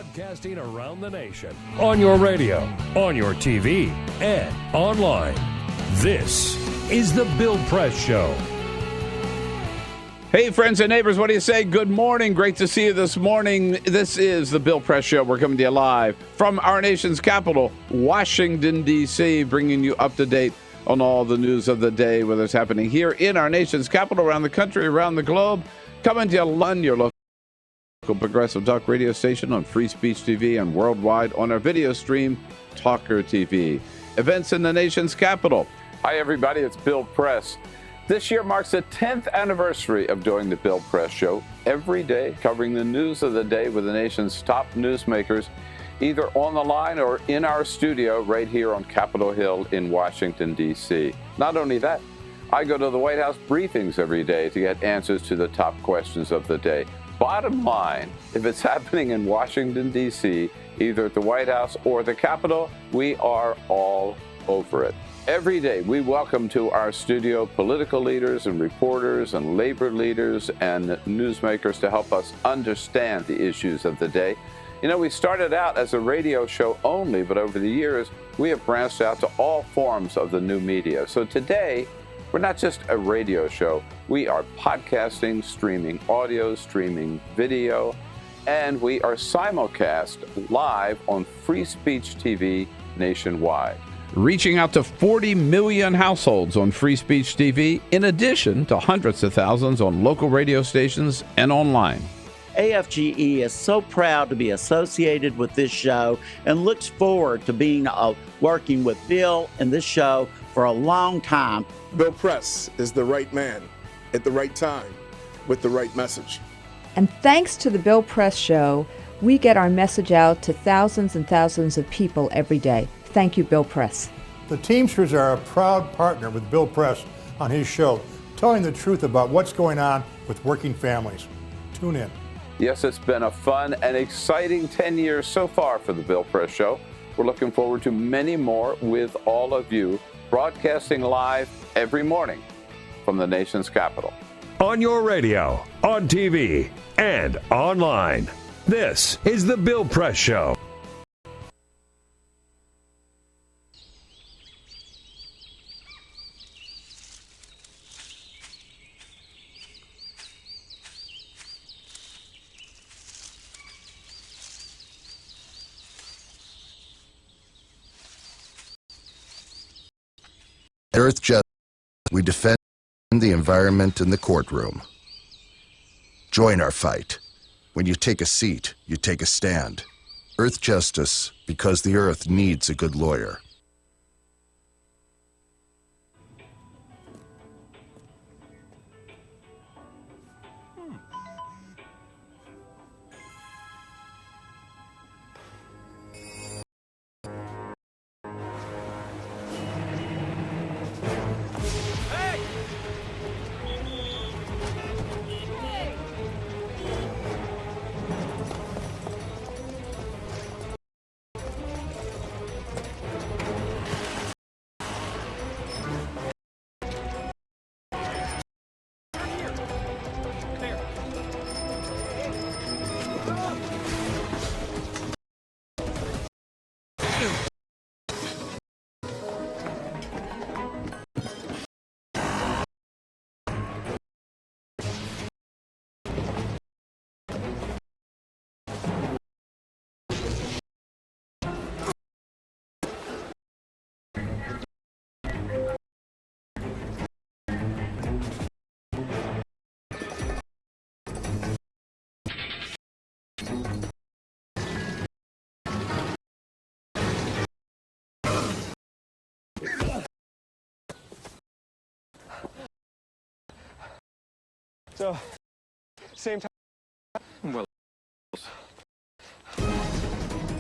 Broadcasting around the nation, on your radio, on your TV, and online. This is The Bill Press Show. Hey, friends and neighbors, what do you say? Good morning. Great to see you this morning. This is The Bill Press Show. We're coming to you live from our nation's capital, Washington, D.C., bringing you up to date on all the news of the day, whether it's happening here in our nation's capital, around the country, around the globe. Coming to you on your local progressive talk radio station, on Free Speech TV, and worldwide on our video stream, TawkrTV. Events in the nation's capital. Hi, everybody. It's Bill Press. This year marks the 10th anniversary of doing the Bill Press Show, every day covering the news of the day with the nation's top newsmakers, either on the line or in our studio right here on Capitol Hill in Washington, D.C. Not only that, I go to the White House briefings every day to get answers to the top questions of the day. Bottom line, if it's happening in Washington, D.C., either at the White House or the Capitol, we are all over it. Every day, we welcome to our studio political leaders and reporters and labor leaders and newsmakers to help us understand the issues of the day. You know, we started out as a radio show only, but over the years, we have branched out to all forms of the new media. So today, we're not just a radio show. We are podcasting, streaming audio, streaming video, and we are simulcast live on Free Speech TV nationwide, reaching out to 40 million households on Free Speech TV, in addition to hundreds of thousands on local radio stations and online. AFGE is so proud to be associated with this show and looks forward to being working with Bill and this show for a long time. Bill Press is the right man at the right time with the right message. And thanks to the Bill Press Show, we get our message out to thousands and thousands of people every day. Thank you, Bill Press. The Teamsters are a proud partner with Bill Press on his show, telling the truth about what's going on with working families. Tune in. Yes, it's been a fun and exciting 10 years so far for the Bill Press Show. We're looking forward to many more with all of you, broadcasting live every morning from the nation's capital. On your radio, on TV, and online. This is The Bill Press Show. Earth Justice, we defend the environment in the courtroom. Join our fight. When you take a seat, you take a stand. Earth Justice, because the earth needs a good lawyer. So, same time. Well,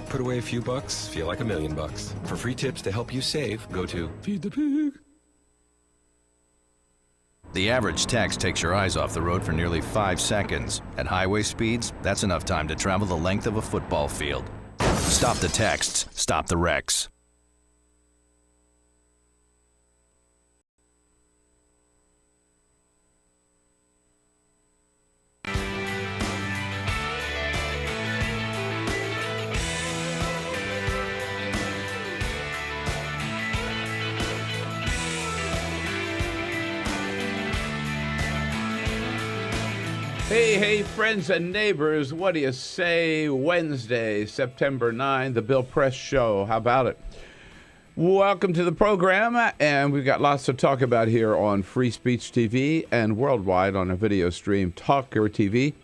put away a few bucks, feel like $1 million. For free tips to help you save, go to Feed the Pig. The average text takes your eyes off the road for nearly 5 seconds. At highway speeds, that's enough time to travel the length of a football field. Stop the texts, stop the wrecks. Hey, friends and neighbors, what do you say? Wednesday, September 9, the Bill Press Show. How about it? Welcome to the program, and we've got lots to talk about here on Free Speech TV and worldwide on a video stream, TawkrTV.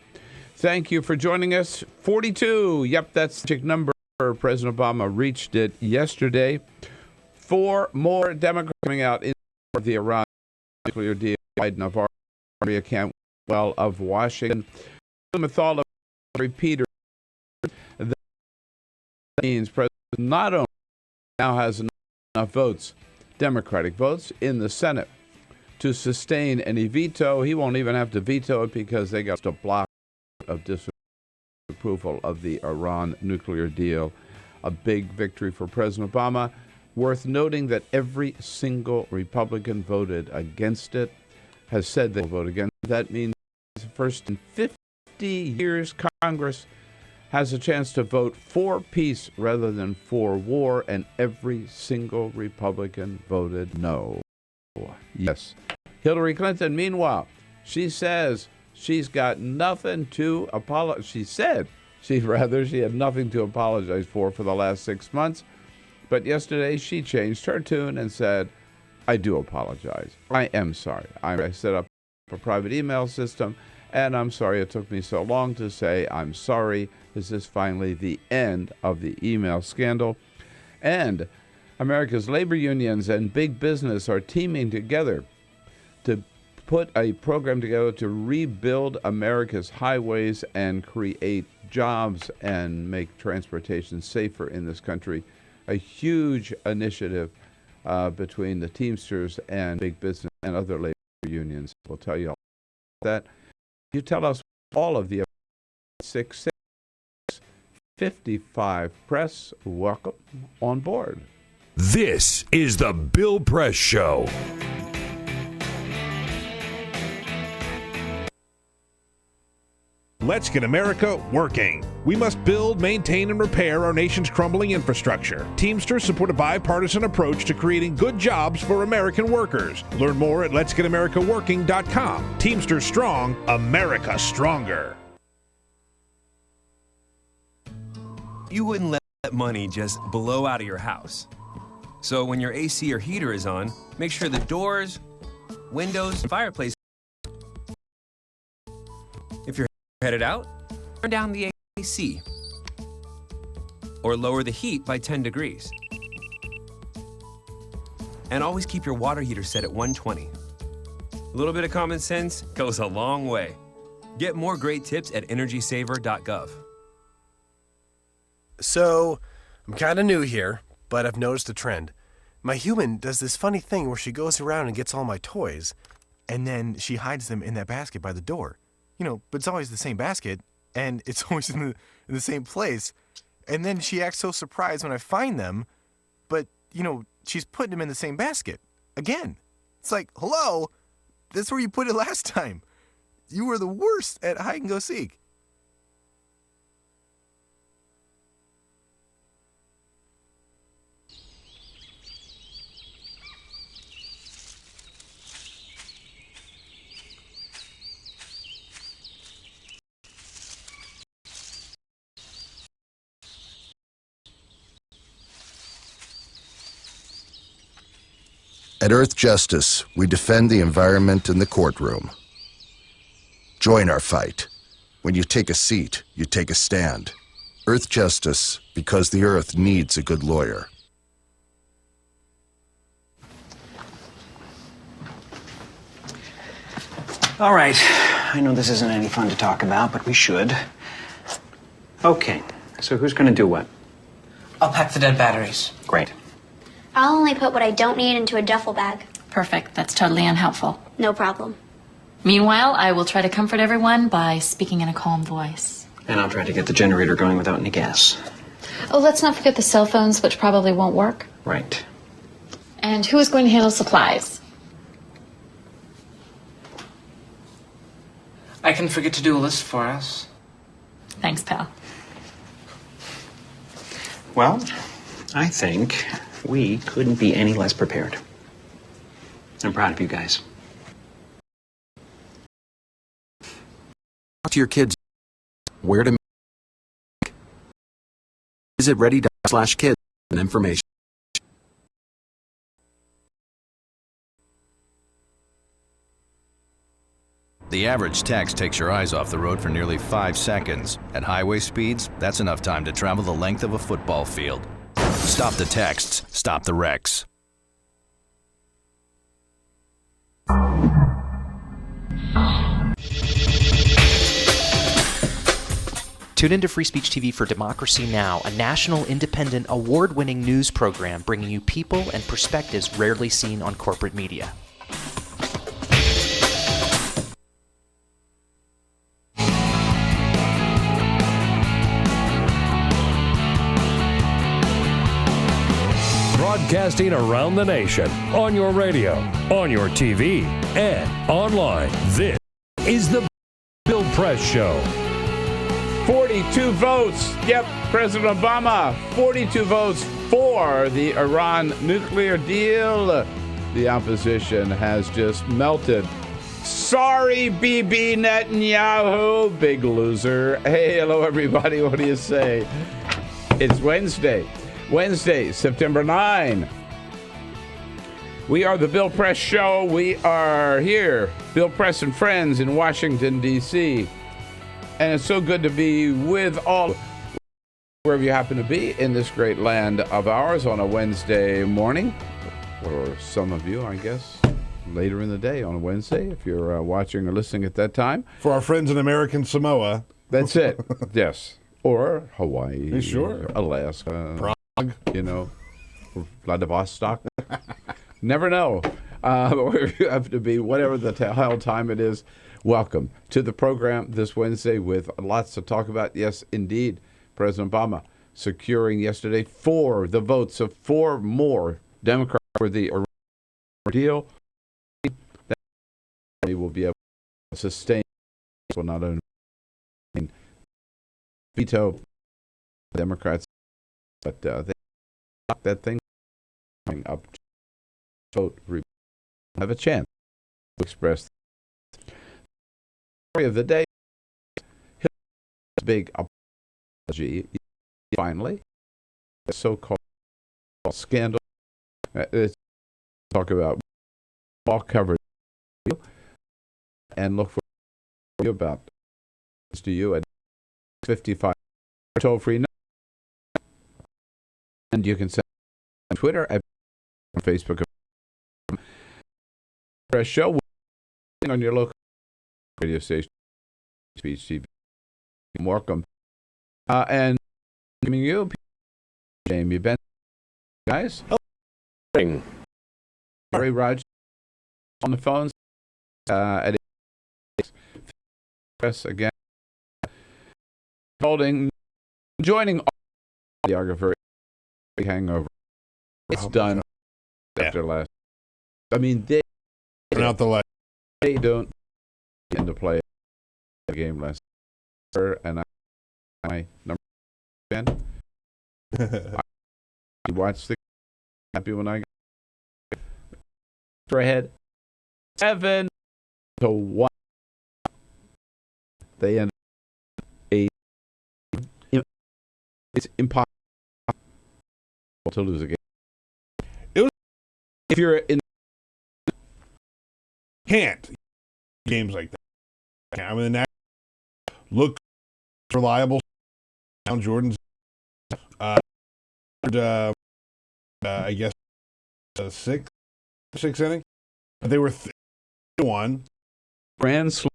Thank you for joining us. 42, yep, that's the magic number. President Obama reached it yesterday. 4 more Democrats coming out in the Iran nuclear deal. Biden of our account. Well, of Washington, Mythology repeater. That means President not only now has enough votes, Democratic votes, in the Senate to sustain any veto. He won't even have to veto it because they got a block of disapproval of the Iran nuclear deal. A big victory for President Obama. Worth noting that every single Republican voted against it, has said they will vote against it. That means first in 50 years, Congress has a chance to vote for peace rather than for war, and every single Republican voted no. Yes. Hillary Clinton, meanwhile, she says she's got nothing to apologize. She said she had nothing to apologize for the last 6 months. But yesterday she changed her tune and said, I do apologize. I am sorry. I set up a private email system, and I'm sorry it took me so long to say I'm sorry. This is finally the end of the email scandal. And America's labor unions and big business are teaming together to put a program together to rebuild America's highways and create jobs and make transportation safer in this country. A huge initiative between the Teamsters and big business and other labor unions. We'll tell you all that. You tell us all of the 6655 Press. Welcome on board. This is the Bill Press Show. Let's get America working. We must build, maintain, and repair our nation's crumbling infrastructure. Teamsters support a bipartisan approach to creating good jobs for American workers. Learn more at letsgetamericaworking.com. Teamsters strong, America stronger. You wouldn't let money just blow out of your house. So when your AC or heater is on, make sure the doors, windows, and fireplace. If you're headed out, turn down the AC or lower the heat by 10 degrees. And always keep your water heater set at 120. A little bit of common sense goes a long way. Get more great tips at energysaver.gov. So, I'm kind of new here, but I've noticed a trend. My human does this funny thing where she goes around and gets all my toys, and then she hides them in that basket by the door. You know, but it's always the same basket, and it's always in the same place. And then she acts so surprised when I find them, but, you know, she's putting them in the same basket. Again. It's like, hello, that's where you put it last time. You were the worst at hide and go seek. At Earth Justice, we defend the environment in the courtroom. Join our fight. When you take a seat, you take a stand. Earth Justice, because the Earth needs a good lawyer. All right. I know this isn't any fun to talk about, but we should. Okay. So who's going to do what? I'll pack the dead batteries. Great. I'll only put what I don't need into a duffel bag. Perfect. That's totally unhelpful. No problem. Meanwhile, I will try to comfort everyone by speaking in a calm voice. And I'll try to get the generator going without any gas. Oh, let's not forget the cell phones, which probably won't work. Right. And who is going to handle supplies? I can forget to do a list for us. Thanks, pal. Well, I think we couldn't be any less prepared. I'm proud of you guys. to your kids where to visit ready.kids and information. The average text takes your eyes off the road for nearly 5 seconds. At highway speeds, that's enough time to travel the length of a football field. Stop the texts, stop the wrecks. Tune into Free Speech TV for Democracy Now!, a national, independent, award-winning news program bringing you people and perspectives rarely seen on corporate media. Broadcasting around the nation, on your radio, on your TV, and online. This is the Bill Press Show. 42 votes. Yep, President Obama, 42 votes for the Iran nuclear deal. The opposition has just melted. Sorry, Bibi Netanyahu, big loser. Hey, hello, everybody. What do you say? It's Wednesday, September 9. We are the Bill Press Show. We are here, Bill Press and Friends in Washington, D.C., and it's so good to be with all, wherever you happen to be in this great land of ours on a Wednesday morning, or some of you, I guess, later in the day on a Wednesday, if you're watching or listening at that time. For our friends in American Samoa. That's it. Yes. Or Hawaii. Sure. Alaska. Prague. You know, Vladivostok. Never know. Wherever you have to be, whatever the hell time it is. Welcome to the program this Wednesday with lots to talk about. Yes, indeed, President Obama securing yesterday the votes of 4 more Democrats for the Iran deal. That he will be able to sustain, will not only veto Democrats, but they lock that thing up to vote. Have a chance to express of the day. His big apology finally, a so-called scandal. Let's talk about all coverage and look for you about this to you at 55 toll-free number, and you can send on Twitter at Facebook Press Show on your local radio station, Speech TV. Welcome. And giving you, Jamie Ben, guys. Hello. Ray Rogers on the phones at press again. Joining the audiographer, hangover. It's done after last. I mean, they out the light. They don't to play the game last year, and I number Ben. I watched the happy when I got ahead 7-1. They end 8. It's impossible to lose a game. It was if you're in can't games like that. I mean, that look reliable. Down Jordan's, I guess, six inning. They were 3-1. Grand Slam.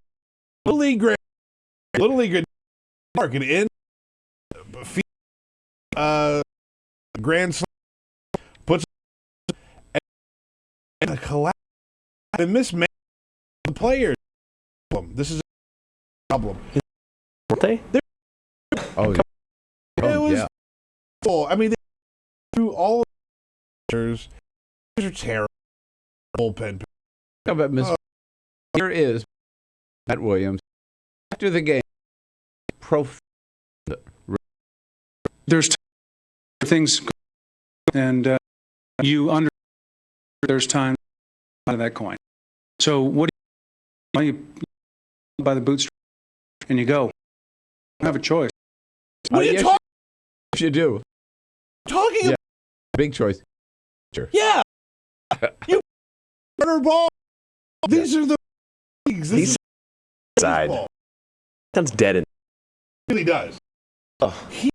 Little League market in Grand Slam puts and a collapse and mismanaged the players. This is a problem. Weren't they? Oh, it was. Yeah. Full. I mean, they threw all the these are terrible bullpen. How about Miss? Here is Matt Williams after the game. There's things, and you understand there's time out of that coin. So what do you by the bootstrap? and you go. You have a choice. What are you talking? If you do, Talking about big choice. Sure. yeah, you ball. These are the leagues. This is Side. baseball. Sounds dead in. It really does. He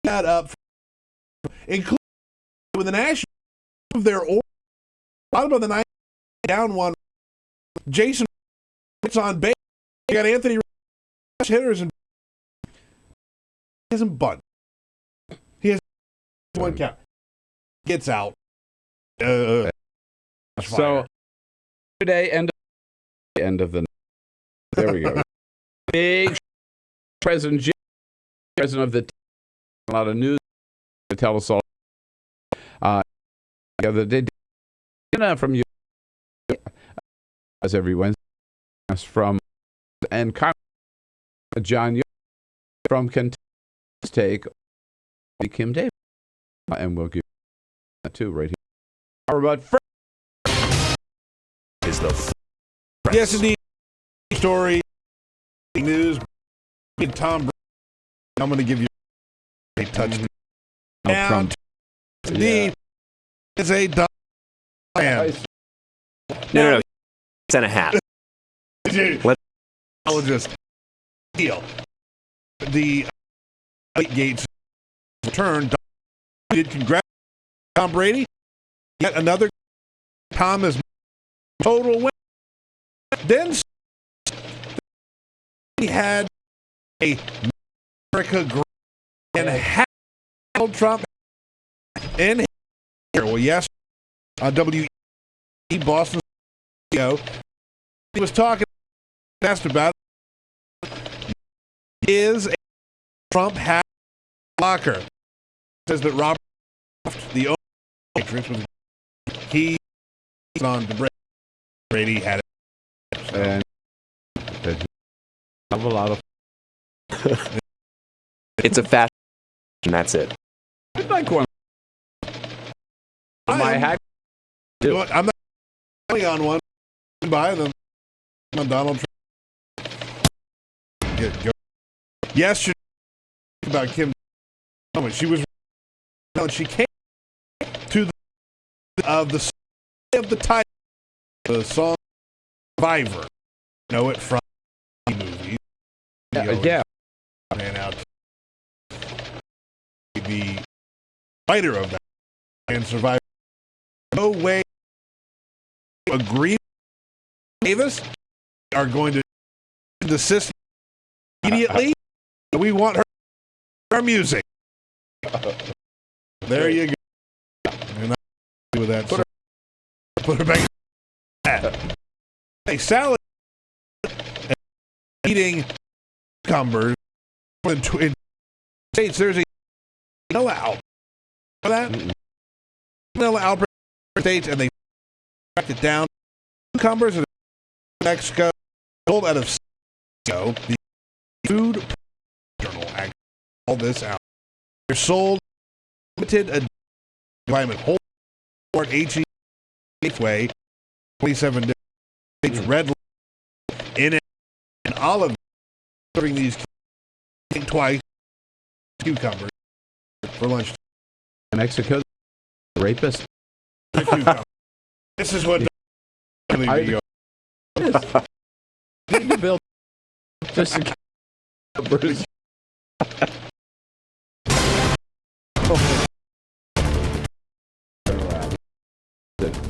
got up, including with the national of their order. Bottom of the ninth, down one. Jason it's on base. You got Anthony hitters and he hasn't bunt. He has one count. Gets out. So today, end of the night. There we go. Big President Jim, president of the team, a lot of news to tell us all. The other day, from you, as every Wednesday, from and John from Kentucky take Kim Davis, and we'll give that too right here. How about first is the yes, indeed. Story news. Tom Brady. I'm going to give you a touchdown. Now, indeed, is a dime. No. It's in a hat. I'll just deal. The Gates return. Did congratulate Tom Brady. Yet another Tom is total win. Then he had a America great and had Donald Trump in here. Well, yes, on WE Boston, he was talking, asked about is a Trump hat locker. Says that Robert, the owner of the Patriots, was he on the Brady had it, and have a lot of. It's a fashion, and that's it. I'd like one. My hat. You know what? I'm not on one. Buy them on Donald Trump. Yesterday about Kim. She was. She came to the title, the song "Survivor." You know it from the movie. Yeah. Man out. The writer of that and Survivor. No way. Agree. Davis are going to the system immediately. We want her music. There you go. And I with that. Put her back. Hey, salad eating cucumbers in states. There's a vanilla out for that. Vanilla out states, and they tracked it down. Cucumbers in Mexico, sold out of Mexico. The Food Journal actually called this out. They're sold limited environment whole port HE way 27 different red in it and olive serving these twice cucumbers for lunch. Mexico, rapist. This is what really need to build just a Bruce.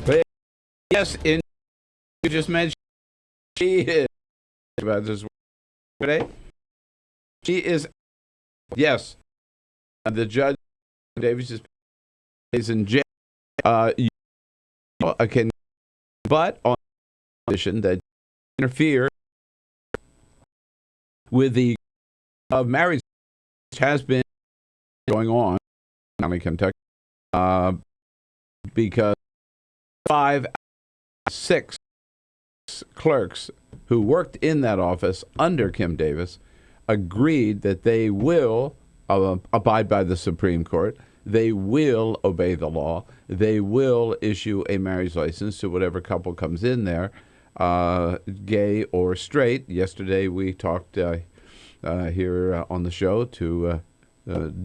But yes, you just mentioned she is about this today. She is yes. The judge Davis is in jail. Can but on condition that interfere with the marriage which has been going on in Kentucky because 6 clerks who worked in that office under Kim Davis agreed that they will abide by the Supreme Court. They will obey the law. They will issue a marriage license to whatever couple comes in there, gay or straight. Yesterday we talked here on the show to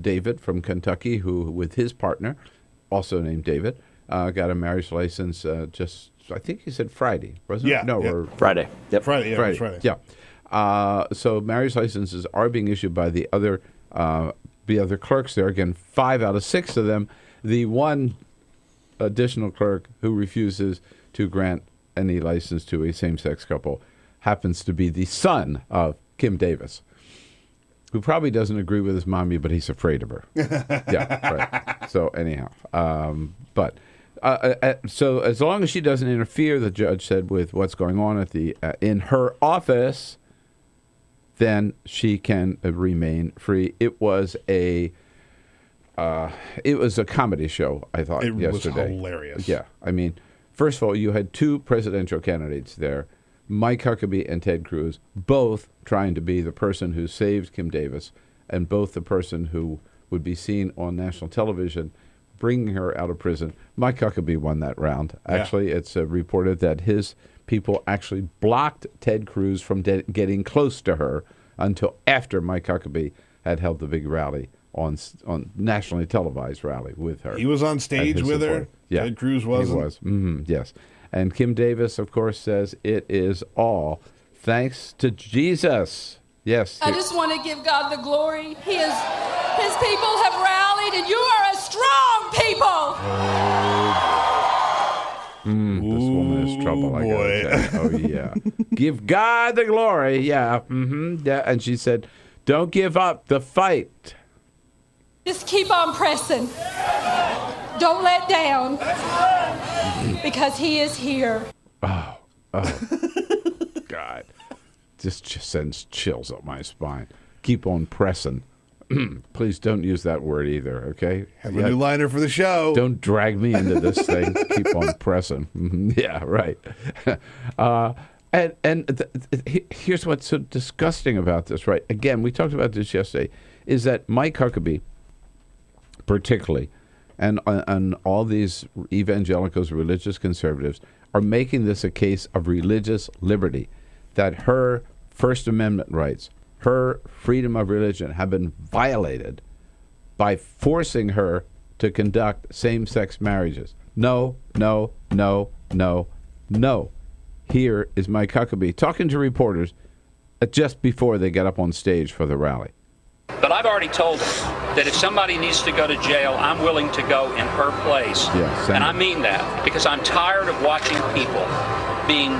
David from Kentucky, who, with his partner, also named David, got a marriage license I think he said Friday, wasn't it? No, or Friday. Yep. Friday. Yeah, Friday. Yeah. So marriage licenses are being issued by the other clerks there. Again, 5 out of 6 of them. The one additional clerk who refuses to grant any license to a same-sex couple happens to be the son of Kim Davis, who probably doesn't agree with his mommy, but he's afraid of her. Yeah, right. So anyhow, so as long as she doesn't interfere, the judge said, with what's going on at the in her office, then she can remain free. It was a comedy show, I thought, yesterday. It was hilarious. Yeah, I mean, first of all, you had 2 presidential candidates there, Mike Huckabee and Ted Cruz, both trying to be the person who saved Kim Davis, and both the person who would be seen on national television bringing her out of prison. Mike Huckabee won that round. Actually, it's reported that his people actually blocked Ted Cruz from getting close to her until after Mike Huckabee had held the big rally on nationally televised rally with her. He was on stage with her? Yeah. Ted Cruz wasn't? He was. Yes. And Kim Davis, of course, says it is all thanks to Jesus. Yes. I just want to give God the glory. His people have rallied, and you are a strong people. This woman is trouble, I gotta tell you. Oh, yeah. Give God the glory. Yeah. Yeah. And she said, don't give up the fight. Just keep on pressing. Don't let down. Because he is here. Oh. God. Just sends chills up my spine. Keep on pressing. Please don't use that word either, okay? Have a new liner for the show. Don't drag me into this thing. Keep on pressing. Yeah, right. Here's what's so disgusting about this, right? Again, we talked about this yesterday, is that Mike Huckabee, particularly, and all these evangelicals, religious conservatives, are making this a case of religious liberty, that her First Amendment rights, her freedom of religion have been violated by forcing her to conduct same-sex marriages. No. Here is Mike Huckabee talking to reporters just before they get up on stage for the rally. But I've already told her that if somebody needs to go to jail, I'm willing to go in her place. Yes, and I mean that because I'm tired of watching people being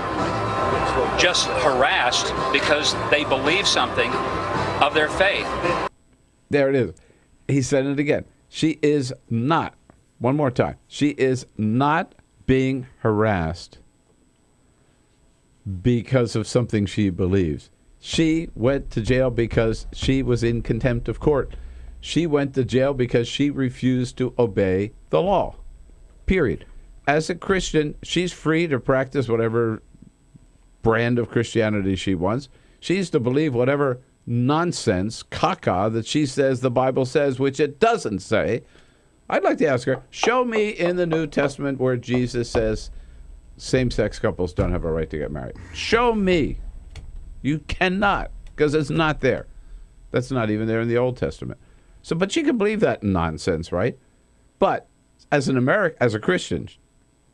just harassed because they believe something of their faith. There it is. He said it again. She is not, one more time, she is not being harassed because of something she believes. She went to jail because she was in contempt of court. She went to jail because she refused to obey the law. Period. As a Christian, she's free to practice whatever brand of Christianity she wants. She's to believe whatever nonsense, caca, that she says the Bible says, which it doesn't say. I'd like to ask her, show me in the New Testament where Jesus says same-sex couples don't have a right to get married. Show me. You cannot, because it's not there. That's not even there in the Old Testament. So, but she can believe that nonsense, right? But as a Christian,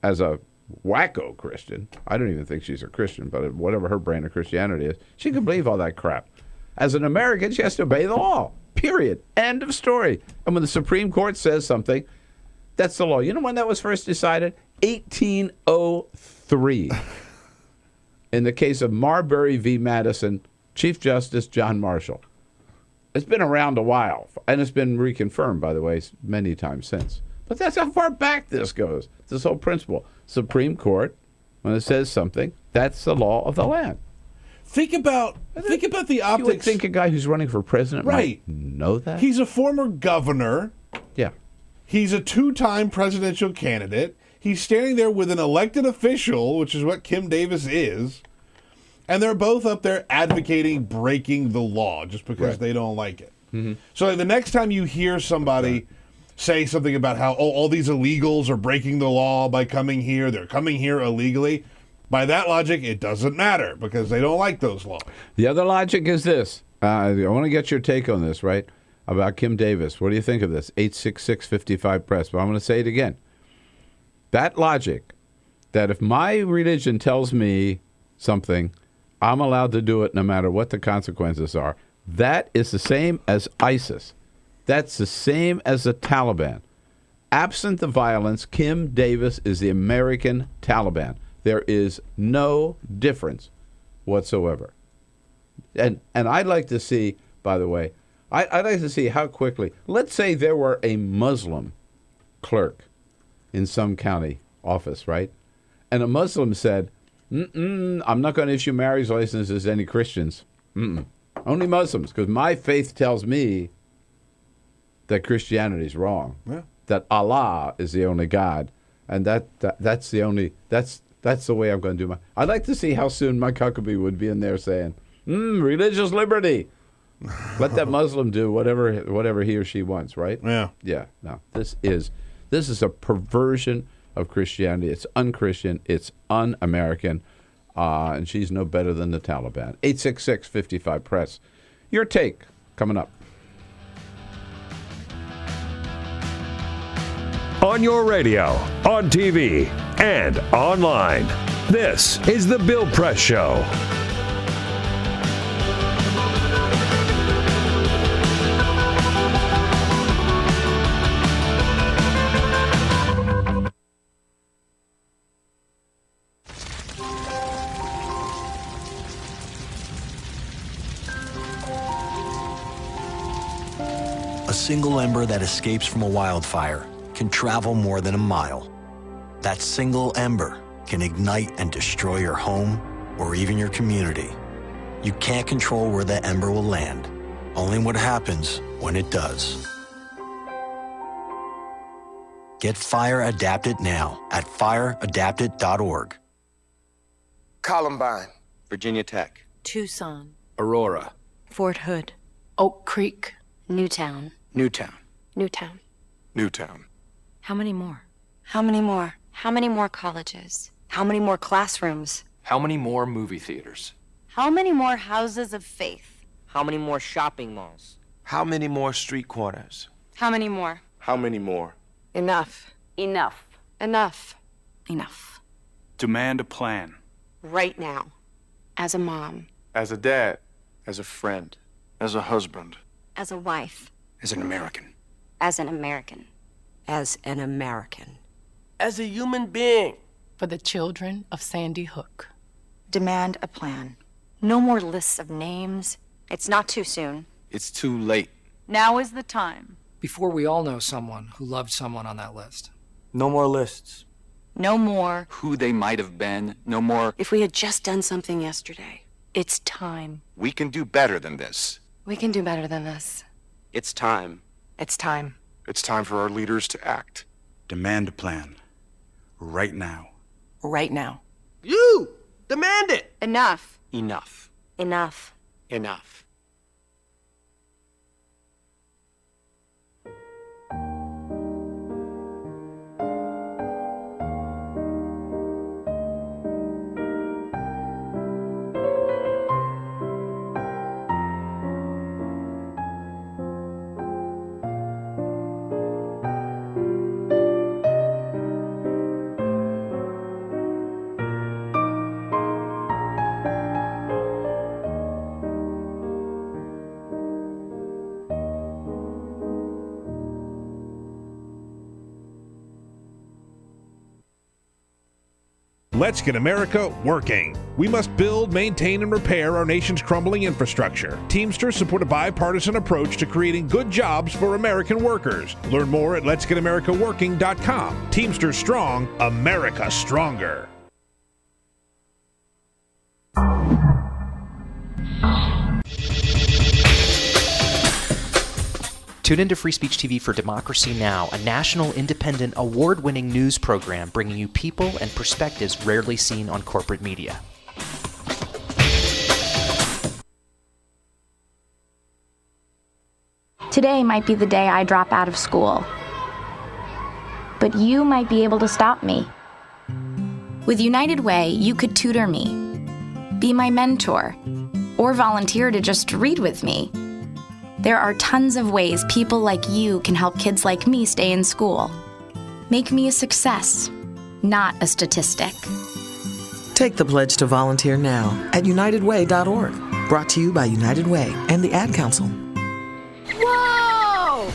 as a wacko Christian, I don't even think she's a Christian, but whatever her brand of Christianity is, she can believe all that crap. As an American, she has to obey the law. Period. End of story. And when the Supreme Court says something, that's the law. You know when that was first decided? 1803. In the case of Marbury v. Madison, Chief Justice John Marshall. It's been around a while, and it's been reconfirmed, by the way, many times since. But that's how far back this goes, this whole principle. Supreme Court, when it says something, that's the law of the land. Think about the optics. You would think a guy who's running for president might know that? He's a former governor. Yeah. He's a 2-time presidential candidate. He's standing there with an elected official, which is what Kim Davis is, and they're both up there advocating breaking the law just because they don't like it. Mm-hmm. So the next time you hear somebody say something about how all these illegals are breaking the law by coming here, they're coming here illegally, by that logic, it doesn't matter because they don't like those laws. The other logic is this. I want to get your take on this, right? About Kim Davis. What do you think of this? 866-55-PRESS. But I'm going to say it again. That logic, that if my religion tells me something, I'm allowed to do it no matter what the consequences are. That is the same as ISIS. That's the same as the Taliban. Absent the violence, Kim Davis is the American Taliban. There is no difference whatsoever. And I'd like to see, by the way, I'd like to see how quickly, let's say there were a Muslim clerk in some county office, right? And a Muslim said, I'm not going to issue marriage licenses to any Christians. Only Muslims, because my faith tells me that Christianity is wrong. Yeah. That Allah is the only God, and that's the way I'm going to do my. I'd like to see how soon Mike Huckabee would be in there saying, "Religious liberty." Let that Muslim do whatever he or she wants, right? Yeah. Yeah. No, this is a perversion of Christianity. It's unchristian. It's un-American, and she's no better than the Taliban. 866-55-PRESS. Your take coming up. On your radio, on TV, and online. This is The Bill Press Show. A single ember that escapes from a wildfire can travel more than a mile. That single ember can ignite and destroy your home or even your community. You can't control where that ember will land, only what happens when it does. Get Fire Adapted now at fireadapted.org. Columbine, Virginia Tech, Tucson, Aurora, Fort Hood, Oak Creek, Newtown. Newtown, Newtown. Newtown. How many more? How many more? How many more colleges? How many more classrooms? How many more movie theaters? How many more houses of faith? How many more shopping malls? How many more street corners? How many more? How many more? Enough. Enough. Enough. Enough. Demand a plan. Right now. As a mom. As a dad. As a friend. As a husband. As a wife. As an American. As an American. As an American. As a human being. For the children of Sandy Hook. Demand a plan. No more lists of names. It's not too soon. It's too late. Now is the time. Before we all know someone who loved someone on that list. No more lists. No more. Who they might have been. No more. If we had just done something yesterday. It's time. We can do better than this. We can do better than this. It's time. It's time. It's time for our leaders to act. Demand a plan. Right now. Right now. You! Demand it! Enough. Enough. Enough. Enough. Let's get America working. We must build, maintain, and repair our nation's crumbling infrastructure. Teamsters support a bipartisan approach to creating good jobs for American workers. Learn more at letsgetamericaworking.com. Teamsters strong, America stronger. Tune into Free Speech TV for Democracy Now!, a national, independent, award-winning news program bringing you people and perspectives rarely seen on corporate media. Today might be the day I drop out of school. But you might be able to stop me. With United Way, you could tutor me, be my mentor, or volunteer to just read with me. There are tons of ways people like you can help kids like me stay in school. Make me a success, not a statistic. Take the pledge to volunteer now at unitedway.org. Brought to you by United Way and the Ad Council. Whoa!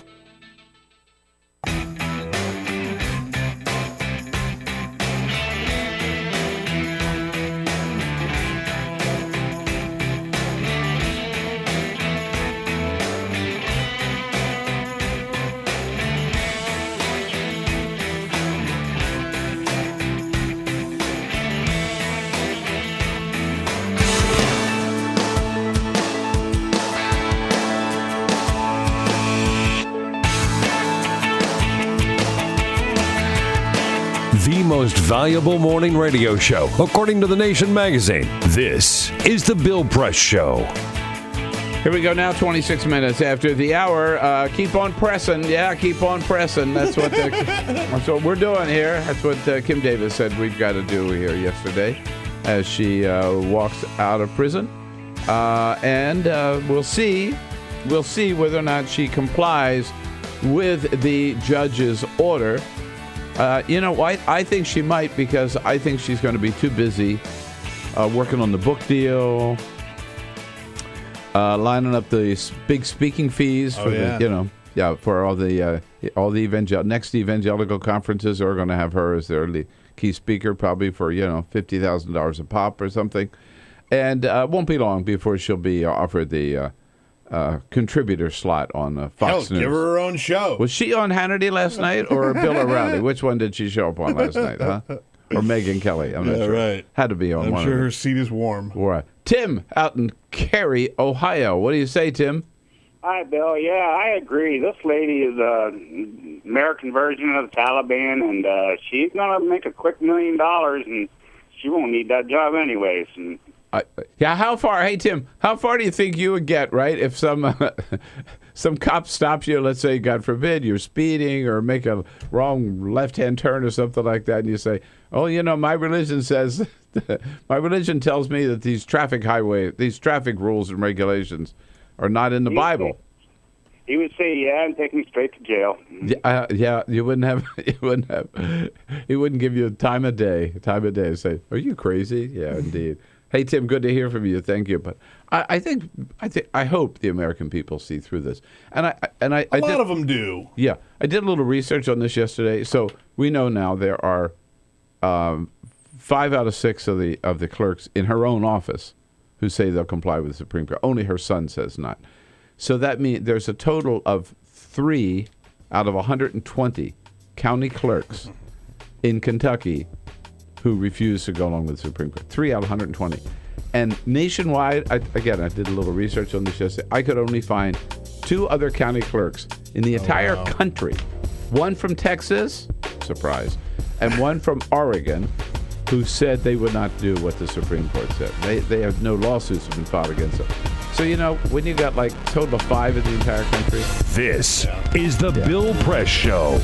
The most valuable morning radio show, according to The Nation magazine. This is The Bill Press Show. Here we go now, 26 minutes after the hour. Keep on pressing. Yeah, keep on pressing. That's what we're doing here. That's what Kim Davis said we've got to do here yesterday as she walks out of prison. And we'll see whether or not she complies with the judge's order. You know what? I think she might, because I think she's going to be too busy working on the book deal, lining up the big speaking fees for for all the next evangelical conferences are going to have her as their key speaker, probably for $50,000 a pop or something, and won't be long before she'll be offered the contributor slot on Fox News. Give her her own show. Was she on Hannity last night or Bill O'Reilly? Which one did she show up on last night? Huh? Or Megyn Kelly? I'm not sure. Right. Had to be on I'm one. sure her seat is warm. Right. Tim out in Cary, Ohio. What do you say, Tim? Hi, Bill. Yeah, I agree. This lady is an American version of the Taliban, and she's going to make a quick $1 million, and she won't need that job anyways. And how far? Hey, Tim, how far do you think you would get, right, if some cop stops you, let's say, God forbid, you're speeding or make a wrong left-hand turn or something like that, and you say, oh, my religion says, my religion tells me that these traffic rules and regulations are not in the Bible. He would say, yeah, and take me straight to jail. Yeah, you wouldn't he wouldn't give you time of day, say, are you crazy? Yeah, indeed. Hey, Tim, good to hear from you. Thank you. But I hope the American people see through this. And a lot of them do. Yeah. I did a little research on this yesterday. So we know now there are 5 out of 6 of the clerks in her own office who say they'll comply with the Supreme Court. Only her son says not. So that means there's a total of 3 out of 120 county clerks in Kentucky who refuse to go along with the Supreme Court. 3 out of 120. And nationwide, I did a little research on this yesterday. I could only find 2 other county clerks in the entire country. One from Texas, surprise, and one from Oregon, who said they would not do what the Supreme Court said. They have no lawsuits have been filed against them. So, when you got like a total of 5 in the entire country. This is the Bill Press Show.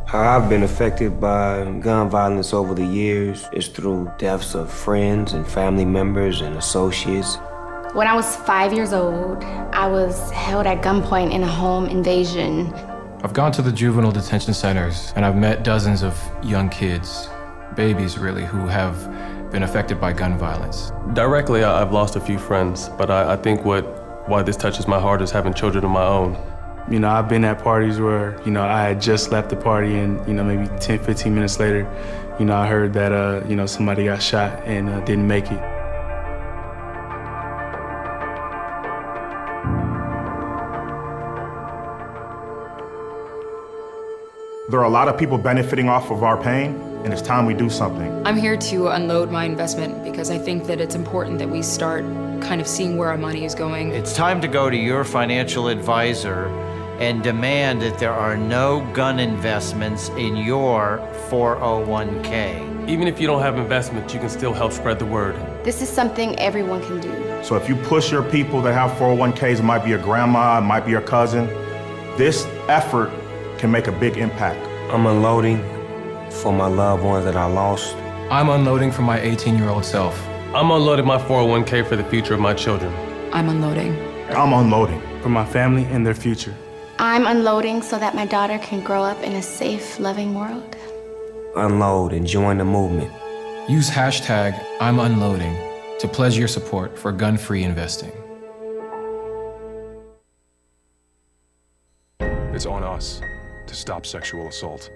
How I've been affected by gun violence over the years is through deaths of friends and family members and associates. When I was 5 years old, I was held at gunpoint in a home invasion. I've gone to the juvenile detention centers, and I've met dozens of young kids, babies really, who have been affected by gun violence. Directly, I've lost a few friends, but I think why this touches my heart is having children of my own. I've been at parties where, I had just left the party and, maybe 10, 15 minutes later, I heard that, somebody got shot and didn't make it. There are a lot of people benefiting off of our pain, and it's time we do something. I'm here to unload my investment because I think that it's important that we start kind of seeing where our money is going. It's time to go to your financial advisor and demand that there are no gun investments in your 401k. Even if you don't have investments, you can still help spread the word. This is something everyone can do. So if you push your people that have 401ks, it might be your grandma, it might be your cousin, this effort can make a big impact. I'm unloading For my loved ones that I lost. I'm unloading for my 18-year-old self. I'm unloading my 401k for the future of my children. I'm unloading. I'm unloading for my family and their future. I'm unloading so that my daughter can grow up in a safe, loving world. Unload and join the movement. Use hashtag I'm unloading to pledge your support for gun-free investing. It's on us to stop sexual assault.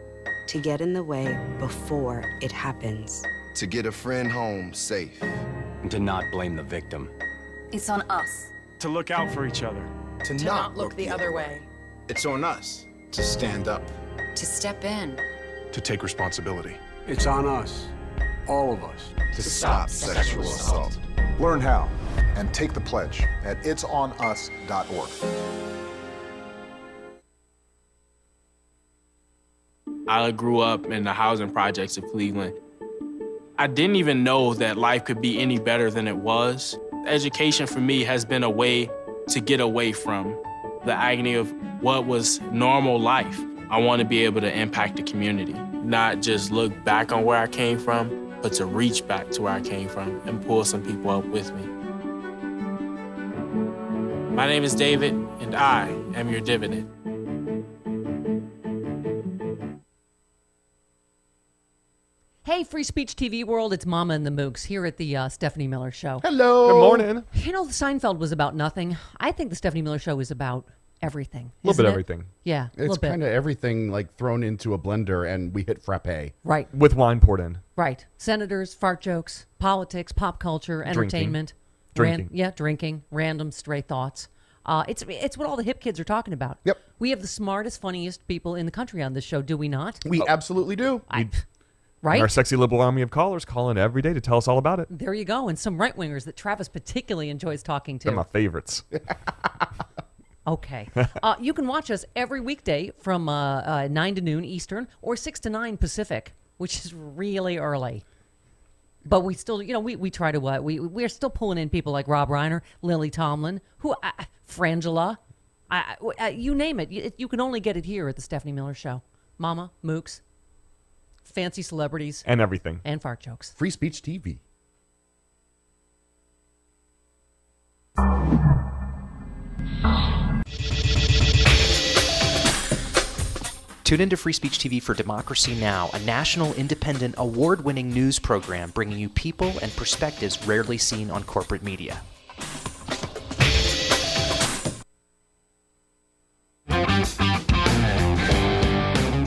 To get in the way before it happens. To get a friend home safe. And to not blame the victim. It's on us. To look out for each other. To not look the other way. It's on us to stand up. To step in. To take responsibility. It's on us, all of us, to stop sexual assault. Learn how and take the pledge at itsonus.org. I grew up in the housing projects of Cleveland. I didn't even know that life could be any better than it was. Education for me has been a way to get away from the agony of what was normal life. I want to be able to impact the community, not just look back on where I came from, but to reach back to where I came from and pull some people up with me. My name is David, and I am your dividend. Hey, Free Speech TV world, it's Mama and the Mooks here at the Stephanie Miller Show. Hello. Good morning. You know, Seinfeld was about nothing. I think the Stephanie Miller Show is about everything. A little bit everything. Yeah, a it's little bit. kind of everything like thrown into a blender and we hit frappe. Right. With wine poured in. Right. Senators, fart jokes, politics, pop culture, entertainment. Drinking. Drinking, random stray thoughts. It's what all the hip kids are talking about. Yep. We have the smartest, funniest people in the country on this show, do we not? We absolutely do. Right? Our sexy liberal army of callers calling every day to tell us all about it. There you go. And some right-wingers that Travis particularly enjoys talking to. They're my favorites. Okay. You can watch us every weekday from 9 to noon Eastern or 6 to 9 Pacific, which is really early. But we still, we try to, we're still pulling in people like Rob Reiner, Lily Tomlin, Frangela, you name it. You can only get it here at the Stephanie Miller Show. Mama, Mooks, fancy celebrities. And everything. And fart jokes. Free Speech TV. Tune into Free Speech TV for Democracy Now!, a national, independent, award-winning news program bringing you people and perspectives rarely seen on corporate media.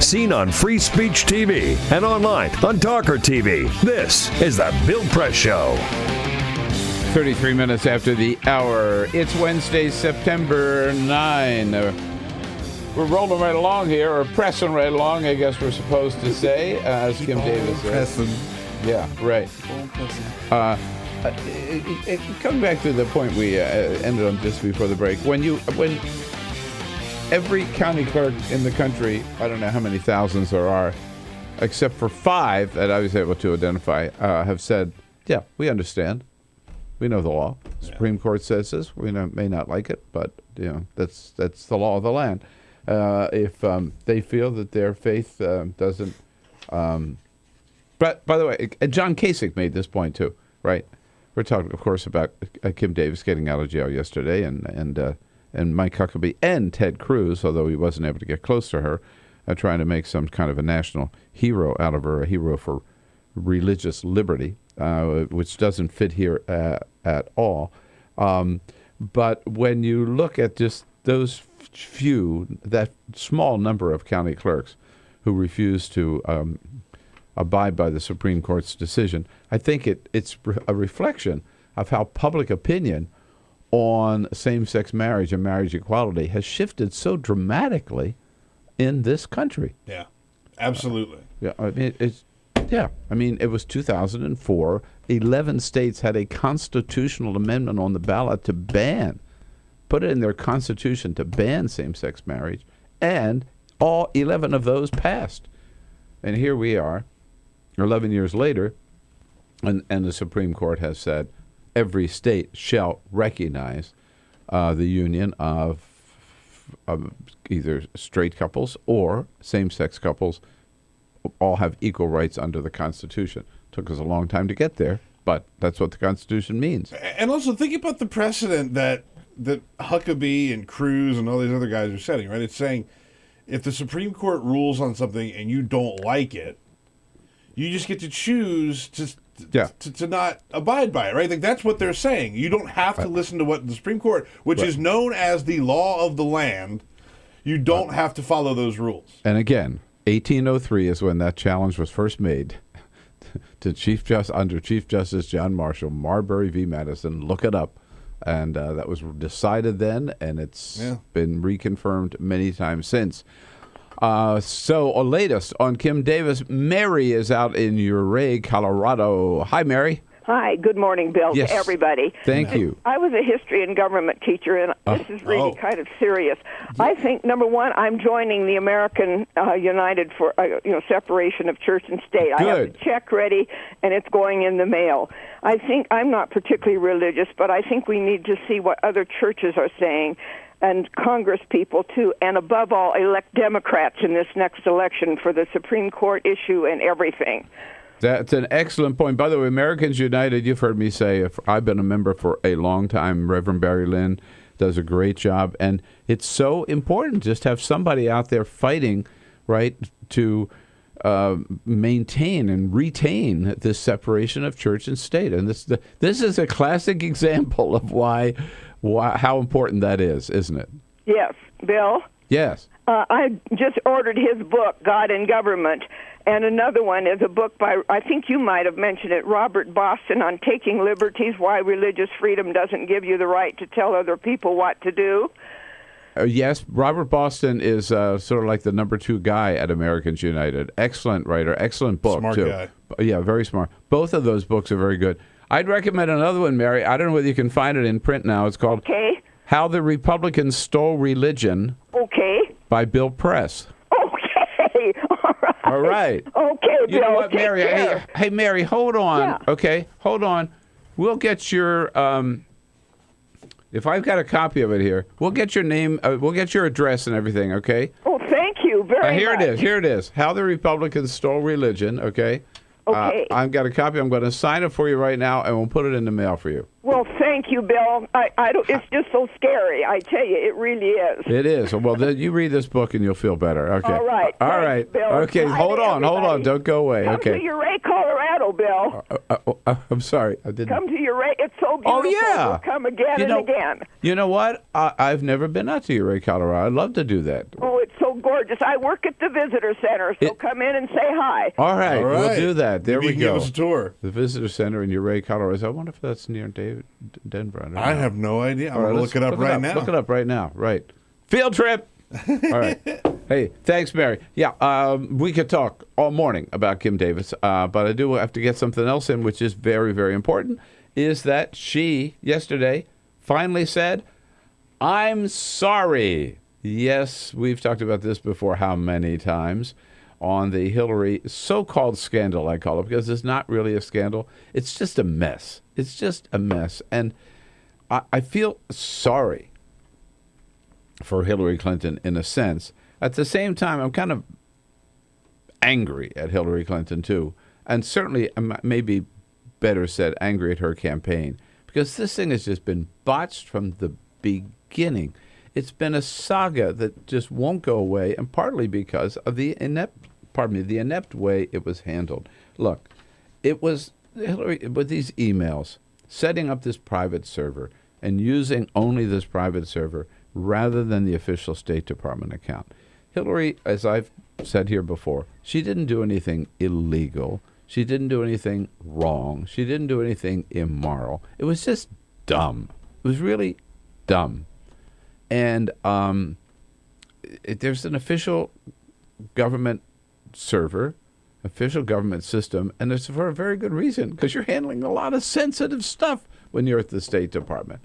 Seen on Free Speech TV and online on TawkrTV. This is the Bill Press Show. 33 minutes after the hour. It's Wednesday, September 9. We're rolling right along here, or pressing right along, I guess we're supposed to say, as Kim Davis said. Yeah, right. Coming back to the point we ended on just before the break, when every county clerk in the country, I don't know how many thousands there are, except for 5 that I was able to identify, have said, yeah, we understand. We know the law. The Supreme Court says this. We may not like it, but that's the law of the land. If they feel that their faith doesn't... But, by the way, John Kasich made this point, too, right? We're talking, of course, about Kim Davis getting out of jail yesterday and Mike Huckabee and Ted Cruz, although he wasn't able to get close to her, trying to make some kind of a national hero out of her, a hero for religious liberty, which doesn't fit here at all. But when you look at just those that small number of county clerks who refuse to abide by the Supreme Court's decision, I think it's a reflection of how public opinion on same-sex marriage and marriage equality has shifted so dramatically in this country. Yeah, absolutely. It was 2004. 11 states had a constitutional amendment on the ballot to put it in their constitution to ban same-sex marriage, and all 11 of those passed. And here we are, 11 years later, and the Supreme Court has said every state shall recognize the union of either straight couples or same-sex couples all have equal rights under the Constitution. Took us a long time to get there, but that's what the Constitution means. And also think about the precedent that Huckabee and Cruz and all these other guys are setting, right? It's saying if the Supreme Court rules on something and you don't like it, you just get to choose to not abide by it, right? Like that's what they're saying. You don't have to listen to what the Supreme Court, which is known as the law of the land, you don't have to follow those rules. And again, 1803 is when that challenge was first made to under Chief Justice John Marshall, Marbury v. Madison. Look it up. And that was decided then, and it's been reconfirmed many times since. So, latest on Kim Davis, Mary is out in Ouray, Colorado. Hi, Mary. Hi, good morning, Bill, Yes. to everybody. Thank you. I was a history and government teacher, and this is really kind of serious. I think, number one, I'm joining the American United for separation of church and state. I have the check ready, and it's going in the mail. I think I'm not particularly religious, but I think we need to see what other churches are saying, and Congress people, too, and above all, elect Democrats in this next election for the Supreme Court issue and everything. That's an excellent point. By the way, Americans United, you've heard me say, I've been a member for a long time. Reverend Barry Lynn does a great job. And it's so important just to have somebody out there fighting, right, to maintain and retain this separation of church and state. And this is a classic example of how important that is, isn't it? Yes. Bill? Yes. I just ordered his book, God and Government, and another one is a book by, I think you might have mentioned it, Robert Boston, on Taking Liberties, Why Religious Freedom Doesn't Give You the Right to Tell Other People What to Do. Yes, Robert Boston is sort of like the number 2 guy at Americans United. Excellent writer, excellent book, Smart too. guy. Yeah, very smart. Both of those books are very good. I'd recommend another one, Mary. I don't know whether you can find it in print now. It's called How the Republicans Stole Religion by Bill Press. Okay, all right. Okay, Bill. You know what, Mary? Care. Hey, Mary, hold on. Yeah. Okay, hold on. We'll get your. If I've got a copy of it here, we'll get your name. We'll get your address and everything. Okay. Oh, thank you very Here much. it is. Here it is. How the Republicans Stole Religion. Okay. Okay. I've got a copy. I'm going to sign it for you right now, and we'll put it in the mail for you. Well, thank you, Bill. I don't. It's just so scary. I tell you, it really is. It is. Well, then you read this book and you'll feel better. Okay. All right. All Thanks, right. Bill. Okay. Bye Hold to on. everybody. Don't go away. Come Okay. to Ouray, Colorado, Bill. I'm sorry. I didn't. Come to Ouray. It's so beautiful. Oh, yeah. We'll come again and again. You know what? I've never been out to Ouray, Colorado. I'd love to do that. Oh, it's so gorgeous. I work at the visitor center, so come in and say hi. All right. We'll do that. There Maybe we you can go. give us a tour. The visitor center in Ouray, Colorado. I wonder if that's near Denver. don't I know. have no idea. I'm All right, going to let's look it up right now. Look it up right now. Right. Field trip. All right. Hey, thanks, Mary. Yeah, we could talk all morning about Kim Davis, but I do have to get something else in, which is very, very important, is that she, yesterday, finally said, I'm sorry. Yes, we've talked about this before, how many times, on the Hillary so-called scandal, I call it, because it's not really a scandal. It's just a mess. It's just a mess. And I feel sorry for Hillary Clinton in a sense. At the same time, I'm kind of angry at Hillary Clinton, too. And certainly, maybe better said, angry at her campaign. Because this thing has just been botched from the beginning. It's been a saga that just won't go away, and partly because of the inept way it was handled. Look, it was Hillary, with these emails, setting up this private server and using only this private server rather than the official State Department account. Hillary, as I've said here before, she didn't do anything illegal. She didn't do anything wrong. She didn't do anything immoral. It was just dumb. It was really dumb. And there's an official government server, official government system, and it's for a very good reason, because you're handling a lot of sensitive stuff when you're at the State Department.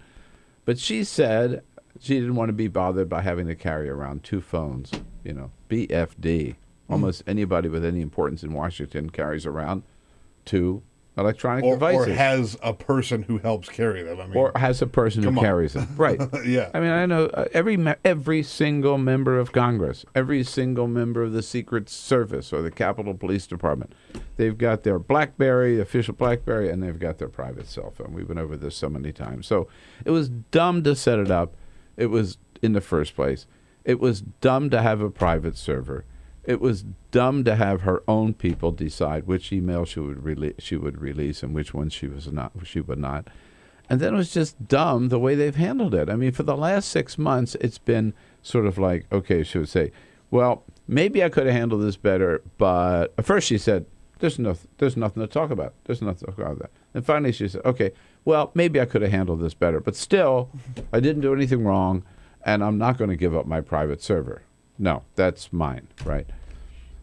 But she said she didn't want to be bothered by having to carry around 2 phones, BFD. Almost anybody with any importance in Washington carries around 2 electronic or devices. Or has a person who helps carry them. I mean, or has a person who carries them. Right. Yeah. I mean, I know every single member of Congress, every single member of the Secret Service or the Capitol Police Department, they've got their BlackBerry, official BlackBerry, and they've got their private cell phone. We've been over this so many times. So it was dumb to set it up. It was, in the first place, it was dumb to have a private server. It was dumb to have her own people decide which email she would release and which ones she would not. And then it was just dumb the way they've handled it. I mean, for the last 6 months, it's been sort of like, okay, she would say, well, maybe I could have handled this better, but at first she said, there's nothing to talk about. There's nothing to talk about that. And finally she said, okay, well, maybe I could have handled this better, but still, I didn't do anything wrong, and I'm not going to give up my private server. No, that's mine, right?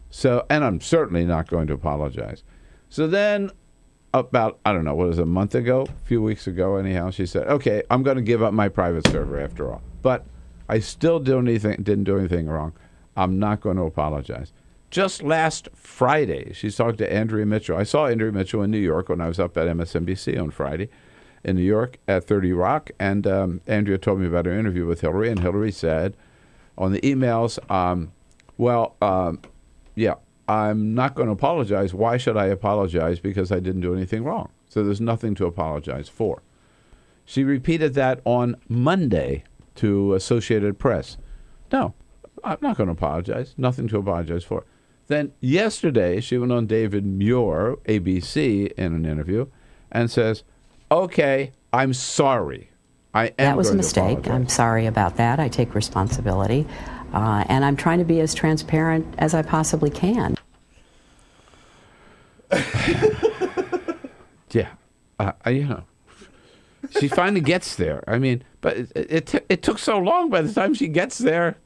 So, and I'm certainly not going to apologize. So then about, I don't know, what was it, a month ago, a few weeks ago anyhow, she said, okay, I'm going to give up my private server after all. But I still didn't do anything wrong. I'm not going to apologize. Just last Friday, she talked to Andrea Mitchell. I saw Andrea Mitchell in New York when I was up at MSNBC on Friday in New York at 30 Rock. And Andrea told me about her interview with Hillary. And Hillary said on the emails, yeah, I'm not going to apologize. Why should I apologize? Because I didn't do anything wrong. So there's nothing to apologize for. She repeated that on Monday to Associated Press. No, I'm not going to apologize. Nothing to apologize for. Then yesterday, she went on David Muir, ABC, in an interview, and says, okay, I'm sorry. That was a mistake. I'm sorry about that. I take responsibility. And I'm trying to be as transparent as I possibly can. Yeah. She finally gets there. I mean, but it took so long. By the time she gets there,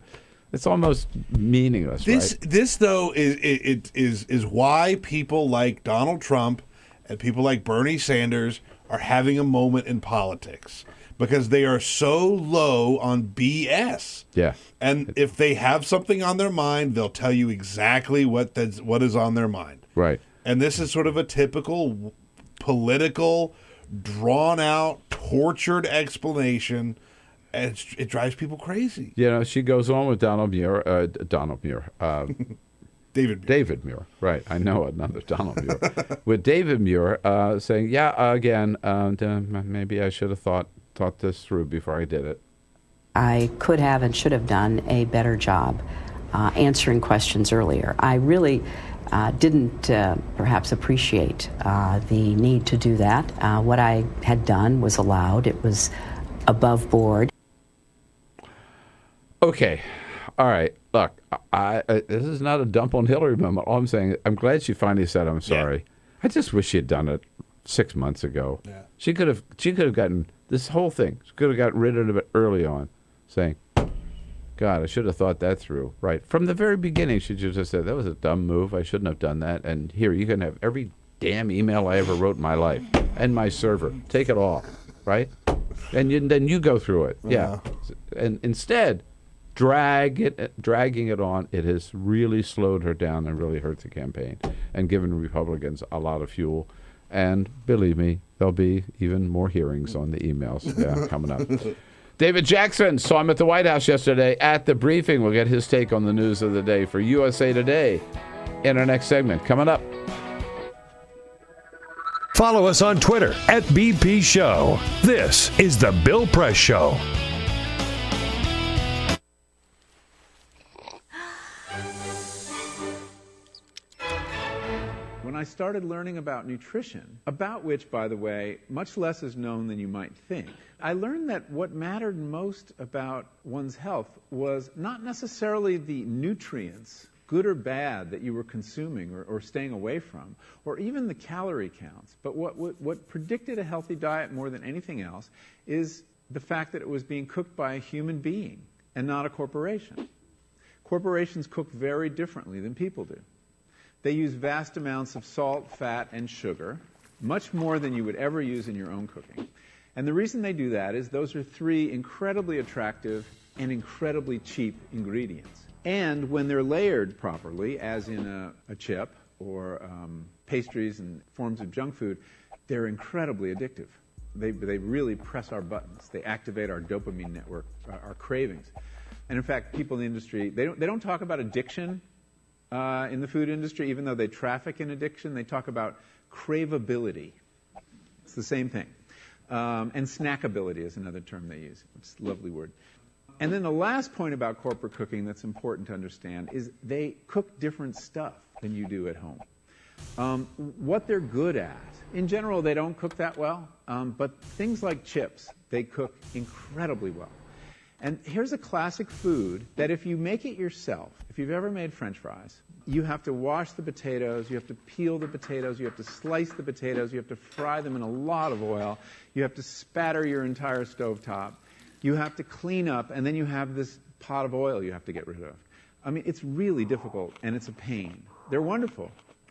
it's almost meaningless. This though is why people like Donald Trump and people like Bernie Sanders are having a moment in politics, because they are so low on BS. Yeah. And if they have something on their mind, they'll tell you exactly what is on their mind. Right. And this is sort of a typical political, drawn-out, tortured explanation. And it drives people crazy. You know, she goes on with David Muir. Right. I know another Donald Muir. With David Muir saying, yeah, again, maybe I should have thought this through before I did it. I could have and should have done a better job answering questions earlier. I really didn't perhaps appreciate the need to do that. What I had done was allowed. It was above board. Okay. All right. Look, this is not a dump on Hillary moment. All I'm saying, I'm glad she finally said, I'm sorry. Yeah. I just wish she had done it 6 months ago. Yeah. She could have gotten this whole thing. She could have got rid of it early on, saying, God, I should have thought that through. Right. From the very beginning, she just said, that was a dumb move. I shouldn't have done that. And here, you can have every damn email I ever wrote in my life and my server. Take it all. Right? And then you go through it. Yeah. And instead, dragging it on, it has really slowed her down and really hurt the campaign and given Republicans a lot of fuel. And believe me, there'll be even more hearings on the emails coming up. David Jackson saw him at the White House yesterday at the briefing. We'll get his take on the news of the day for USA Today in our next segment. Coming up. Follow us on Twitter at BP Show. This is The Bill Press Show. When I started learning about nutrition, about which, by the way, much less is known than you might think, I learned that what mattered most about one's health was not necessarily the nutrients, good or bad, that you were consuming or staying away from, or even the calorie counts. But what predicted a healthy diet more than anything else is the fact that it was being cooked by a human being and not a corporation. Corporations cook very differently than people do. They use vast amounts of salt, fat, and sugar, much more than you would ever use in your own cooking. And the reason they do that is those are three incredibly attractive and incredibly cheap ingredients. And when they're layered properly, as in a chip or pastries and forms of junk food, they're incredibly addictive. They really press our buttons. They activate our dopamine network, our cravings. And in fact, people in the industry, they don't talk about addiction in the food industry, even though they traffic in addiction. They talk about craveability. It's the same thing. And snackability is another term they use. It's a lovely word. And then the last point about corporate cooking that's important to understand is they cook different stuff than you do at home. What they're good at, in general, they don't cook that well, but things like chips, they cook incredibly well. And here's a classic food that if you make it yourself, if you've ever made French fries, you have to wash the potatoes, you have to peel the potatoes, you have to slice the potatoes, you have to fry them in a lot of oil, you have to spatter your entire stovetop, you have to clean up, and then you have this pot of oil you have to get rid of. I mean, it's really difficult, and it's a pain. They're wonderful,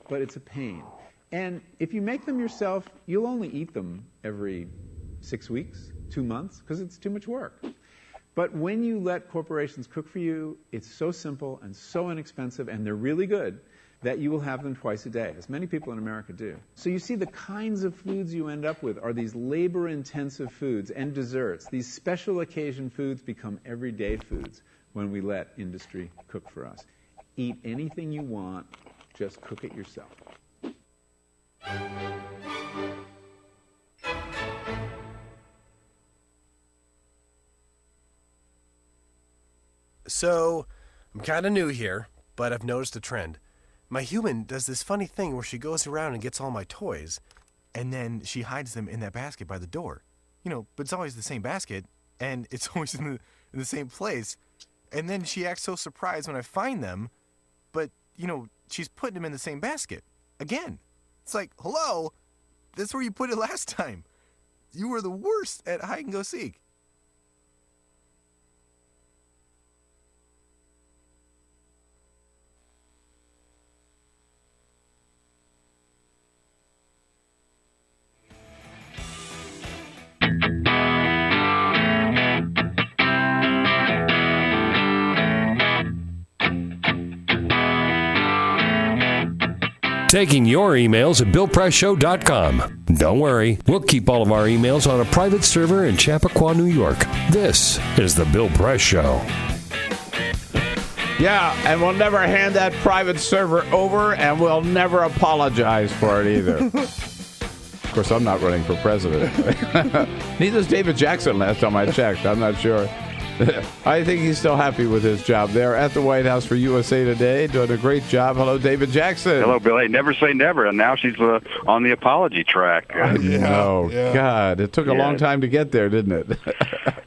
but it's a pain. And if you make them yourself, you'll only eat them every 6 weeks, 2 months, because it's too much work. But when you let corporations cook for you, it's so simple and so inexpensive, and they're really good, that you will have them twice a day, as many people in America do. So you see the kinds of foods you end up with are these labor-intensive foods and desserts. These special occasion foods become everyday foods when we let industry cook for us. Eat anything you want, just cook it yourself. So, I'm kind of new here, but I've noticed a trend. My human does this funny thing where she goes around and gets all my toys, and then she hides them in that basket by the door. But it's always the same basket, and it's always in the same place. And then she acts so surprised when I find them, but, she's putting them in the same basket. Again. It's like, hello? That's where you put it last time. You were the worst at hide and go seek. Taking your emails at BillPressShow.com. Don't worry, we'll keep all of our emails on a private server in Chappaqua, New York. This is the Bill Press Show. Yeah, and we'll never hand that private server over, and we'll never apologize for it either. Of course, I'm not running for president. Neither is David Jackson last time I checked. I'm not sure. I think he's still happy with his job there at the White House for USA Today, doing a great job. Hello, David Jackson. Hello, Bill. Hey, never say never, and now she's on the apology track. God, it took a long time to get there, didn't it?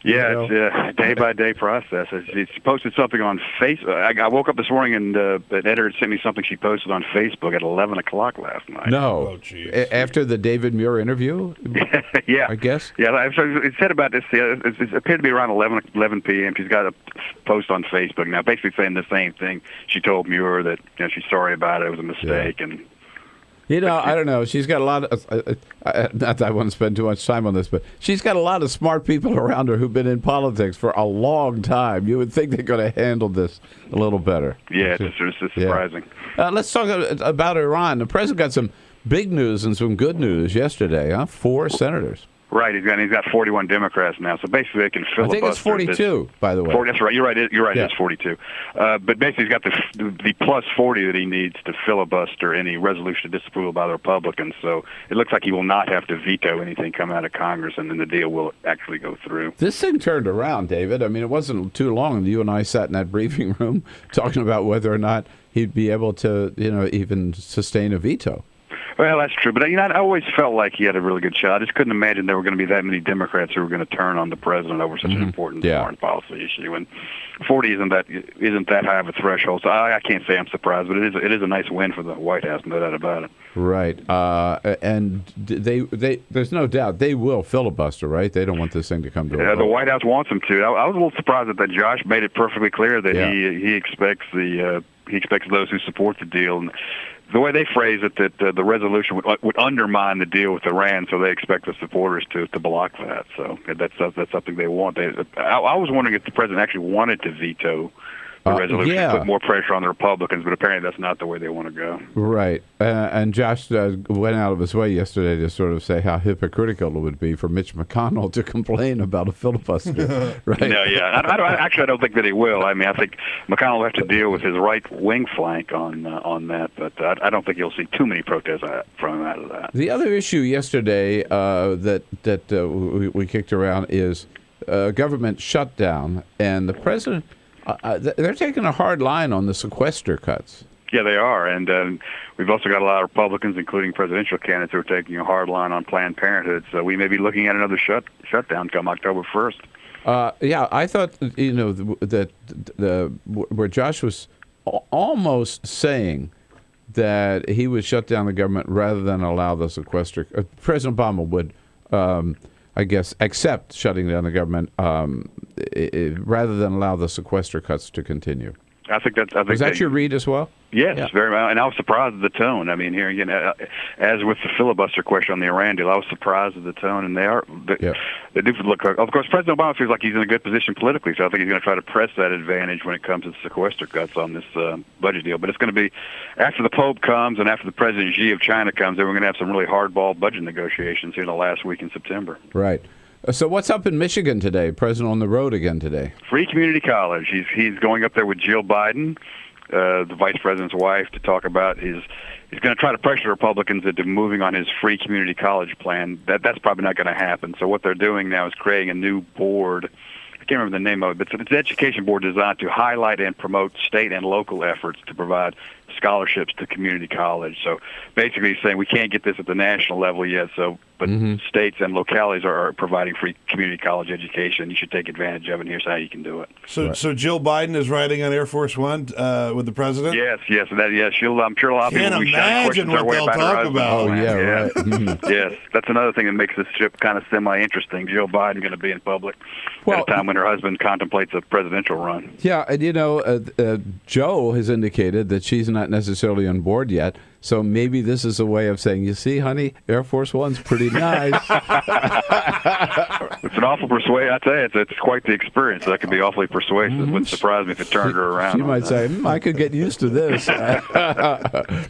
It's a day-by-day process. She posted something on Facebook. I woke up this morning, and the editor sent me something she posted on Facebook at 11 o'clock last night. No. After the David Muir interview? Yeah. I guess? Yeah, it said about this, it appeared to be around 11 p.m. She's got a post on Facebook now basically saying the same thing. She told Muir that she's sorry about it. It was a mistake. And I don't know. She's got a lot of, not that I want to spend too much time on this, but she's got a lot of smart people around her who've been in politics for a long time. You would think they're going to handle this a little better. Yeah, it's surprising. Let's talk about Iran. The president got some big news and some good news yesterday, 4 senators. Right, he's got 41 Democrats now, so basically they can filibuster. I think it's 42, by the way. That's right. You're right. It's 42. But basically, he's got the plus 40 that he needs to filibuster any resolution of disapproval by the Republicans. So it looks like he will not have to veto anything coming out of Congress, and then the deal will actually go through. This thing turned around, David. I mean, it wasn't too long. You and I sat in that briefing room talking about whether or not he'd be able to, even sustain a veto. Well, that's true. But, I always felt like he had a really good shot. I just couldn't imagine there were going to be that many Democrats who were going to turn on the president over such an important foreign policy issue. And 40 isn't that high of a threshold. So I can't say I'm surprised, but it is a nice win for the White House, no doubt about it. Right. And there's no doubt they will filibuster, right? They don't want this thing to come to a vote. The White House wants them to. I was a little surprised that Josh made it perfectly clear that he expects those who support the deal. And the way they phrase it, that the resolution would undermine the deal with Iran, so they expect the supporters to block that. So that's something they want. I was wondering if the president actually wanted to veto resolution put more pressure on the Republicans, but apparently that's not the way they want to go. Right. And Josh went out of his way yesterday to sort of say how hypocritical it would be for Mitch McConnell to complain about a filibuster. Right? No, yeah. I don't think that he will. I mean, I think McConnell will have to deal with his right wing flank on that, but I don't think you'll see too many protests from him out of that. The other issue yesterday that we kicked around is government shutdown, and the president. They're taking a hard line on the sequester cuts. Yeah, they are, and we've also got a lot of Republicans, including presidential candidates, who are taking a hard line on Planned Parenthood. So we may be looking at another shutdown come October 1st. Yeah, I thought that where Josh was almost saying that he would shut down the government rather than allow the sequester. President Obama would. I guess, accept shutting down the government rather than allow the sequester cuts to continue. I think that's. Was that your read as well? Yes, very well. And I was surprised at the tone. I mean, here again, as with the filibuster question on the Iran deal, I was surprised at the tone, and they do look. Of course, President Obama feels like he's in a good position politically, so I think he's going to try to press that advantage when it comes to the sequester cuts on this budget deal. But it's going to be after the Pope comes and after the President Xi of China comes, then we're going to have some really hardball budget negotiations here in the last week in September. Right. So what's up in Michigan today? President on the road again today. Free Community College. He's going up there with Jill Biden, the vice president's wife, to talk about he's going to try to pressure Republicans into moving on his free community college plan. That's probably not going to happen. So what they're doing now is creating a new board. I can't remember the name of it, but it's an education board designed to highlight and promote state and local efforts to provide scholarships to community college. So basically he's saying we can't get this at the national level yet, but states and localities are providing free community college education. You should take advantage of it, and here's how you can do it. So Jill Biden is riding on Air Force One with the president? Yes. I'm sure a lot of people will be shouting questions what they'll talk about. Oh, yeah, right. Yes, that's another thing that makes this trip kind of semi-interesting. Jill Biden going to be in public at a time when her husband contemplates a presidential run. Yeah, and Joe has indicated that she's not necessarily on board yet. So maybe this is a way of saying, you see, honey, Air Force One's pretty nice. It's an awful persuasive. I tell you, it's quite the experience. That could be awfully persuasive. It wouldn't surprise me if it turned her around. She might say, I could get used to this.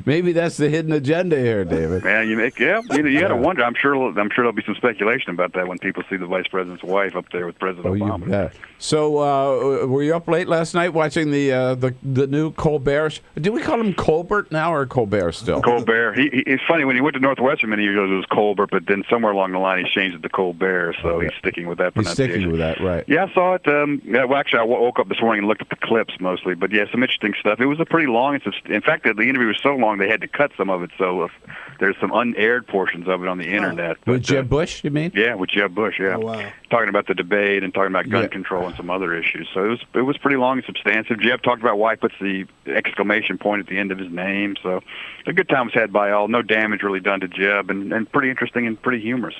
Maybe that's the hidden agenda here, David. Man, you got to wonder. I'm sure there'll be some speculation about that when people see the vice president's wife up there with President Obama. Yeah. So, were you up late last night watching the new Colbert? Do we call him Colbert now or Colbert still? Colbert. It's funny, when he went to Northwestern many years ago, it was Colbert, but then somewhere along the line he changed it to Colbert, so he's sticking with that pronunciation. He's sticking with that, right. Yeah, I saw it. Actually, I woke up this morning and looked at the clips mostly, but yeah, some interesting stuff. It was a pretty long, in fact, the interview was so long they had to cut some of it, so there's some unaired portions of it on the internet. With Jeb Bush, you mean? Yeah, with Jeb Bush, yeah. Oh, wow. Talking about the debate and talking about gun control and some other issues. So it was pretty long and substantive. Jeb talked about why he puts the exclamation point at the end of his name, so a good time was had by all. No damage really done to Jeb, and pretty interesting and pretty humorous.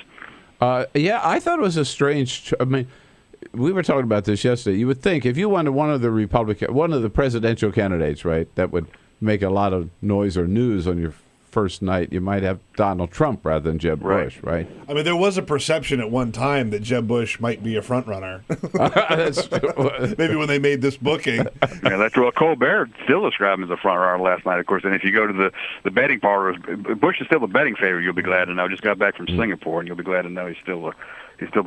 Yeah, I thought it was a strange. I mean, we were talking about this yesterday. You would think if you wanted one of the presidential candidates, right, that would make a lot of noise or news on your first night, you might have Donald Trump rather than Jeb Bush, right? I mean, there was a perception at one time that Jeb Bush might be a front runner. That's true. Maybe when they made this booking. Yeah, that's true. Colbert still described him as a front runner last night, of course. And if you go to the betting parlors, Bush is still the betting favorite. You'll be glad to know. Just got back from Singapore, and you'll be glad to know he's still a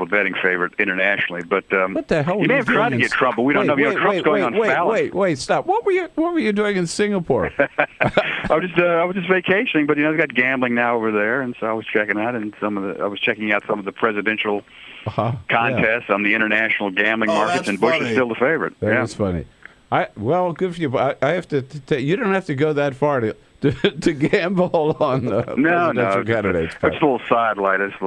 betting favorite internationally. But what the hell? He may have tried to get Trump, but we don't know. Trump's going on ballot. Wait, stop! What were you doing in Singapore? I was just vacationing, but they got gambling now over there, and so I was checking out some of the presidential contests on the international gambling markets, and Bush is still the favorite. That's funny. Well, good for you. But I have to you don't have to go that far to gamble on the presidential candidates. That's a little sidelight. I just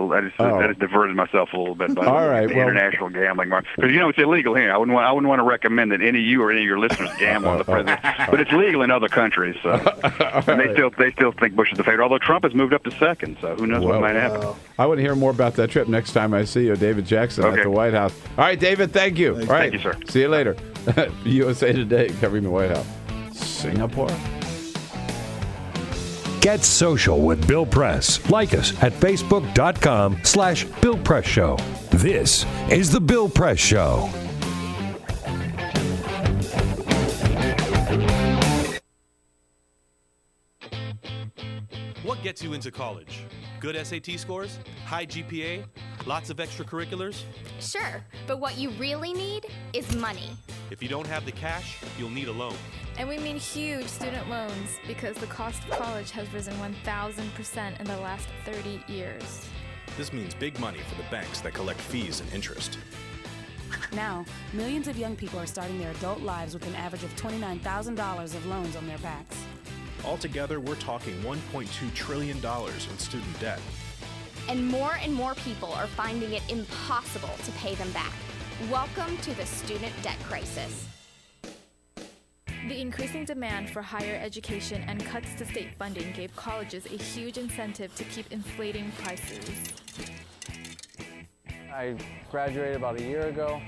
diverted myself a little bit by the international gambling market, because it's illegal here. I wouldn't want to recommend that any of you or any of your listeners gamble on the president, but it's legal in other countries. So and they still think Bush is the favorite. Although Trump has moved up to second, so who knows what might happen. I want to hear more about that trip next time I see you, David Jackson, at the White House. All right, David, thank you. All right, thank you, sir. See you later. USA Today covering the White House. Singapore. Get social with Bill Press. Like us at Facebook.com/Bill Press Show. This is The Bill Press Show. gets you into college? Good SAT scores? High GPA? Lots of extracurriculars? Sure, but what you really need is money. If you don't have the cash, you'll need a loan. And we mean huge student loans because the cost of college has risen 1,000% in the last 30 years. This means big money for the banks that collect fees and interest. Now, millions of young people are starting their adult lives with an average of $29,000 of loans on their backs. Altogether, we're talking $1.2 trillion in student debt. And more people are finding it impossible to pay them back. Welcome to the student debt crisis. The increasing demand for higher education and cuts to state funding gave colleges a huge incentive to keep inflating prices. I graduated about a year ago,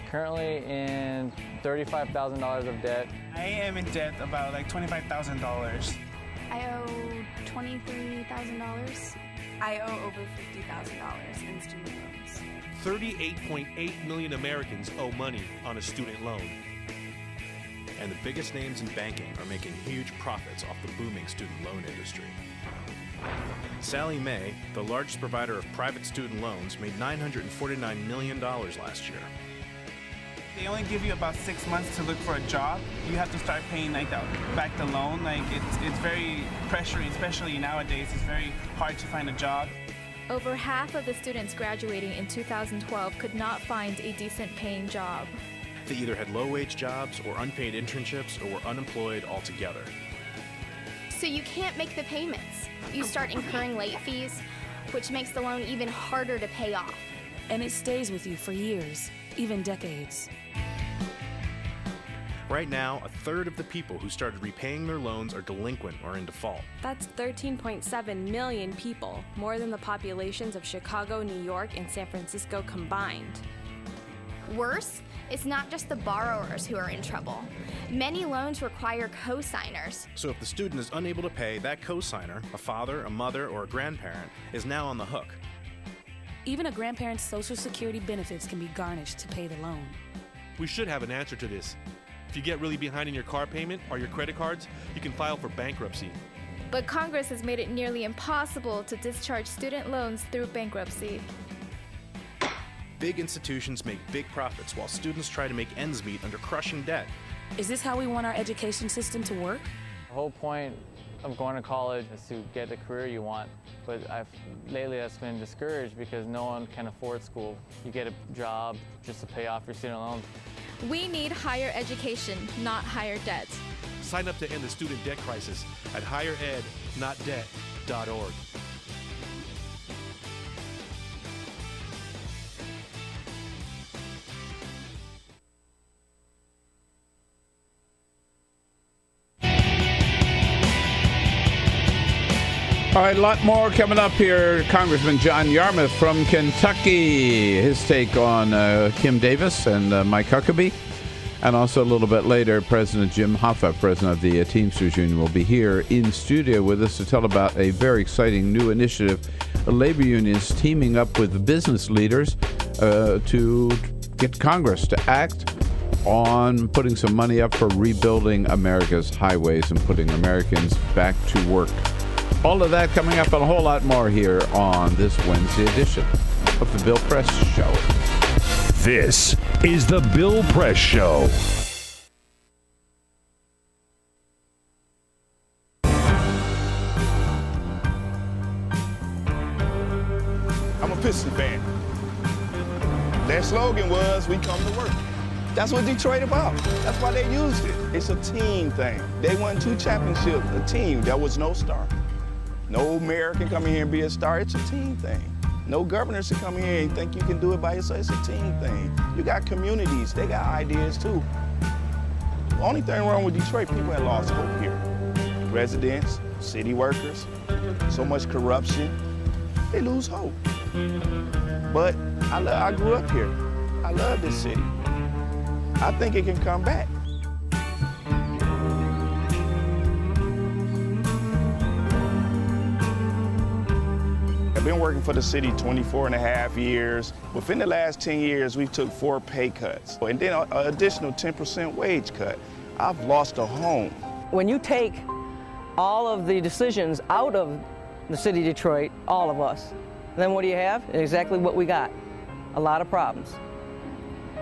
currently in $35,000 of debt. I am in debt about like $25,000. I owe $23,000. I owe over $50,000 in student loans. 38.8 million Americans owe money on a student loan. And the biggest names in banking are making huge profits off the booming student loan industry. Sallie Mae, the largest provider of private student loans, made $949 million last year. They only give you about 6 months to look for a job. You have to start paying back the loan. It's very pressuring, especially nowadays. It's very hard to find a job. Over half of the students graduating in 2012 could not find a decent paying job. They either had low-wage jobs or unpaid internships or were unemployed altogether. So you can't make the payments. You start incurring late fees, which makes the loan even harder to pay off. And it stays with you for years, even decades. Right now, a third of the people who started repaying their loans are delinquent or in default. That's 13.7 million people, more than the populations of Chicago, New York, and San Francisco combined. Worse, it's not just the borrowers who are in trouble. Many loans require co-signers. So if the student is unable to pay, that co-signer, a father, a mother, or a grandparent, is now on the hook. Even a grandparent's Social Security benefits can be garnished to pay the loan. We should have an answer to this. If you get really behind in your car payment or your credit cards, you can file for bankruptcy. But Congress has made it nearly impossible to discharge student loans through bankruptcy. Big institutions make big profits while students try to make ends meet under crushing debt. Is this how we want our education system to work? The whole point of going to college is to get the career you want, but lately that's been discouraged because no one can afford school. You get a job just to pay off your student loans. We need higher education, not higher debt. Sign up to end the student debt crisis at higherednotdebt.org. All right, a lot more coming up here. Congressman John Yarmuth from Kentucky. His take on Kim Davis and Mike Huckabee. And also a little bit later, President Jim Hoffa, president of the Teamsters Union, will be here in studio with us to tell about a very exciting new initiative. Labor unions teaming up with business leaders to get Congress to act on putting some money up for rebuilding America's highways and putting Americans back to work. All of that coming up and a whole lot more here on this Wednesday edition of the Bill Press Show. This is the Bill Press Show. I'm a Piston fan. Their slogan was, "We come to work." That's what Detroit about. That's why they used it. It's a team thing. They won 2 championships, a team. There was no star. No mayor can come in here and be a star. It's a team thing. No governors can come in here and think you can do it by yourself. It's a team thing. You got communities. They got ideas, too. The only thing wrong with Detroit, people have lost hope here. Residents, city workers, so much corruption. They lose hope. But I grew up here. I love this city. I think it can come back. I've been working for the city 24 and a half years. Within the last 10 years, we took 4 pay cuts and then an additional 10% wage cut. I've lost a home. When you take all of the decisions out of the city of Detroit, all of us. And then what do you have? Exactly what we got. A lot of problems.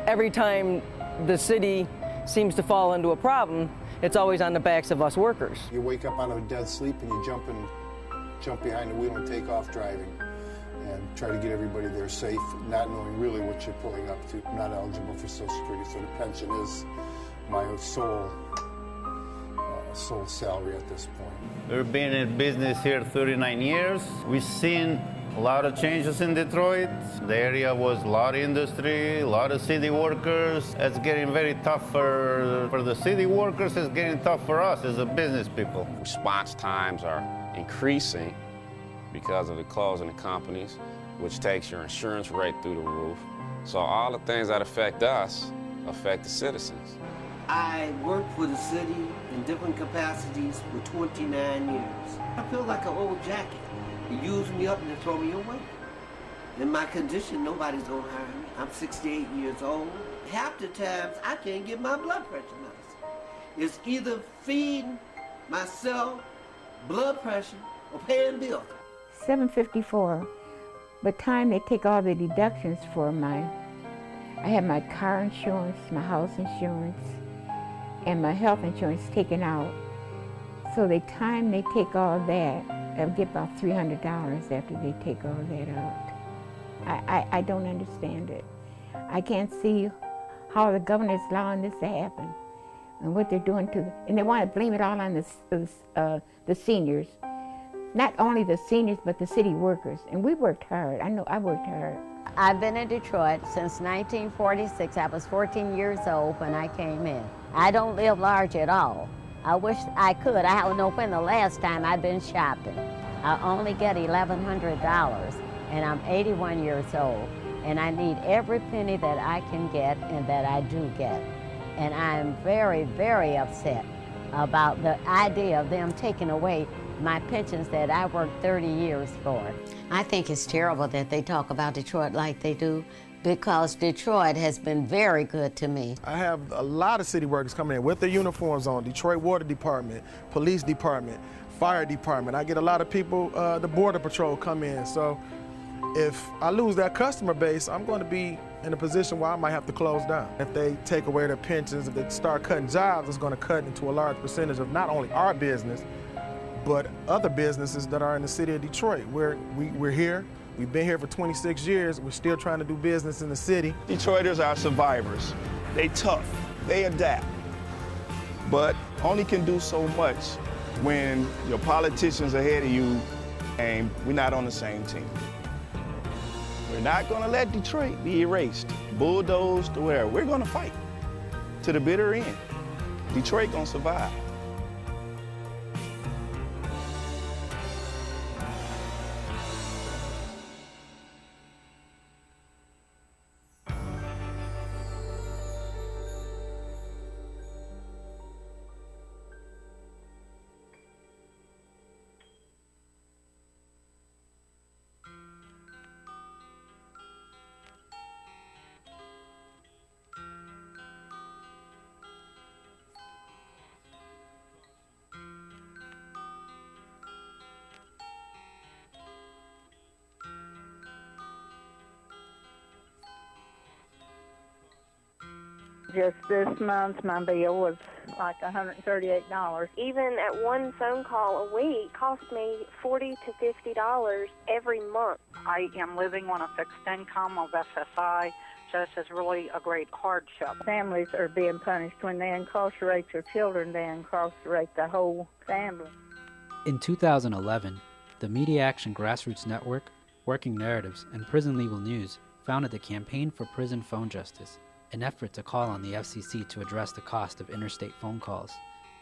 Every time the city seems to fall into a problem, it's always on the backs of us workers. You wake up out of a dead sleep and you jump behind the wheel and take off driving and try to get everybody there safe, not knowing really what you're pulling up to. I'm not eligible for Social Security, so the pension is my sole salary at this point. We've been in business here 39 years. We've seen a lot of changes in Detroit. The area was a lot of industry, a lot of city workers. It's getting very tough for the city workers. It's getting tough for us as a business people. Response times are increasing because of the closing of companies, which takes your insurance rate through the roof. So all the things that affect us affect the citizens. I worked for the city in different capacities for 29 years. I feel like an old jacket. They use me up and they throw me away. In my condition, nobody's gonna hire me. I'm 68 years old. Half the times, I can't get my blood pressure medicine. It's either feeding myself, blood pressure, or paying bills. $754. By the time they take all the deductions for I have my car insurance, my house insurance, and my health insurance taken out. So the time they take all that, I'll get about $300 after they take all that out. I don't understand it. I can't see how the governor is allowing this to happen and what they're doing and they want to blame it all on the seniors. Not only the seniors, but the city workers. And we worked hard. I know I worked hard. I've been in Detroit since 1946. I was 14 years old when I came in. I don't live large at all. I wish I could. I don't know when the last time I've been shopping. I only get $1,100, and I'm 81 years old, and I need every penny that I can get and that I do get. And I'm very, very upset about the idea of them taking away my pensions that I worked 30 years for. I think it's terrible that they talk about Detroit like they do, because Detroit has been very good to me. I have a lot of city workers coming in with their uniforms on, Detroit Water Department, Police Department, Fire Department. I get a lot of people, the Border Patrol come in. So if I lose that customer base, I'm going to be in a position where I might have to close down. If they take away their pensions, if they start cutting jobs, it's going to cut into a large percentage of not only our business, but other businesses that are in the city of Detroit. We're here. We've been here for 26 years. We're still trying to do business in the city. Detroiters are survivors. They tough. They adapt. But only can do so much when your politicians ahead of you and we're not on the same team. We're not going to let Detroit be erased, bulldozed, or wherever. We're going to fight to the bitter end. Detroit going to survive. Just this month, my bill was like $138. Even at one phone call a week cost me $40 to $50 every month. I am living on a fixed income of SSI, so this is really a great hardship. Families are being punished when they incarcerate their children, they incarcerate the whole family. In 2011, the Media Action Grassroots Network, Working Narratives, and Prison Legal News founded the Campaign for Prison Phone Justice, an effort to call on the FCC to address the cost of interstate phone calls.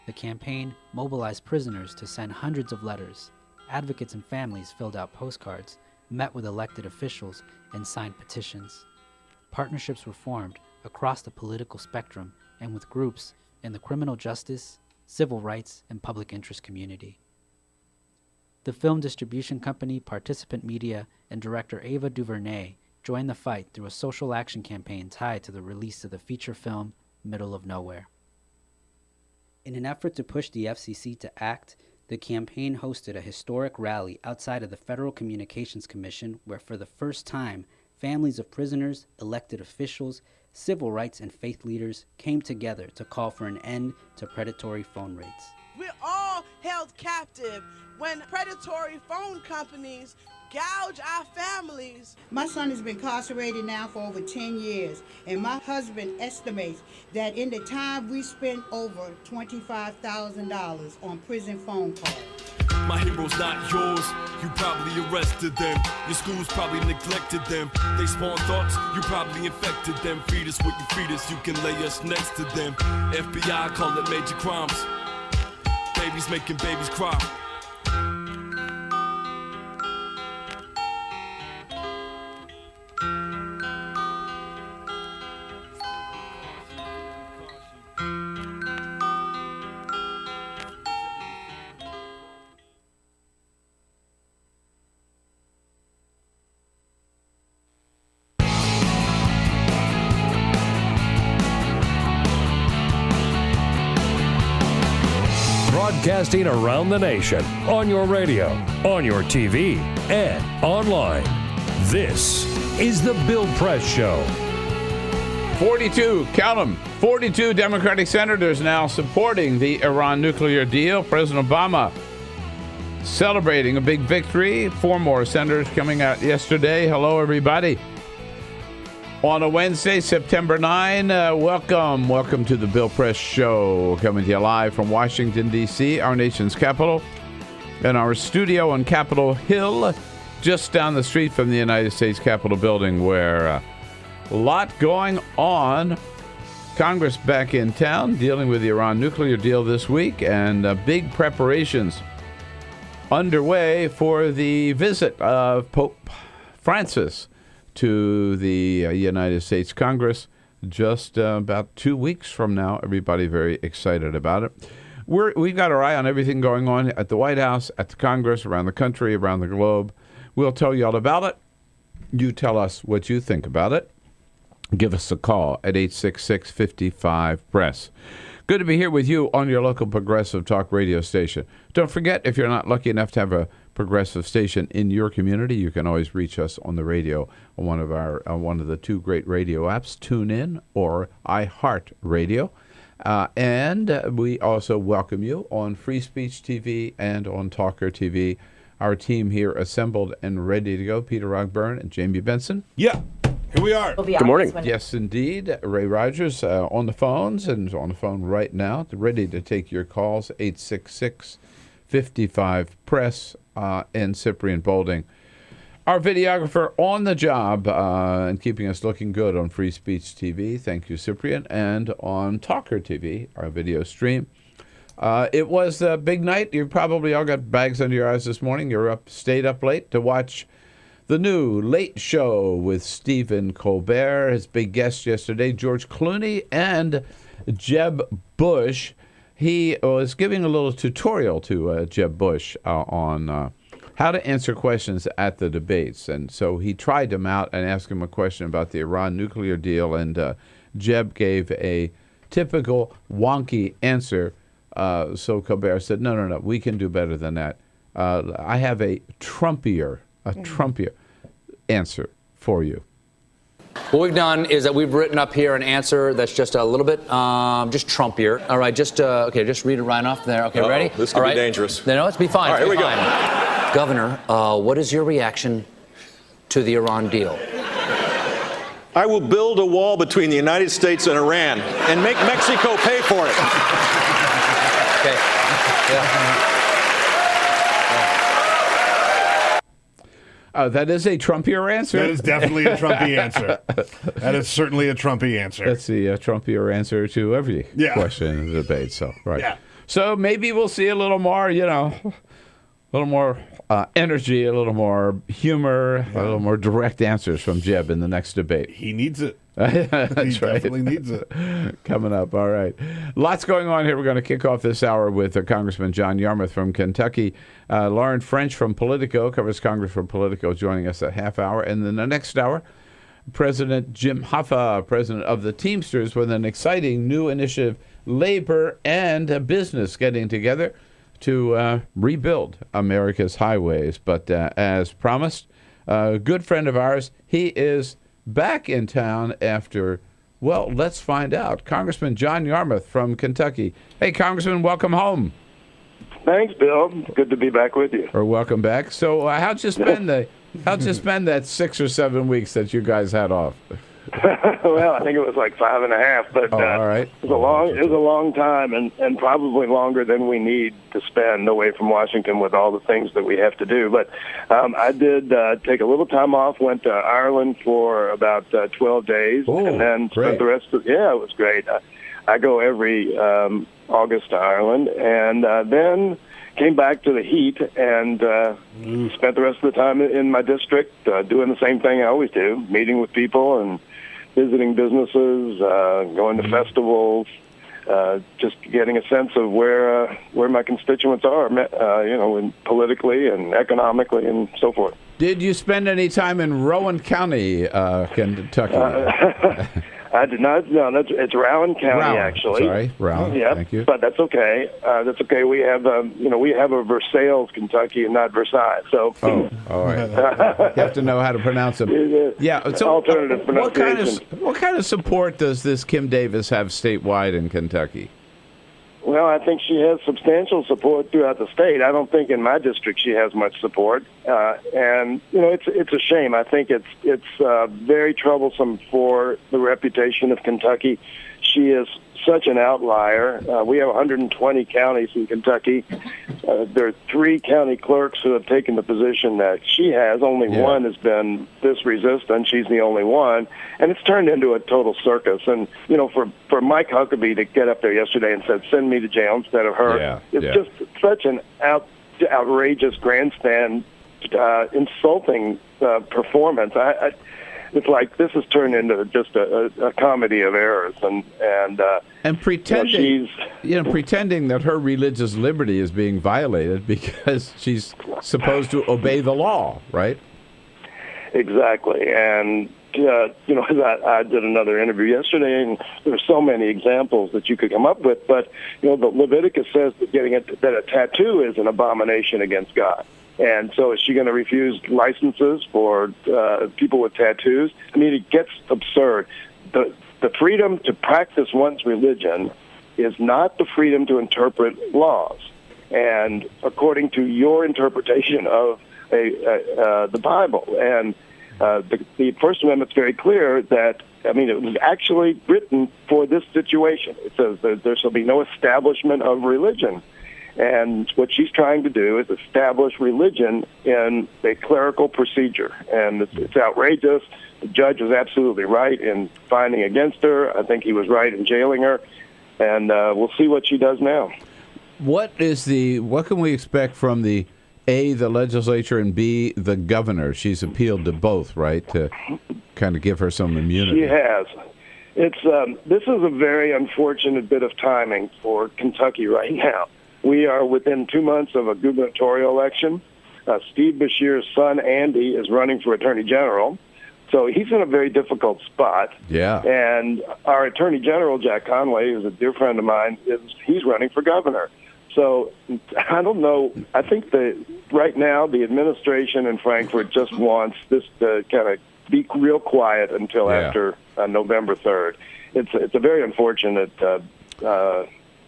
The campaign mobilized prisoners to send hundreds of letters. Advocates and families filled out postcards, met with elected officials, and signed petitions. Partnerships were formed across the political spectrum and with groups in the criminal justice, civil rights, and public interest community. The film distribution company Participant Media and director Ava DuVernay joined the fight through a social action campaign tied to the release of the feature film Middle of Nowhere. In an effort to push the FCC to act, the campaign hosted a historic rally outside of the Federal Communications Commission where for the first time, families of prisoners, elected officials, civil rights and faith leaders came together to call for an end to predatory phone rates. We're all held captive when predatory phone companies gouge our families. My son has been incarcerated now for over 10 years, and my husband estimates that in the time we spent over $25,000 on prison phone calls. My hero's not yours, you probably arrested them. Your schools probably neglected them. They spawn thoughts, you probably infected them. Feed us what you feed us, you can lay us next to them. FBI call it major crimes. Babies making babies cry. Broadcasting around the nation, on your radio, on your TV, and online. This is the Bill Press Show. 42, count them, 42 Democratic senators now supporting the Iran nuclear deal. President Obama celebrating a big victory. 4 more senators coming out yesterday. Hello, everybody. On a Wednesday, September 9, welcome to the Bill Press Show, coming to you live from Washington, D.C., our nation's capital, and our studio on Capitol Hill, just down the street from the United States Capitol building, where a lot going on. Congress back in town, dealing with the Iran nuclear deal this week, and big preparations underway for the visit of Pope Francis to the United States Congress just about 2 weeks from now. Everybody very excited about it. We've got our eye on everything going on at the White House, at the Congress, around the country, around the globe. We'll tell you all about it. You tell us what you think about it. Give us a call at 866-55-PRESS. Good to be here with you on your local Progressive Talk radio station. Don't forget, if you're not lucky enough to have a Progressive station in your community, you can always reach us on the radio on one of the 2 great radio apps, TuneIn or Nyhart Radio. And we also welcome you on Free Speech TV and on TawkrTV. Our team here assembled and ready to go. Peter Rogburn and Jamie Benson. Yeah. Here we are. Good morning. Yes, indeed. Ray Rogers on the phones and on the phone right now, ready to take your calls, 866-55-PRESS, and Cyprian Bolding, our videographer on the job and keeping us looking good on Free Speech TV. Thank you, Cyprian. And on TawkrTV, our video stream. It was a big night. You probably all got bags under your eyes this morning. Stayed up late to watch the new Late Show with Stephen Colbert. His big guest yesterday, George Clooney and Jeb Bush. He was giving a little tutorial to Jeb Bush on how to answer questions at the debates. And so he tried him out and asked him a question about the Iran nuclear deal, and Jeb gave a typical wonky answer. So Colbert said, no, we can do better than that. I have a Trumpier answer for you. What we've done is that we've written up here an answer that's just a little bit just Trumpier. All right, just read it right off there. Okay, ready? This could be dangerous. No, it's be fine. All right, here we go. Governor, what is your reaction to the Iran deal? I will build a wall between the United States and Iran and make Mexico pay for it. Okay. Yeah. That is a Trumpier answer. That is definitely a Trumpy answer. That is certainly a Trumpy answer. That's the Trumpier answer to every question in the debate. So, right. Yeah. So maybe we'll see a little more, a little more energy, a little more humor, a little more direct answers from Jeb in the next debate. He needs it. That's he definitely needs it. Coming up. All right. Lots going on here. We're going to kick off this hour with Congressman John Yarmuth from Kentucky. Lauren French from Politico, covers Congress from Politico, joining us a half hour. And then the next hour, President Jim Hoffa, president of the Teamsters, with an exciting new initiative, labor and business getting together to rebuild America's highways. But as promised, a good friend of ours, he is back in town after, well, let's find out. Congressman John Yarmuth from Kentucky. Hey, Congressman, welcome home. Thanks, Bill. Good to be back with you. Or welcome back. So how'd you spend that 6 or 7 weeks that you guys had off? Well, I think it was like 5.5, but all right. It was a long time, and probably longer than we need to spend away from Washington with all the things that we have to do. But I did take a little time off. Went to Ireland for about 12 days, and then spent the rest of. Yeah, it was great. I go every August to Ireland, and then came back to the heat and spent the rest of the time in my district doing the same thing I always do, meeting with people and visiting businesses, going to festivals, just getting a sense of where my constituents are, politically and economically and so forth. Did you spend any time in Rowan County, Kentucky? I did not. No, it's Rowan County, actually. Sorry, Rowan. Yeah, Thank you. But that's okay. That's okay. We have, we have a Versailles, Kentucky, and not Versailles. So. Oh, all right. You have to know how to pronounce them. Yeah. So, alternative pronunciation. What kind of support does this Kim Davis have statewide in Kentucky? Well, I think she has substantial support throughout the state. I don't think in my district she has much support, and it's a shame. I think it's very troublesome for the reputation of Kentucky. She is such an outlier. We have 120 counties in Kentucky. There are 3 county clerks who have taken the position that she has. Only one has been this resistant. She's the only one. And it's turned into a total circus. And, for Mike Huckabee to get up there yesterday and said, send me to jail instead of her, it's just such an outrageous grandstand, insulting performance. It's like this has turned into just a comedy of errors, and pretending, pretending that her religious liberty is being violated because she's supposed to obey the law, right? Exactly, and I did another interview yesterday, and there are so many examples that you could come up with. But the Leviticus says that a tattoo is an abomination against God. And so is she going to refuse licenses for people with tattoos? I mean, it gets absurd. The freedom to practice one's religion is not the freedom to interpret laws. And according to your interpretation of the Bible, and the First Amendment's very clear that, it was actually written for this situation. It says that there shall be no establishment of religion. And what she's trying to do is establish religion in a clerical procedure. And it's outrageous. The judge was absolutely right in finding against her. I think he was right in jailing her. And we'll see what she does now. What can we expect from the legislature, and B, the governor? She's appealed to both, right, to kind of give her some immunity. She has. This is a very unfortunate bit of timing for Kentucky right now. We are within 2 months of a gubernatorial election. Steve Beshear's son, Andy, is running for attorney general. So he's in a very difficult spot. Yeah. And our attorney general, Jack Conway, who's a dear friend of mine, he's running for governor. So I don't know. I think that right now the administration in Frankfurt just wants this to kind of be real quiet until after November 3rd. It's a very unfortunate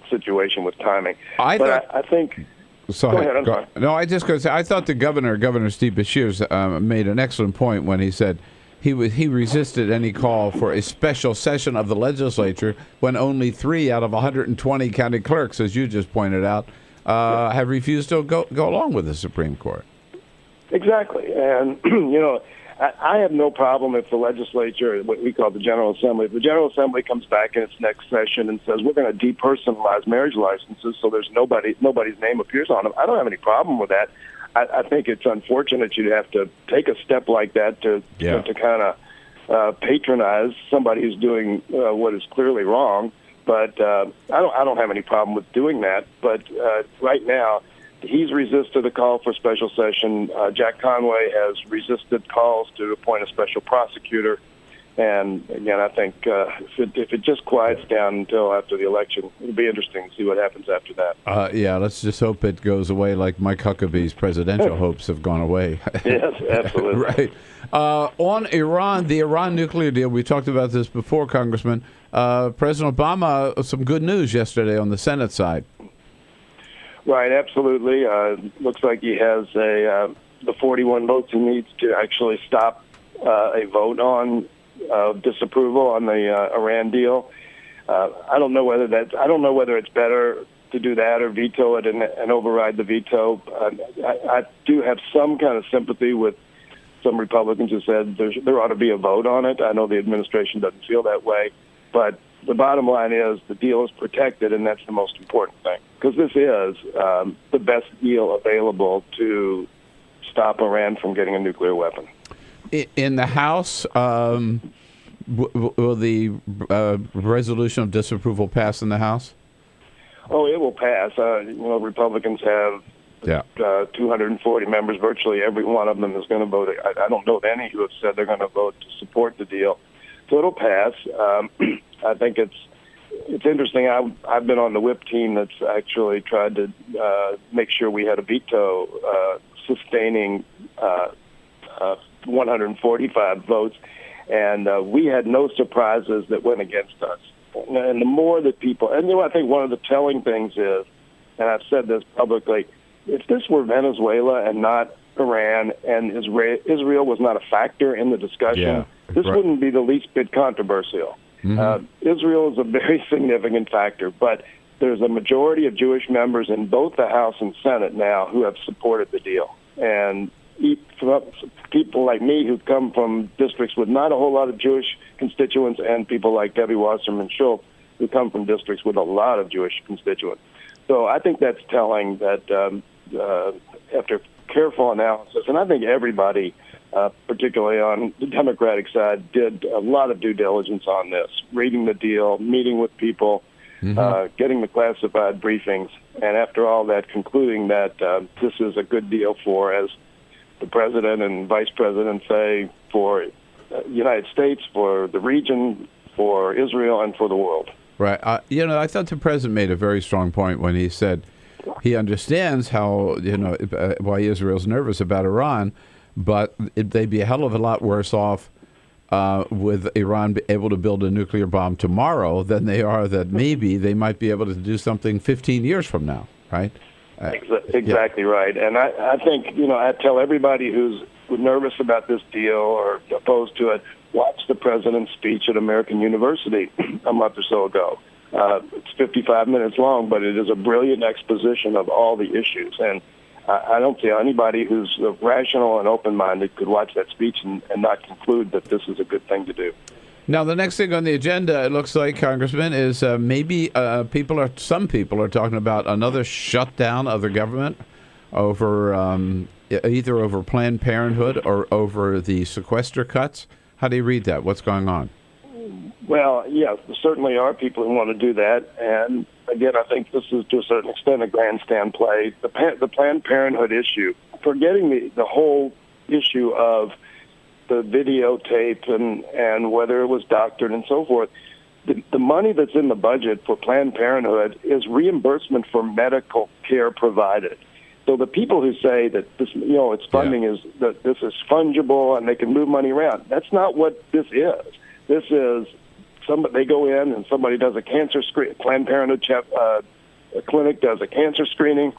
situation with timing. I think. Sorry. Go ahead. I'm sorry. No, I just going to say I thought Governor Steve Beshear made an excellent point when he said he resisted any call for a special session of the legislature when only 3 out of 120 county clerks, as you just pointed out, have refused to go along with the Supreme Court. Exactly, and I have no problem if the legislature, what we call the General Assembly, if the General Assembly comes back in its next session and says we're going to depersonalize marriage licenses so there's nobody's name appears on them. I don't have any problem with that. I think it's unfortunate you'd have to take a step like that to kind of patronize somebody who's doing what is clearly wrong. But I don't have any problem with doing that. But right now, he's resisted a call for special session. Jack Conway has resisted calls to appoint a special prosecutor. And again, I think if it just quiets down until after the election, it'll be interesting to see what happens after that. Yeah, let's just hope it goes away like Mike Huckabee's presidential hopes have gone away. Yes, absolutely. Right. On Iran, the Iran nuclear deal, we talked about this before, Congressman. President Obama, some good news yesterday on the Senate side. Right, absolutely. Looks like he has the 41 votes he needs to actually stop a vote on disapproval on the Iran deal. I don't know whether it's better to do that or veto it and override the veto. I do have some kind of sympathy with some Republicans who said there ought to be a vote on it. I know the administration doesn't feel that way, but the bottom line is the deal is protected, and that's the most important thing, because this is the best deal available to stop Iran from getting a nuclear weapon. In the House, will the resolution of disapproval pass in the House? Oh, it will pass. Republicans have 240 members. Virtually every one of them is going to vote. I don't know of any who have said they're going to vote to support the deal. So it'll pass. I think it's interesting. I've been on the whip team that's actually tried to make sure we had a veto sustaining 145 votes, and we had no surprises that went against us. And the more that people, and I think one of the telling things is, and I've said this publicly, if this were Venezuela and not Iran, and Israel was not a factor in the discussion, this wouldn't be the least bit controversial. Mm-hmm. Israel is a very significant factor, but there's a majority of Jewish members in both the House and Senate now who have supported the deal. And people like me who come from districts with not a whole lot of Jewish constituents, and people like Debbie Wasserman Schultz who come from districts with a lot of Jewish constituents. So I think that's telling that after careful analysis, and I think everybody, particularly on the Democratic side, did a lot of due diligence on this, reading the deal, meeting with people, getting the classified briefings, and after all that, concluding that this is a good deal for, as the president and vice president say, for the United States, for the region, for Israel, and for the world. Right. I thought the president made a very strong point when he said he understands how, why Israel's nervous about Iran, but they'd be a hell of a lot worse off with Iran able to build a nuclear bomb tomorrow than they are that maybe they might be able to do something 15 years from now, right? Exactly right. And I think, I tell everybody who's nervous about this deal or opposed to it, watch the president's speech at American University a month or so ago. It's 55 minutes long, but it is a brilliant exposition of all the issues. And I don't see anybody who's rational and open-minded could watch that speech and not conclude that this is a good thing to do. Now, the next thing on the agenda, it looks like, Congressman, is maybe some people are talking about another shutdown of the government over either over Planned Parenthood or over the sequester cuts. How do you read that? What's going on? Well, yeah, there certainly are people who want to do that. And again, I think this is to a certain extent a grandstand play. The Planned Parenthood issue, forgetting the whole issue of the videotape and whether it was doctored and so forth, the money that's in the budget for Planned Parenthood is reimbursement for medical care provided. So the people who say that this, its funding is that this is fungible and they can move money around, that's not what this is. This is they go in and somebody does a cancer screen. Planned Parenthood clinic does a cancer screening.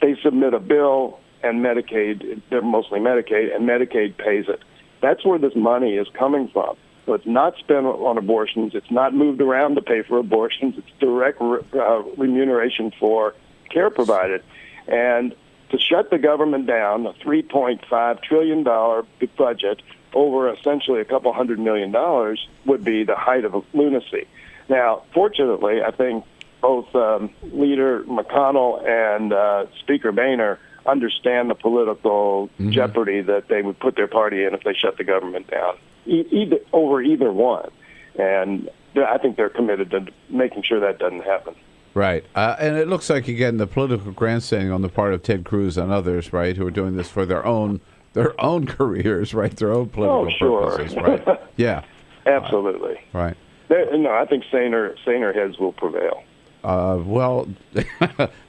They submit a bill, and Medicaid, they're mostly Medicaid, and Medicaid pays it. That's where this money is coming from. So it's not spent on abortions. It's not moved around to pay for abortions. It's direct remuneration for care provided. And to shut the government down, a $3.5 trillion budget over essentially a couple $100 million would be the height of lunacy. Now, fortunately, I think both Leader McConnell and Speaker Boehner understand the political jeopardy that they would put their party in if they shut the government down, over either one. And I think they're committed to making sure that doesn't happen. Right. And it looks like, again, the political grandstanding on the part of Ted Cruz and others, right, who are doing this for their own careers, right, their own political purposes, right? Yeah. Absolutely. Right. No, I think saner heads will prevail. Well,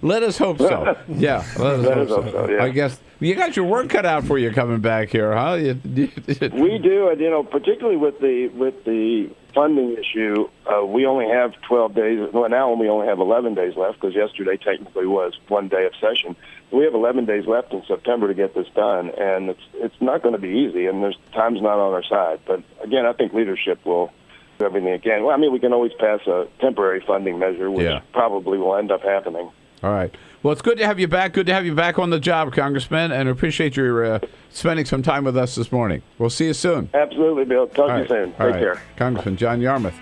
let us hope so. Yeah, let us hope so. Yeah. I guess you got your work cut out for you coming back here, huh? We do, and particularly with the funding issue, we only have 12 days. Well, now we only have 11 days left because yesterday technically was one day of session. We have 11 days left in September to get this done, and it's not going to be easy, and time's not on our side. But again, I think leadership will do everything it can. Well, I mean, we can always pass a temporary funding measure, which probably will end up happening. All right. Well, it's good to have you back. Good to have you back on the job, Congressman, and appreciate your spending some time with us this morning. We'll see you soon. Absolutely, Bill. Talk to you soon. Take care. Congressman John Yarmuth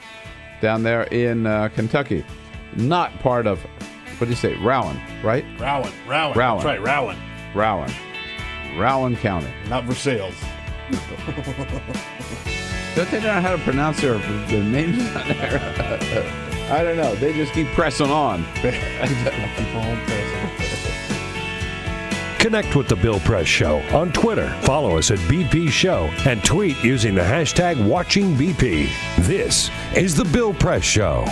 down there in Kentucky. Not part of, what do you say, Rowan, right? Rowan. Rowan. That's right, Rowan. Rowan County. Not Versailles. Don't they know how to pronounce their names on there? I don't know. They just keep pressing on. Connect with The Bill Press Show on Twitter. Follow us at BP Show and tweet using the hashtag WatchingBP. This is The Bill Press Show.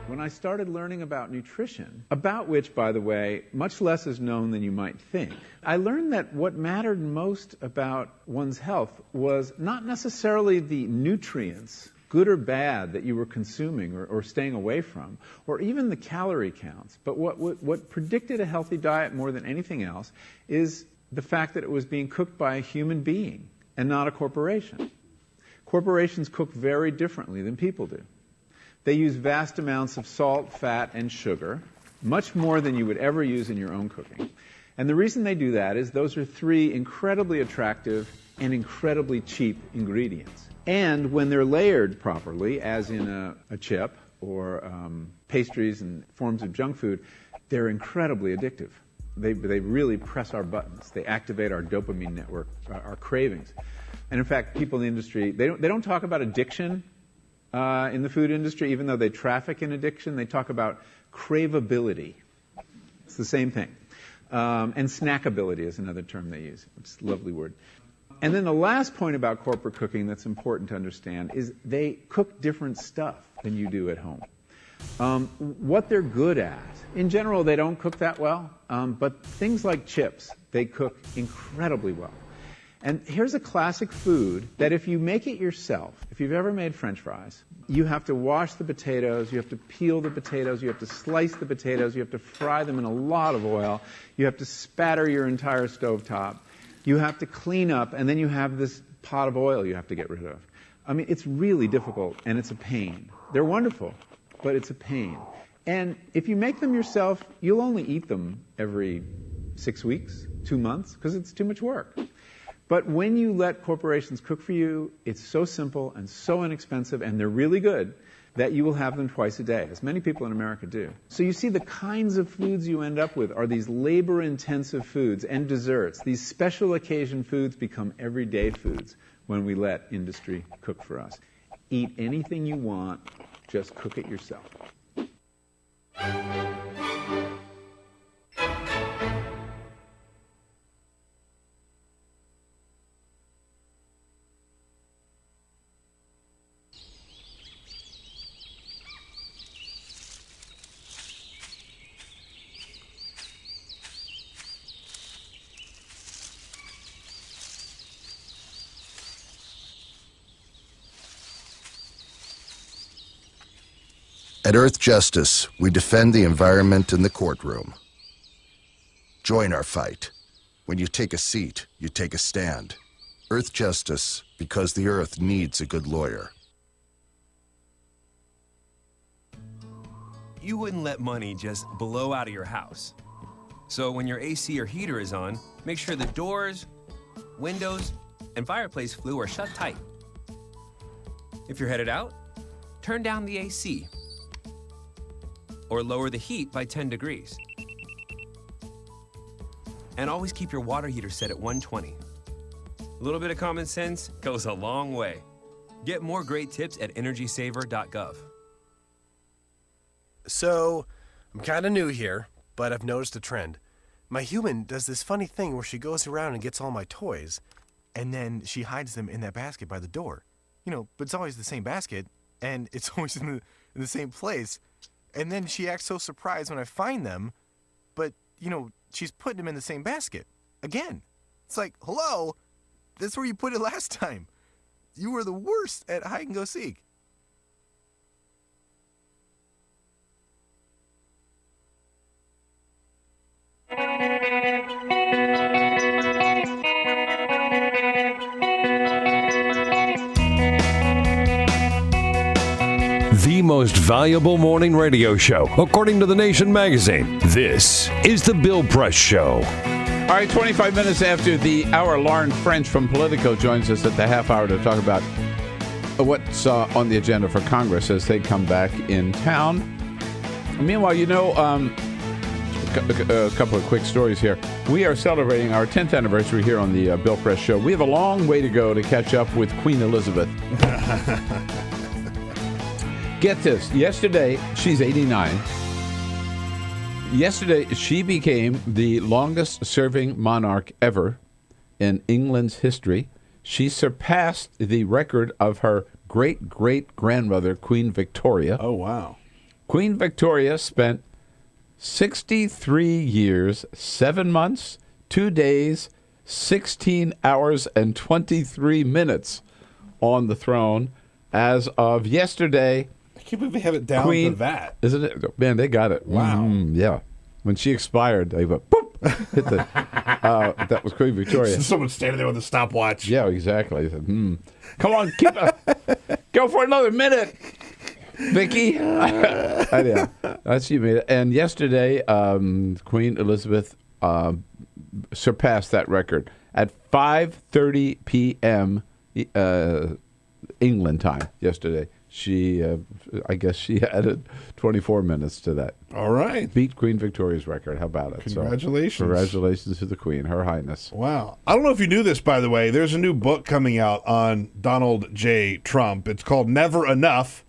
When I started learning about nutrition, about which, by the way, much less is known than you might think, I learned that what mattered most about one's health was not necessarily the nutrients, good or bad, that you were consuming or staying away from, or even the calorie counts. But what predicted a healthy diet more than anything else is the fact that it was being cooked by a human being and not a corporation. Corporations cook very differently than people do. They use vast amounts of salt, fat, and sugar, much more than you would ever use in your own cooking. And the reason they do that is those are three incredibly attractive and incredibly cheap ingredients. And when they're layered properly, as in a chip or pastries and forms of junk food, they're incredibly addictive. They really press our buttons. They activate our dopamine network, our cravings. And in fact, people in the industry, they don't talk about addiction in the food industry, even though they traffic in addiction. They talk about craveability. It's the same thing. And snackability is another term they use. It's a lovely word. And then the last point about corporate cooking that's important to understand is they cook different stuff than you do at home. What they're good at, in general, they don't cook that well, but things like chips, they cook incredibly well. And here's a classic food that if you make it yourself, if you've ever made French fries, you have to wash the potatoes, you have to peel the potatoes, you have to slice the potatoes, you have to fry them in a lot of oil, you have to spatter your entire stovetop, you have to clean up, and then you have this pot of oil you have to get rid of. I mean, it's really difficult, and it's a pain. They're wonderful, but it's a pain. And if you make them yourself, you'll only eat them every 6 weeks, 2 months, because it's too much work. But when you let corporations cook for you, it's so simple and so inexpensive, and they're really good, that you will have them twice a day, as many people in America do. So you see the kinds of foods you end up with are these labor-intensive foods and desserts. These special occasion foods become everyday foods when we let industry cook for us. Eat anything you want, just cook it yourself. At Earth Justice, we defend the environment in the courtroom. Join our fight. When you take a seat, you take a stand. Earth Justice, because the Earth needs a good lawyer. You wouldn't let money just blow out of your house. So when your AC or heater is on, make sure the doors, windows, and fireplace flue are shut tight. If you're headed out, turn down the AC or lower the heat by 10 degrees. And always keep your water heater set at 120. A little bit of common sense goes a long way. Get more great tips at energysaver.gov. So, I'm kind of new here, but I've noticed a trend. My human does this funny thing where she goes around and gets all my toys, and then she hides them in that basket by the door. But it's always the same basket, and it's always in the same place. And then she acts so surprised when I find them, but, she's putting them in the same basket. Again. It's like, hello, that's where you put it last time. You were the worst at hide and go seek. The most valuable morning radio show, according to The Nation magazine. This is The Bill Press Show. All right, 25 minutes after the hour, Lauren French from Politico joins us at the half hour to talk about what's on the agenda for Congress as they come back in town. Meanwhile, a couple of quick stories here. We are celebrating our 10th anniversary here on the Bill Press Show. We have a long way to go to catch up with Queen Elizabeth. Get this. Yesterday, she's 89. Yesterday, she became the longest-serving monarch ever in England's history. She surpassed the record of her great-great-grandmother, Queen Victoria. Oh, wow. Queen Victoria spent 63 years, 7 months, 2 days, 16 hours, and 23 minutes on the throne. As of yesterday, I can't believe they have it down to that. Isn't it? Man, they got it. Wow. Yeah. When she expired, they went, boop, hit the, that was Queen Victoria. Someone standing there with a stopwatch. Yeah, exactly. I said, come on, go for another minute, Vicky. Yeah, that's you made it. And yesterday, Queen Elizabeth surpassed that record at 5:30 p.m. England time yesterday. She, I guess she added 24 minutes to that. All right. Beat Queen Victoria's record. How about it? Congratulations. So, congratulations to the Queen, Her Highness. Wow. I don't know if you knew this, by the way. There's a new book coming out on Donald J. Trump. It's called Never Enough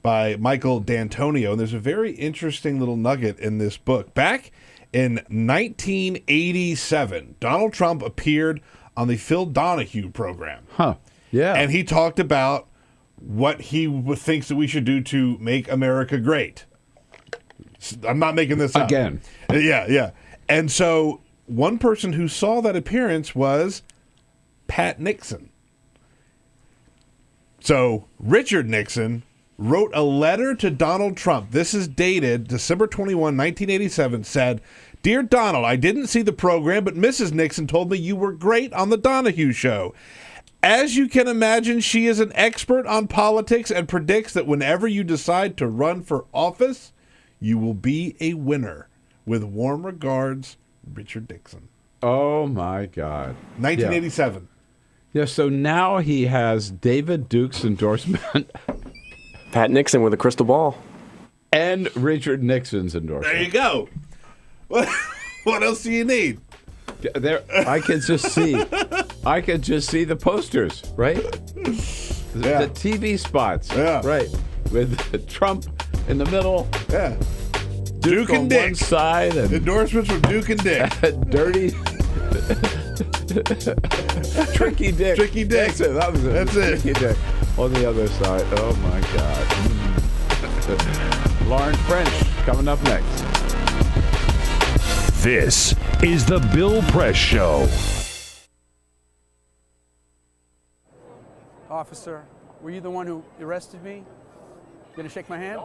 by Michael D'Antonio. And there's a very interesting little nugget in this book. Back in 1987, Donald Trump appeared on the Phil Donahue program. Huh. Yeah. And he talked about what he thinks that we should do to make America great. I'm not making this up. Again. Yeah. And so one person who saw that appearance was Pat Nixon. So Richard Nixon wrote a letter to Donald Trump. This is dated December 21, 1987, said, "Dear Donald, I didn't see the program, but Mrs. Nixon told me you were great on the Donahue show. As you can imagine, she is an expert on politics and predicts that whenever you decide to run for office, you will be a winner. With warm regards, Richard Nixon." Oh, my God. 1987. Yeah, so now he has David Duke's endorsement. Pat Nixon with a crystal ball. And Richard Nixon's endorsement. There you go. What else do you need? There, I can just see the posters, right? The TV spots, right? With Trump in the middle, Duke and on Dick one side, and endorsements from Duke and Dick. Dirty, Tricky Dick. Tricky Dick. That's it. That was it. That's it. Tricky Dick on the other side. Oh my God. Lauren French coming up next. This is the Bill Press Show. Officer, were you the one who arrested me? You gonna shake my hand?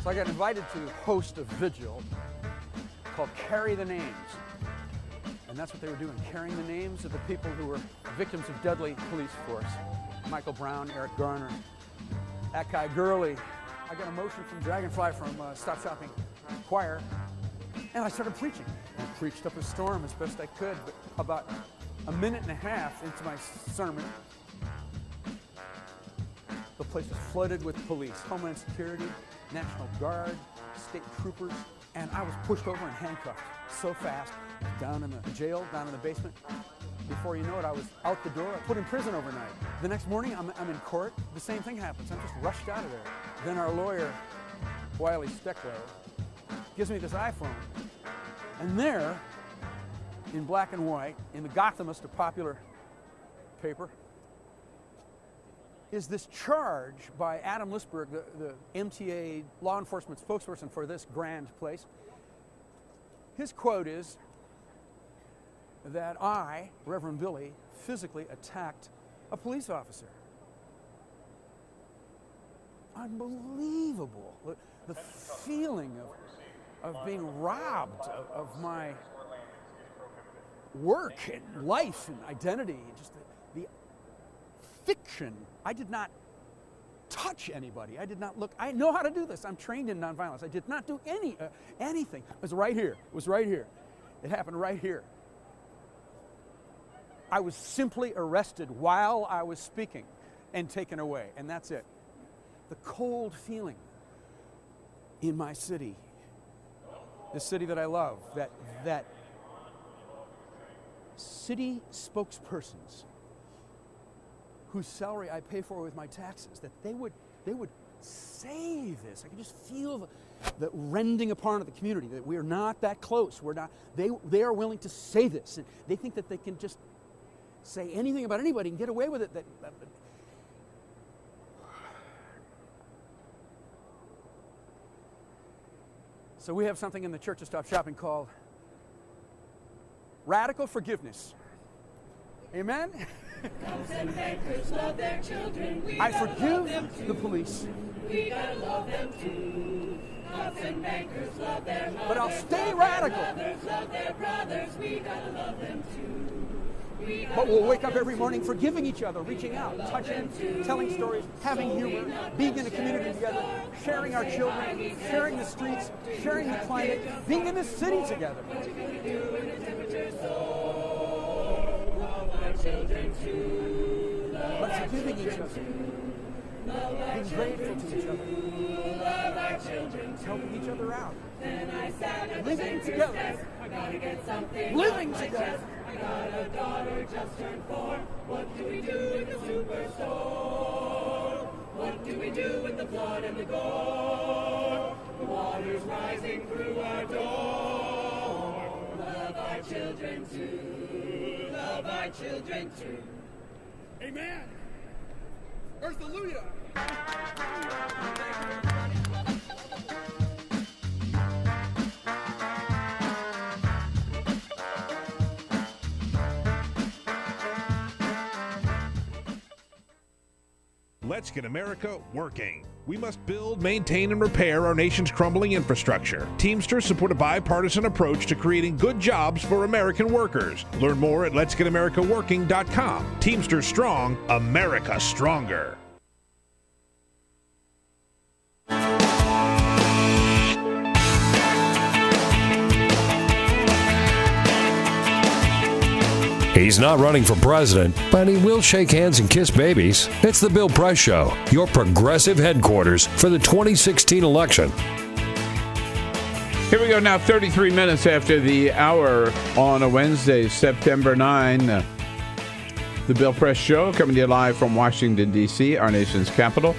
So I got invited to host a vigil called Carry the Names. And that's what they were doing, carrying the names of the people who were victims of deadly police force. Michael Brown, Eric Garner, Akai Gurley. I got a motion from Dragonfly from Stop Shopping Choir, and I started preaching. I preached up a storm as best I could, but about a minute and a half into my sermon, the place was flooded with police, Homeland Security, National Guard, state troopers, and I was pushed over and handcuffed so fast, down in the jail, down in the basement. Before you know it, I was out the door, put in prison overnight. The next morning, I'm in court. The same thing happens. I'm just rushed out of there. Then our lawyer, Wiley Steckler, gives me this iPhone. And there, in black and white, in the Gothamist, a popular paper, is this charge by Adam Lisberg, the MTA law enforcement spokesperson for this grand place. His quote is that I, Reverend Billy, physically attacked a police officer. Unbelievable. The feeling of being robbed of my work and life and identity, just the fiction. I did not touch anybody. I did not look. I know how to do this. I'm trained in nonviolence. I did not do anything. It was right here. It was right here. It happened right here. I was simply arrested while I was speaking and taken away, and that's it. The cold feeling in my city, the city that I love, that city spokespersons whose salary I pay for with my taxes, that they would say this. I could just feel the rending apart of the community, that we are not that close. We're not. They are willing to say this, and they think that they can just say anything about anybody and get away with it. So we have something in the Church of Stop Shopping called radical forgiveness. Amen? I forgive the police. We gotta love them too. Cops and bankers love their mothers, but I'll stay radical. Love their brothers. We gotta love them too. But we'll wake up every morning forgiving each other, reaching out, touching, telling stories, having humor, being in a community together, sharing our children, sharing the streets, sharing the climate, being in the city together. But forgiving each other, being grateful to each other, helping each other out, living together, living together. I got a daughter just turned 4. What do we do in the superstore? What do we do with the blood and the gore? The water's rising through our door. Love our children too. Love our children too. Amen. Earth-alleluia. Let's get America working. We must build, maintain, and repair our nation's crumbling infrastructure. Teamsters support a bipartisan approach to creating good jobs for American workers. Learn more at letsgetamericaworking.com. Teamsters strong, America stronger. He's not running for president, but he will shake hands and kiss babies. It's the Bill Press Show, your progressive headquarters for the 2016 election. Here we go now, 33 minutes after the hour on a Wednesday, September 9. The Bill Press Show coming to you live from Washington, D.C., our nation's capital,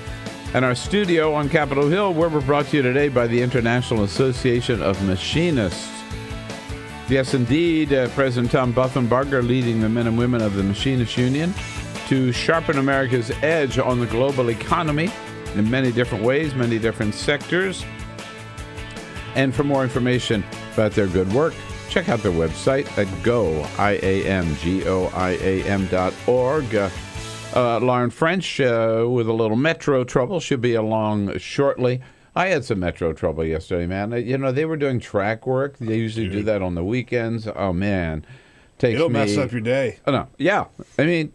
and our studio on Capitol Hill, where we're brought to you today by the International Association of Machinists. Yes, indeed, President Tom Buffenbarger leading the men and women of the Machinists Union to sharpen America's edge on the global economy in many different ways, many different sectors. And for more information about their good work, check out their website at goiam.org. Lauren French with a little metro trouble. She'll be along shortly. I had some metro trouble yesterday, man. You know, they were doing track work. They usually do that on the weekends. Oh, man. It'll mess up your day. Oh, no. Yeah. I mean,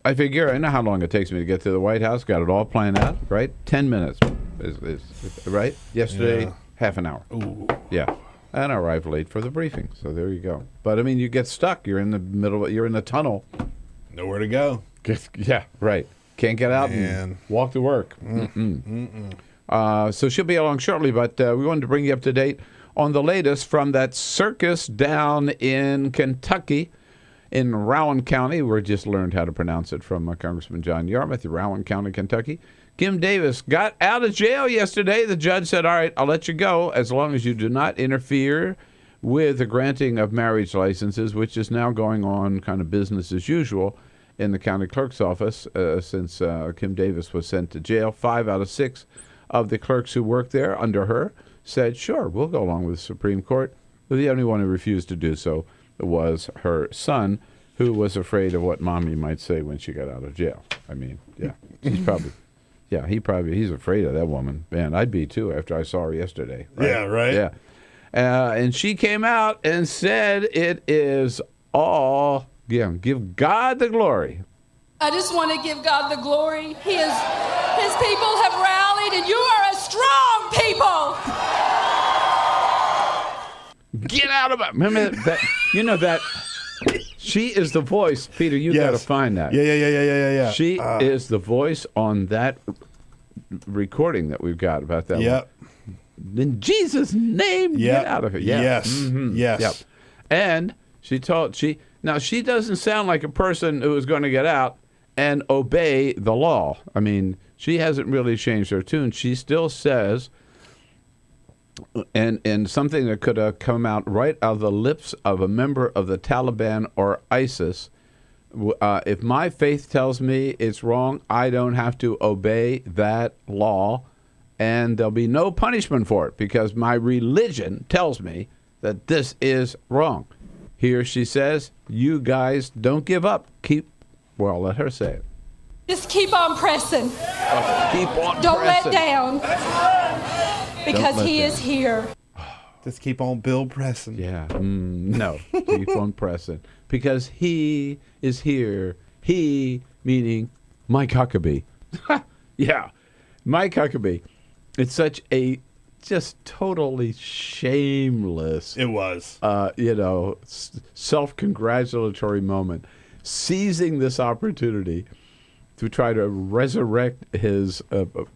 I figure I know how long it takes me to get to the White House. Got it all planned out, right? 10 minutes, is right? Yesterday, half an hour. Ooh. Yeah. And I arrived late for the briefing. So there you go. But, I mean, you get stuck. You're in the middle. You're in the tunnel. Nowhere to go. Yeah, right. Can't get out and walk to work. So she'll be along shortly, but we wanted to bring you up to date on the latest from that circus down in Kentucky. in Rowan County. We just learned how to pronounce it from Congressman John Yarmuth, Rowan County, Kentucky. Kim Davis got out of jail yesterday. The judge said, all right, I'll let you go as long as you do not interfere with the granting of marriage licenses, which is now going on kind of business as usual in the county clerk's office since Kim Davis was sent to jail. 5 out of 6 of the clerks who worked there under her said, sure, we'll go along with the Supreme Court. But the only one who refused to do so was her son, who was afraid of what Mommy might say when she got out of jail. I mean, yeah, she's probably... Yeah, he's afraid of that woman. Man, I'd be too after I saw her yesterday. Right? Yeah, right? Yeah. And she came out and said it is all, give God the glory. I just want to give God the glory. His people have rallied, and you are a strong people. Get out of it. Remember that? You know that. She is the voice, Peter. You got to find that. Yeah. She is the voice on that recording that we've got about that. Yep. One. In Jesus' name, get out of it. Yeah. Yes. Mm-hmm. Yes. Yep. And she doesn't sound like a person who is going to get out and obey the law. I mean, she hasn't really changed her tune. She still says. And something that could have come out right out of the lips of a member of the Taliban or ISIS, if my faith tells me it's wrong, I don't have to obey that law, and there'll be no punishment for it because my religion tells me that this is wrong. Here she says, you guys don't give up. Let her say it. Just keep on pressing. Keep on Don't pressing. let down. Because he is here. Just keep on Bill pressing. Yeah. No. Keep on pressing. Because he is here. He, meaning Mike Huckabee. Yeah. Mike Huckabee. It's such a just totally shameless. It was. Self-congratulatory moment. Seizing this opportunity to try to resurrect his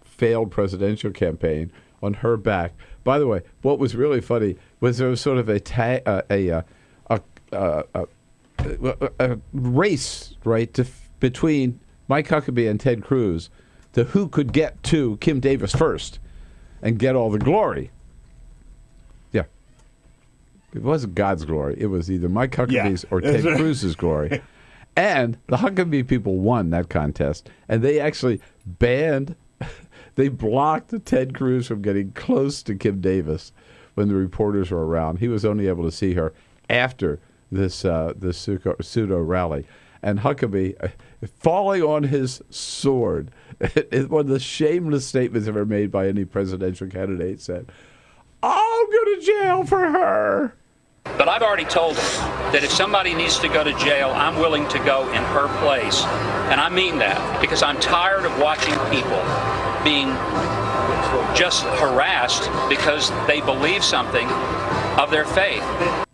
failed presidential campaign on her back. By the way, what was really funny was there was sort of a race, right, between Mike Huckabee and Ted Cruz to who could get to Kim Davis first and get all the glory. Yeah. It wasn't God's glory. It was either Mike Huckabee's or Ted Cruz's glory. And the Huckabee people won that contest, and they actually they blocked Ted Cruz from getting close to Kim Davis when the reporters were around. He was only able to see her after this pseudo rally. And Huckabee, falling on his sword, one of the shameless statements ever made by any presidential candidate, said, I'll go to jail for her. But I've already told her that if somebody needs to go to jail, I'm willing to go in her place. And I mean that because I'm tired of watching people being just harassed because they believe something of their faith.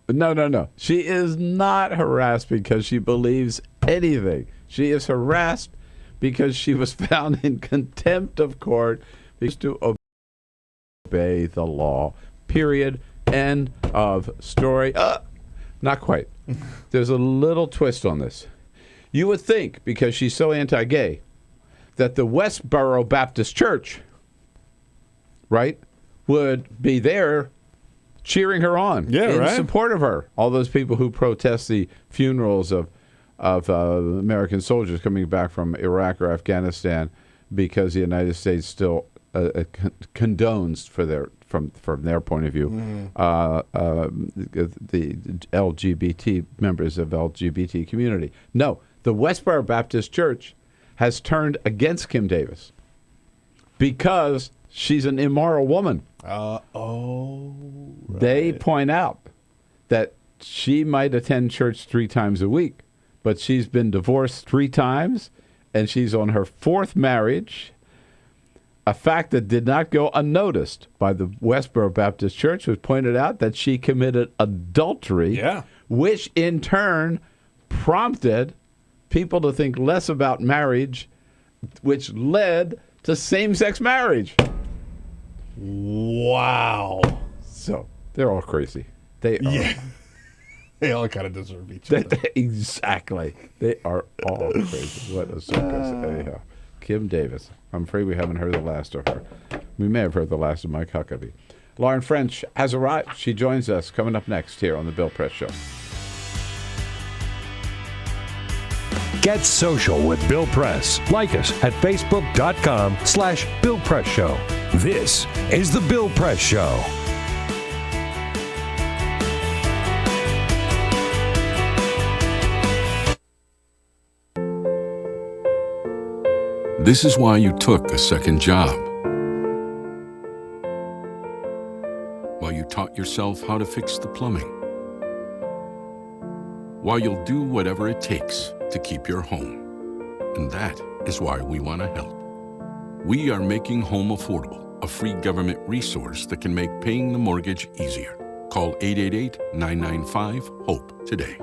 No. She is not harassed because she believes anything. She is harassed because she was found in contempt of court because to obey the law. Period. End of story. Not quite. There's a little twist on this. You would think, because she's so anti-gay, that the Westboro Baptist Church, right, would be there cheering her on in support of her. All those people who protest the funerals of American soldiers coming back from Iraq or Afghanistan because the United States still condones from their point of view, the LGBT members of LGBT community. No, the Westboro Baptist Church has turned against Kim Davis because she's an immoral woman. Right. They point out that she might attend church 3 times a week, but she's been divorced 3 times, and she's on her 4th marriage. A fact that did not go unnoticed by the Westboro Baptist Church was pointed out that she committed adultery, which in turn prompted people to think less about marriage, which led to same-sex marriage. Wow. So they're all crazy. They are. They all kind of deserve each other. Exactly. They are all crazy. What a circus. Anyhow, Kim Davis. I'm afraid we haven't heard the last of her. We may have heard the last of Mike Huckabee. Lauren French has arrived. She joins us coming up next here on The Bill Press Show. Get social with Bill Press. Like us at facebook.com/Bill Press Show. This is The Bill Press Show. This is why you took a second job. While you taught yourself how to fix the plumbing. While you'll do whatever it takes to keep your home. And that is why we want to help. We are making home affordable, a free government resource that can make paying the mortgage easier. Call 888-995-HOPE today.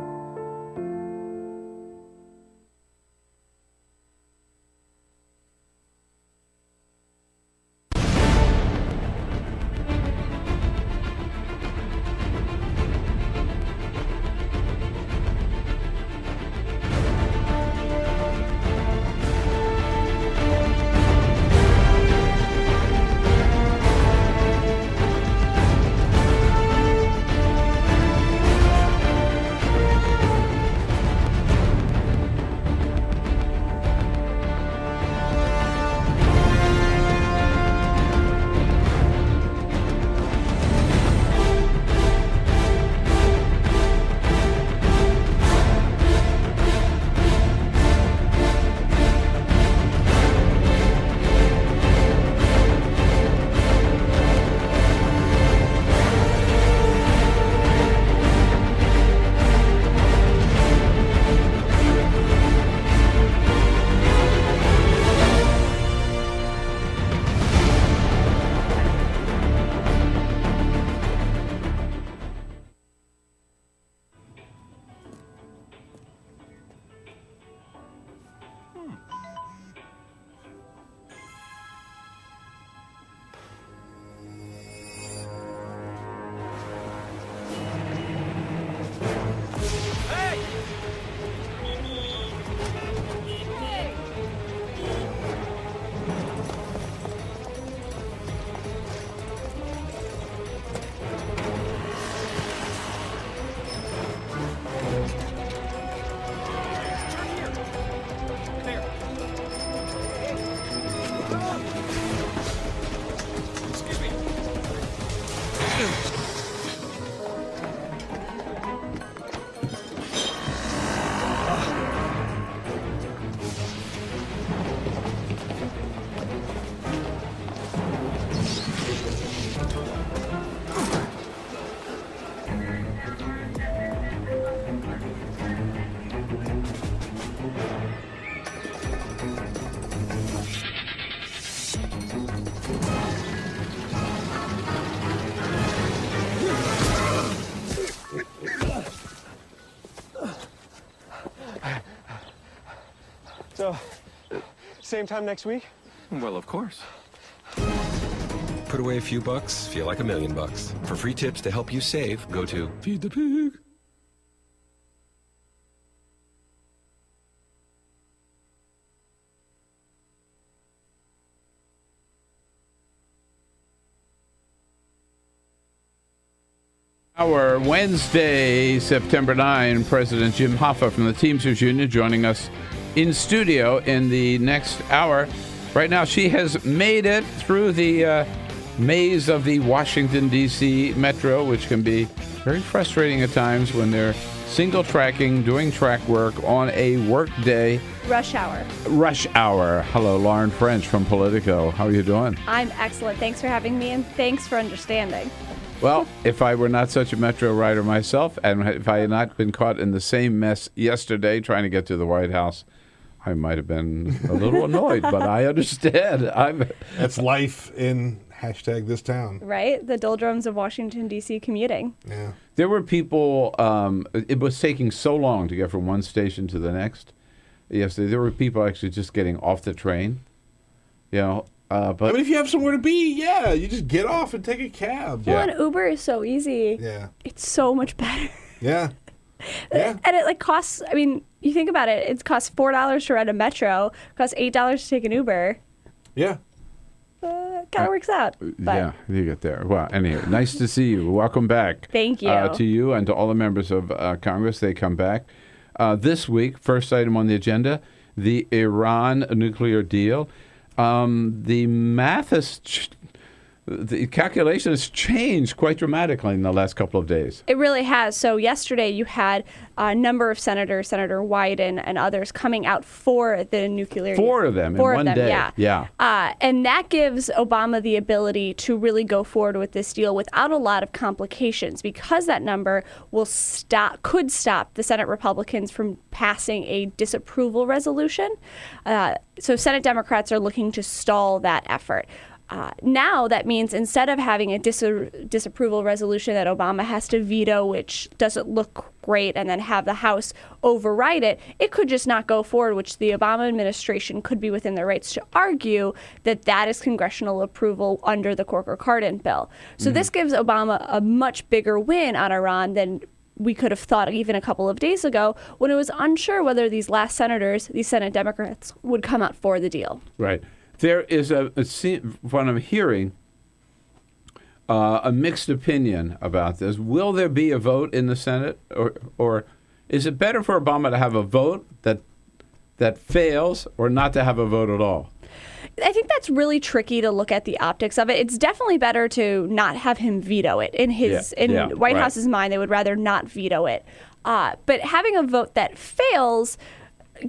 So, same time next week? Well, of course. Put away a few bucks, feel like $1 million. For free tips to help you save, go to Feed the Pig. Our Wednesday, September 9, President Jim Hoffa from the Teamsters Union joining us in studio in the next hour. Right now, she has made it through the maze of the Washington, D.C. Metro, which can be very frustrating at times when they're single tracking, doing track work on a work day. Rush hour. Rush hour. Hello, Lauren French from Politico. How are you doing? I'm excellent. Thanks for having me, and thanks for understanding. Well, if I were not such a Metro rider myself, and if I had not been caught in the same mess yesterday trying to get to the White House, I might have been a little annoyed, but I understand. That's life in #this town. Right? The doldrums of Washington, D.C. commuting. Yeah. There were people, it was taking so long to get from one station to the next. Yesterday, there were people actually just getting off the train. You know, but I mean, if you have somewhere to be, yeah, you just get off and take a cab. Well, and Uber is so easy. Yeah. It's so much better. Yeah. And it costs, you think about it, it costs $4 to rent a Metro, it costs $8 to take an Uber. Yeah. Kind of works out. But Yeah, you get there. Well, anyway, nice to see you. Welcome back. Thank you. To you and to all the members of Congress. They come back. This week, first item on the agenda, the Iran nuclear deal. The math the calculation has changed quite dramatically in the last couple of days. it really has. So yesterday you had a number of senators, Senator Wyden and others, coming out for the nuclear. Four of them in one day. Yeah. And that gives Obama the ability to really go forward with this deal without a lot of complications, because that number could stop the Senate Republicans from passing a disapproval resolution. So Senate Democrats are looking to stall that effort. Now that means instead of having a disapproval resolution that Obama has to veto, which doesn't look great, and then have the House override it, it could just not go forward, which the Obama administration could be within their rights to argue that is congressional approval under the Corker-Cardin bill. So this gives Obama a much bigger win on Iran than we could have thought even a couple of days ago, when it was unsure whether these last senators, these Senate Democrats, would come out for the deal. Right. There is what I'm hearing, a mixed opinion about this. Will there be a vote in the Senate, or is it better for Obama to have a vote that fails, or not to have a vote at all? I think that's really tricky to look at the optics of it. It's definitely better to not have him veto it. In White House's mind, they would rather not veto it. But having a vote that fails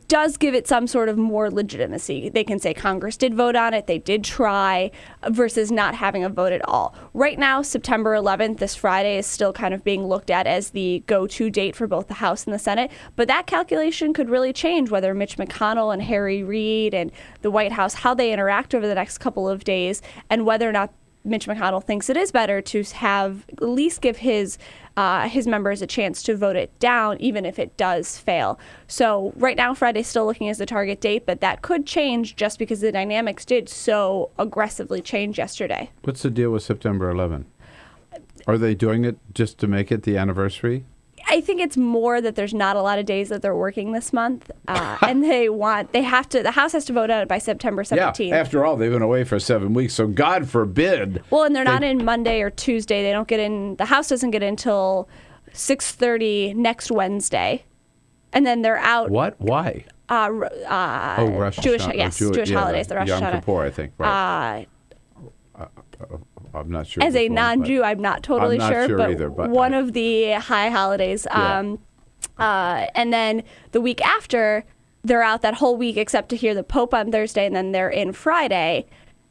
does give it some sort of more legitimacy. They can say Congress did vote on it, they did try, versus not having a vote at all. Right now, September 11th, this Friday, is still kind of being looked at as the go-to date for both the House and the Senate. But that calculation could really change whether Mitch McConnell and Harry Reid and the White House, how they interact over the next couple of days, and whether or not Mitch McConnell thinks it is better to have at least give his members a chance to vote it down, even if it does fail. So right now, Friday's still looking as the target date, but that could change just because the dynamics did so aggressively change yesterday. What's the deal with September 11th? Are they doing it just to make it the anniversary? I think it's more that there's not a lot of days that they're working this month, and the House has to vote on it by September 17th. Yeah, after all, they've been away for 7 weeks, so God forbid. Well, and they're not in Monday or Tuesday. They don't get in. The House doesn't get in until 6:30 next Wednesday, and then they're out. What? Why? Rosh Jewish, Hashanah. Jewish holidays, the Rosh Yom Hashanah. Kippur, I think. Right. I'm not sure. As a non-Jew, I'm not totally sure, but either, but one of the high holidays. And then the week after, they're out that whole week except to hear the Pope on Thursday, and then they're in Friday.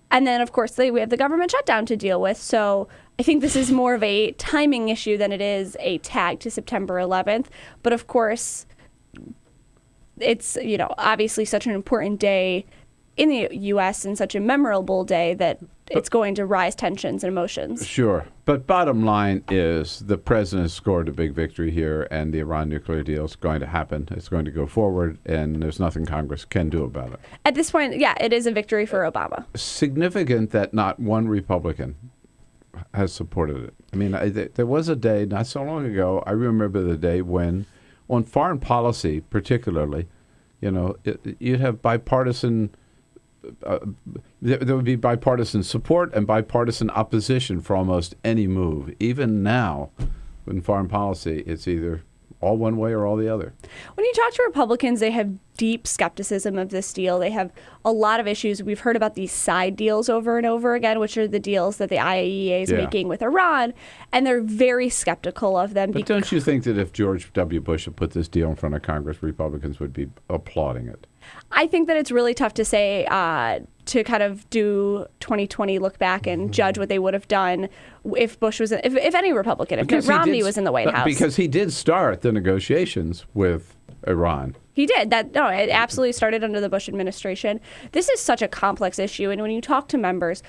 And then, of course, we have the government shutdown to deal with. So I think this is more of a timing issue than it is a tag to September 11th. But, of course, it's, obviously such an important day in the U.S. and such a memorable day that it's going to rise tensions and emotions. Sure. But bottom line is the president has scored a big victory here, and the Iran nuclear deal is going to happen. It's going to go forward, and there's nothing Congress can do about it. At this point, yeah, it is a victory for Obama. Significant that not one Republican has supported it. I mean, there was a day not so long ago, I remember the day when, on foreign policy particularly, you'd have bipartisan there would be bipartisan support and bipartisan opposition for almost any move. Even now, in foreign policy, it's either all one way or all the other. When you talk to Republicans, they have deep skepticism of this deal. They have a lot of issues. We've heard about these side deals over and over again, which are the deals that the IAEA is making with Iran, and they're very skeptical of them. But don't you think that if George W. Bush had put this deal in front of Congress, Republicans would be applauding it? I think that it's really tough to say, to kind of do 2020 look back and judge what they would have done if Bush was, if any Republican, if Mitt Romney was in the White House. Because he did start the negotiations with Iran. He did. It absolutely started under the Bush administration. This is such a complex issue, and when you talk to members,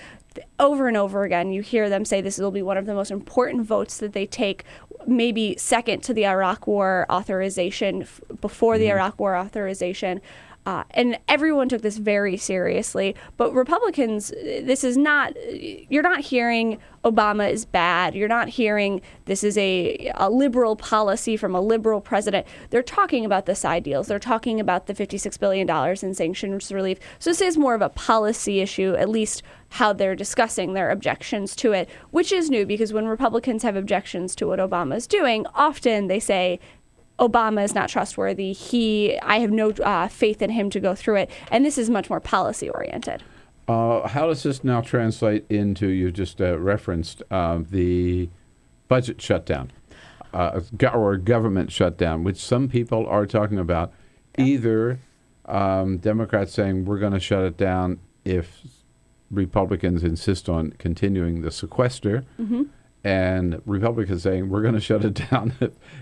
over and over again, you hear them say this will be one of the most important votes that they take, maybe second to the Iraq War authorization, before the Iraq War authorization. And everyone took this very seriously. But Republicans, you're not hearing Obama is bad. You're not hearing this is a liberal policy from a liberal president. They're talking about the side deals. They're talking about the $56 billion in sanctions relief. So this is more of a policy issue, at least how they're discussing their objections to it, which is new because when Republicans have objections to what Obama is doing, often they say, Obama is not trustworthy. I have no faith in him to go through it. And this is much more policy oriented. How does this now translate into, you just referenced the budget shutdown or government shutdown, which some people are talking about. Either Democrats saying we're going to shut it down if Republicans insist on continuing the sequester, and Republicans saying we're going to shut it down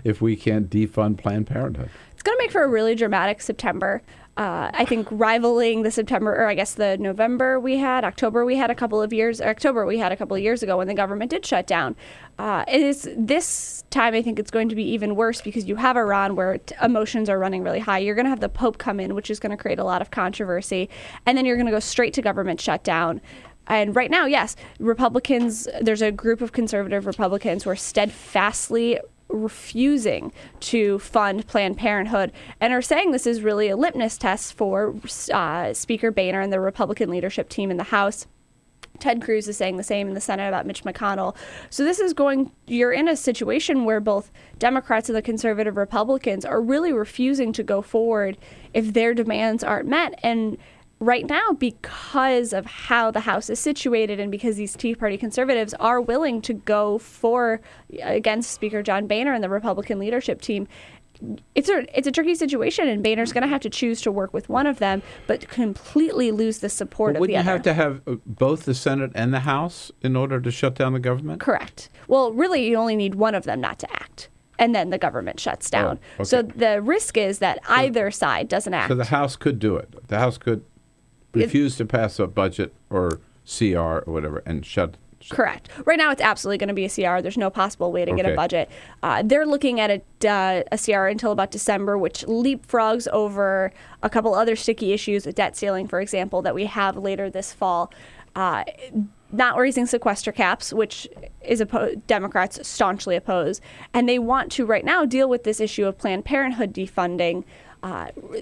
if we can't defund Planned Parenthood. It's going to make for a really dramatic September. I think rivaling the September, or I guess the November we had, October we had a couple of years ago when the government did shut down. This time I think it's going to be even worse because you have Iran where emotions are running really high. You're going to have the Pope come in, which is going to create a lot of controversy. And then you're going to go straight to government shutdown. And right now, yes, Republicans, there's a group of conservative Republicans who are steadfastly refusing to fund Planned Parenthood and are saying this is really a litmus test for Speaker Boehner and the Republican leadership team in the House. Ted Cruz is saying the same in the Senate about Mitch McConnell. So you're in a situation where both Democrats and the conservative Republicans are really refusing to go forward if their demands aren't met. And right now, because of how the House is situated and because these Tea Party conservatives are willing to go against Speaker John Boehner and the Republican leadership team, it's a tricky situation, and Boehner's going to have to choose to work with one of them, but completely lose the support of the other. Wouldn't you have to have both the Senate and the House in order to shut down the government? Correct. Well, really, you only need one of them not to act, and then the government shuts down. Oh, okay. So the risk is that either side doesn't act. So the House could do it. The House could refuse to pass a budget or CR or whatever and shut. Correct. Right now, it's absolutely going to be a CR. There's no possible way to get a budget. They're looking at a CR until about December, which leapfrogs over a couple other sticky issues, a debt ceiling, for example, that we have later this fall. Not raising sequester caps, which is Democrats staunchly oppose. And they want to right now deal with this issue of Planned Parenthood defunding.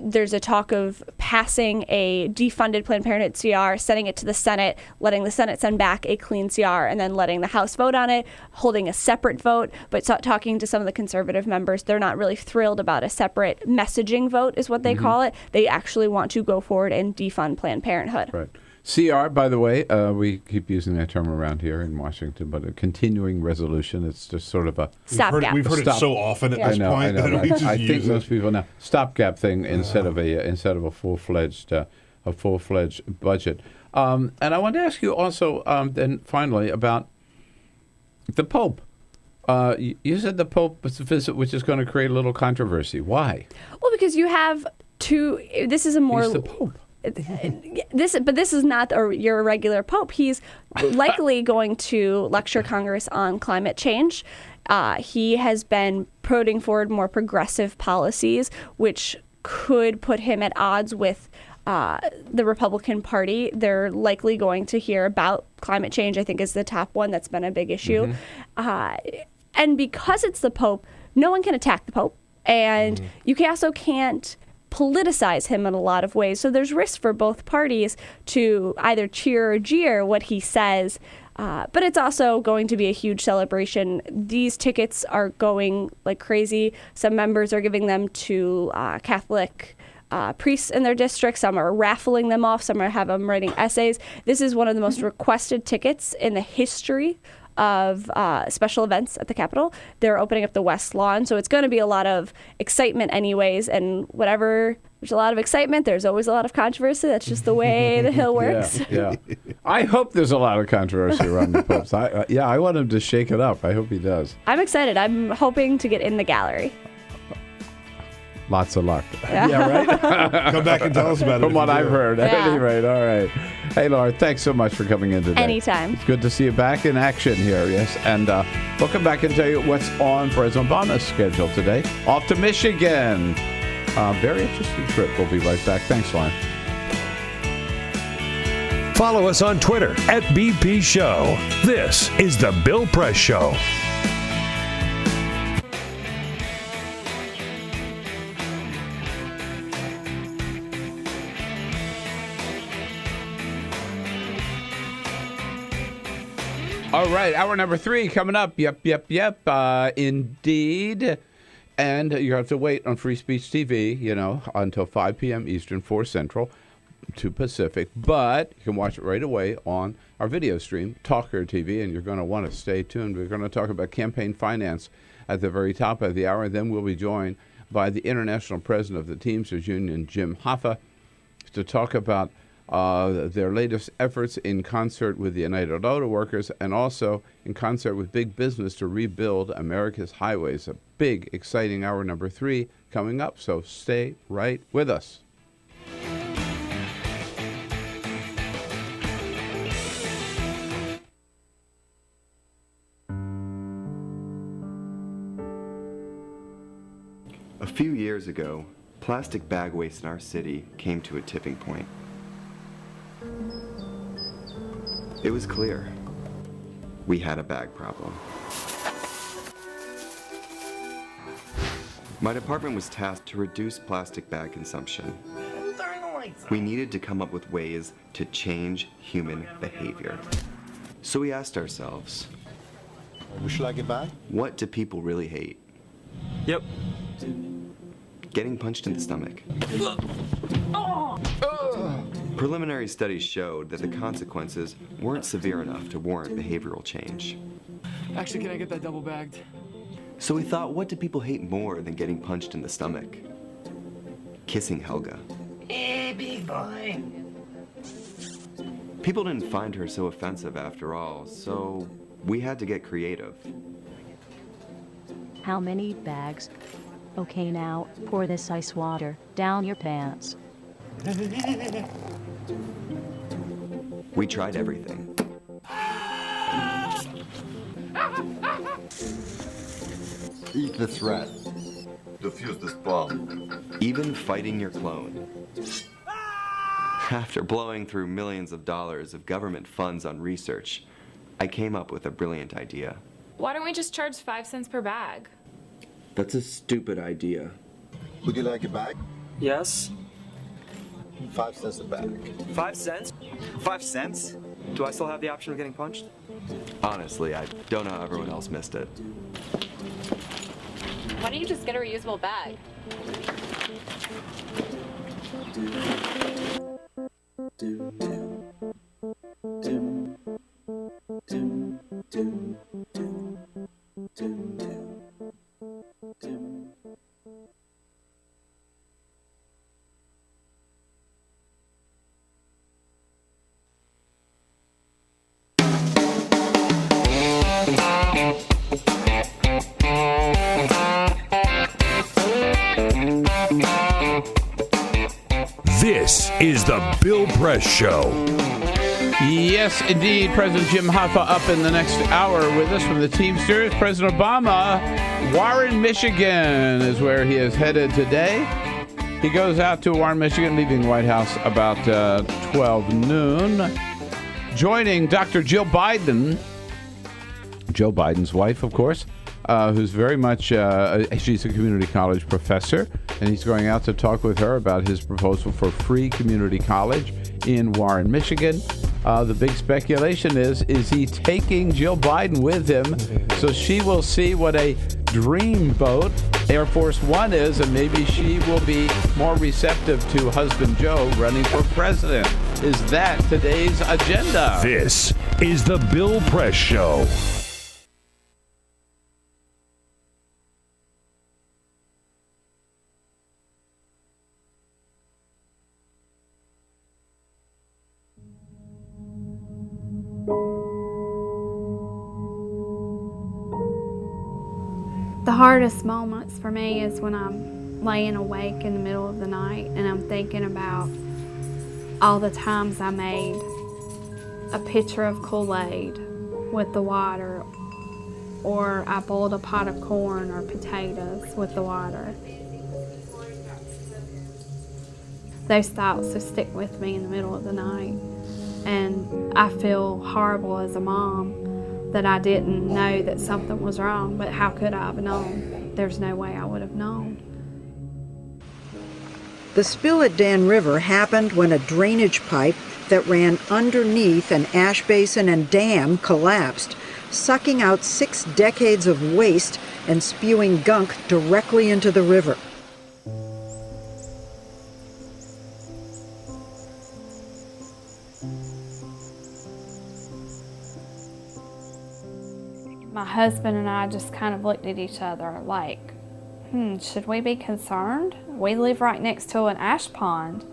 There's a talk of passing a defunded Planned Parenthood CR, sending it to the Senate, letting the Senate send back a clean CR, and then letting the House vote on it, holding a separate vote. But talking to some of the conservative members, they're not really thrilled about a separate messaging vote, is what they call it. They actually want to go forward and defund Planned Parenthood. Right. CR, by the way, we keep using that term around here in Washington, but a continuing resolution. It's just sort of a stopgap. We've heard it so often at this point that we just I use think it. most people now stopgap thing instead of a full-fledged budget. And I want to ask you also then finally about the Pope. You said the Pope's visit, which is going to create a little controversy. Why? Well, because you have two. This is a more. He's the Pope. This is not your regular Pope. He's likely going to lecture Congress on climate change. He has been putting forward more progressive policies, which could put him at odds with the Republican Party. They're likely going to hear about climate change, I think, is the top one that's been a big issue. And because it's the Pope, no one can attack the Pope. And you also can't politicize him in a lot of ways. So there's risk for both parties to either cheer or jeer what he says. But it's also going to be a huge celebration. These tickets are going like crazy. Some members are giving them to Catholic priests in their district. Some are raffling them off. Some have them writing essays. This is one of the most requested tickets in the history of special events at the Capitol. They're opening up the West Lawn, so it's going to be a lot of excitement anyways, and whenever there's a lot of excitement, there's always a lot of controversy. That's just the way the Hill works. Yeah. I hope there's a lot of controversy around the Pope. I want him to shake it up. I hope he does. I'm excited. I'm hoping to get in the gallery. Lots of luck. Yeah, right? Come back and tell us about it. From what I've heard. At any rate, all right. Hey, Laura, thanks so much for coming in today. Anytime. It's good to see you back in action here, yes. And we'll come back and tell you what's on President Obama's schedule today. Off to Michigan. Very interesting trip. We'll be right back. Thanks, Lon. Follow us on Twitter @BP Show. This is The Bill Press Show. All right, hour number 3 coming up. Yep. Indeed. And you have to wait on Free Speech TV, until 5 p.m. Eastern, 4 Central, 2 Pacific. But you can watch it right away on our video stream, TawkrTV, and you're going to want to stay tuned. We're going to talk about campaign finance at the very top of the hour. And then we'll be joined by the International President of the Teamsters Union, Jim Hoffa, to talk about their latest efforts in concert with the United Auto Workers and also in concert with big business to rebuild America's highways. A big, exciting hour number 3 coming up, so stay right with us. A few years ago, plastic bag waste in our city came to a tipping point. It was clear we had a bag problem. My department was tasked to reduce plastic bag consumption. We needed to come up with ways to change human behavior. So we asked ourselves, would you like it back? What do people really hate? Yep. Getting punched in the stomach. Preliminary studies showed that the consequences weren't severe enough to warrant behavioral change. Actually, can I get that double bagged? So we thought, what do people hate more than getting punched in the stomach? Kissing Helga. Hey, big boy. People didn't find her so offensive after all, so we had to get creative. How many bags? Okay, now, pour this ice water down your pants. We tried everything. Eat this rat. Defuse this bomb. Even fighting your clone. After blowing through millions of dollars of government funds on research, I came up with a brilliant idea. Why don't we just charge 5 cents per bag? That's a stupid idea. Would you like a bag? Yes. 5 cents a bag. 5 cents? 5 cents? Do I still have the option of getting punched? Honestly, I don't know how everyone else missed it. Why don't you just get a reusable bag? This is the Bill Press Show. Yes, indeed. President Jim Hoffa up in the next hour with us from the Teamsters. President Obama, Warren, Michigan is where he is headed today. He goes out to Warren, Michigan, leaving the White House about 12 noon. Joining Dr. Jill Biden, Joe Biden's wife, of course, who's very much, she's a community college professor, and he's going out to talk with her about his proposal for free community college in Warren, Michigan. The big speculation is he taking Jill Biden with him so she will see what a dream boat Air Force One is, and maybe she will be more receptive to husband Joe running for president. Is that today's agenda? This is the Bill Press Show. The hardest moments for me is when I'm laying awake in the middle of the night and I'm thinking about all the times I made a pitcher of Kool-Aid with the water, or I boiled a pot of corn or potatoes with the water. those thoughts will stick with me in the middle of the night. And I feel horrible as a mom that I didn't know that something was wrong, but how could I have known? There's no way I would have known. The spill at Dan River happened when a drainage pipe that ran underneath an ash basin and dam collapsed, sucking out 6 decades of waste and spewing gunk directly into the river. My husband and I just kind of looked at each other like, should we be concerned? We live right next to an ash pond,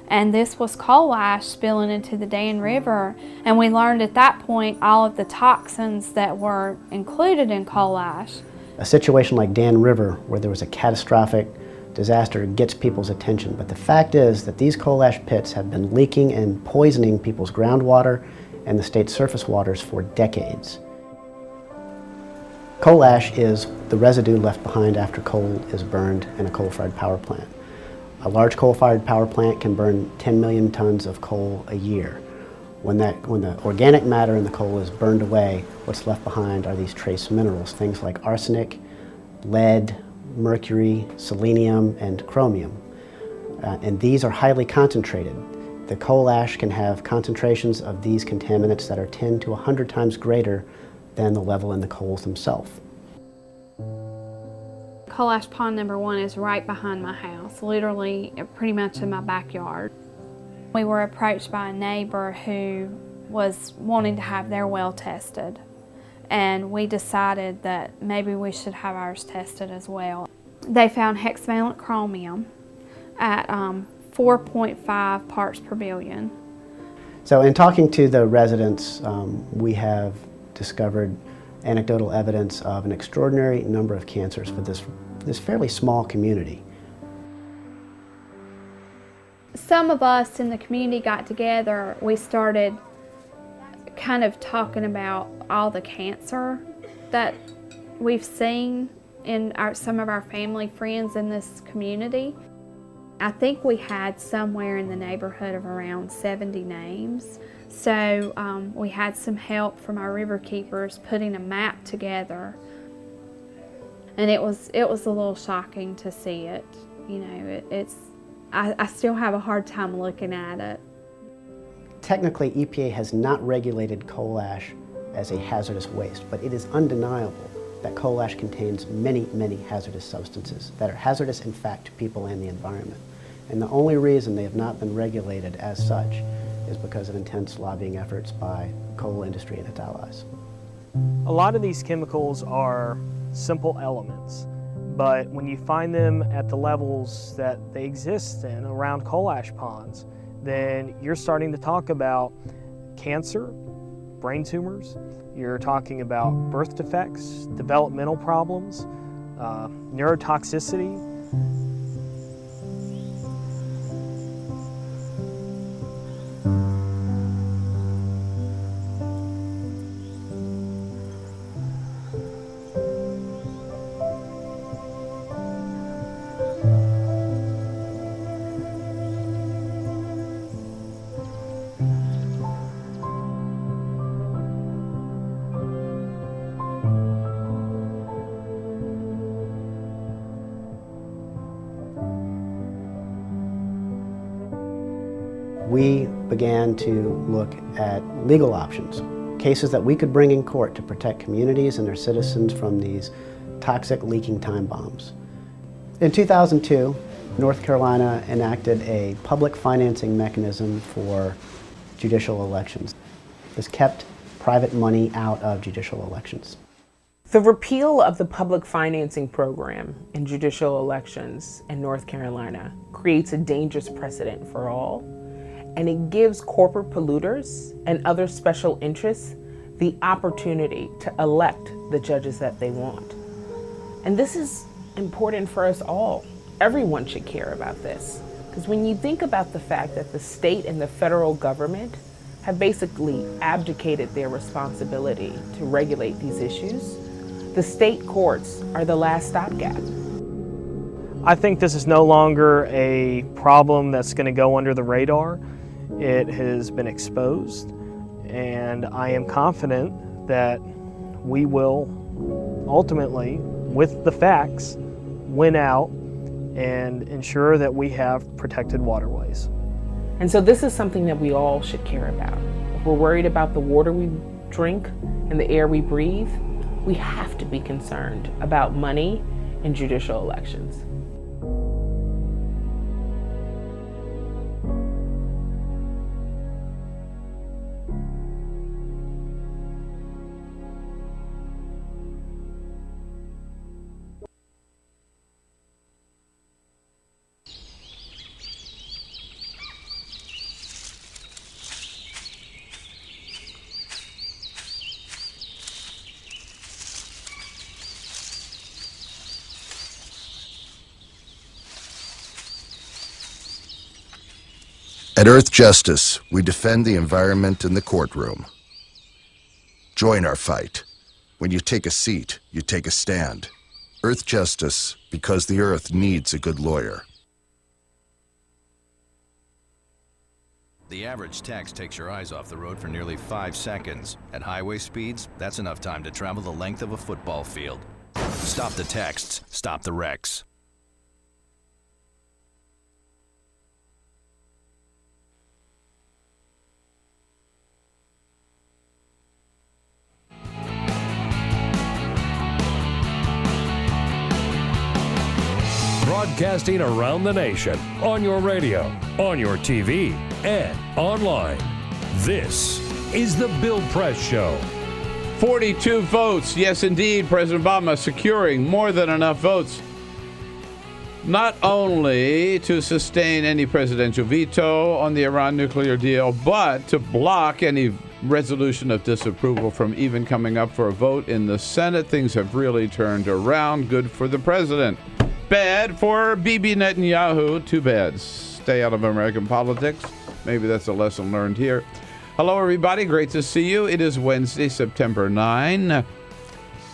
and this was coal ash spilling into the Dan River, and we learned at that point all of the toxins that were included in coal ash. A situation like Dan River, where there was a catastrophic disaster, gets people's attention, but the fact is that these coal ash pits have been leaking and poisoning people's groundwater and the state's surface waters for decades. Coal ash is the residue left behind after coal is burned in a coal-fired power plant. A large coal-fired power plant can burn 10 million tons of coal a year. When the organic matter in the coal is burned away, what's left behind are these trace minerals, things like arsenic, lead, mercury, selenium, and chromium. And these are highly concentrated. The coal ash can have concentrations of these contaminants that are 10 to 100 times greater than the level in the coals themselves. Coal ash pond number 1 is right behind my house, literally pretty much in my backyard. We were approached by a neighbor who was wanting to have their well tested, and we decided that maybe we should have ours tested as well. They found hexavalent chromium at 4.5 parts per billion. So in talking to the residents, we have discovered anecdotal evidence of an extraordinary number of cancers for this fairly small community. Some of us in the community got together. We started kind of talking about all the cancer that we've seen in some of our family friends in this community. I think we had somewhere in the neighborhood of around 70 names. So we had some help from our river keepers putting a map together, and it was a little shocking to see it. You know, I still have a hard time looking at it. Technically, EPA has not regulated coal ash as a hazardous waste, but it is undeniable that coal ash contains many, many hazardous substances that are hazardous, in fact, to people and the environment. And the only reason they have not been regulated as such is because of intense lobbying efforts by the coal industry and its allies. A lot of these chemicals are simple elements, but when you find them at the levels that they exist in around coal ash ponds, then you're starting to talk about cancer, brain tumors, you're talking about birth defects, developmental problems, neurotoxicity. We began to look at legal options, cases that we could bring in court to protect communities and their citizens from these toxic leaking time bombs. In 2002, North Carolina enacted a public financing mechanism for judicial elections. This kept private money out of judicial elections. The repeal of the public financing program in judicial elections in North Carolina creates a dangerous precedent for all, and it gives corporate polluters and other special interests the opportunity to elect the judges that they want. And this is important for us all. Everyone should care about this, because when you think about the fact that the state and the federal government have basically abdicated their responsibility to regulate these issues, the state courts are the last stopgap. I think this is no longer a problem that's going to go under the radar. It has been exposed, and I am confident that we will ultimately, with the facts, win out and ensure that we have protected waterways. And so this is something that we all should care about. If we're worried about the water we drink and the air we breathe, we have to be concerned about money in judicial elections. At Earth Justice, we defend the environment in the courtroom. Join our fight. When you take a seat, you take a stand. Earth Justice, because the Earth needs a good lawyer. The average text takes your eyes off the road for nearly 5 seconds. At highway speeds, that's enough time to travel the length of a football field. Stop the texts, stop the wrecks. Broadcasting around the nation, on your radio, on your TV, and online. This is the Bill Press Show. 42 votes. Yes, indeed, President Obama securing more than enough votes not only to sustain any presidential veto on the Iran nuclear deal, but to block any resolution of disapproval from even coming up for a vote in the Senate. Things have really turned around. Good for the president. Bad for Bibi Netanyahu. Too bad. Stay out of American politics. Maybe that's a lesson learned here. Hello, everybody. Great to see you. It is Wednesday, September 9.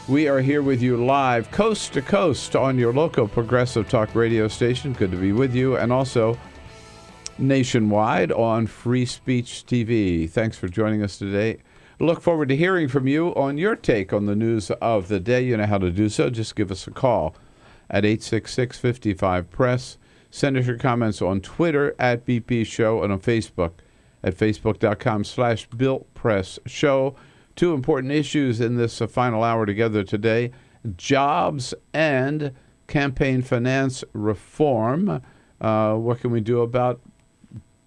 We are here with you live, coast to coast, on your local progressive talk radio station. Good to be with you. And also nationwide on Free Speech TV. Thanks for joining us today. Look forward to hearing from you on your take on the news of the day. You know how to do so. Just give us a call at 866-55-PRESS. Send us your comments on Twitter at BP Show and on Facebook at facebook.com/BillPressShow. Two important issues in this final hour together today: jobs and campaign finance reform. What can we do about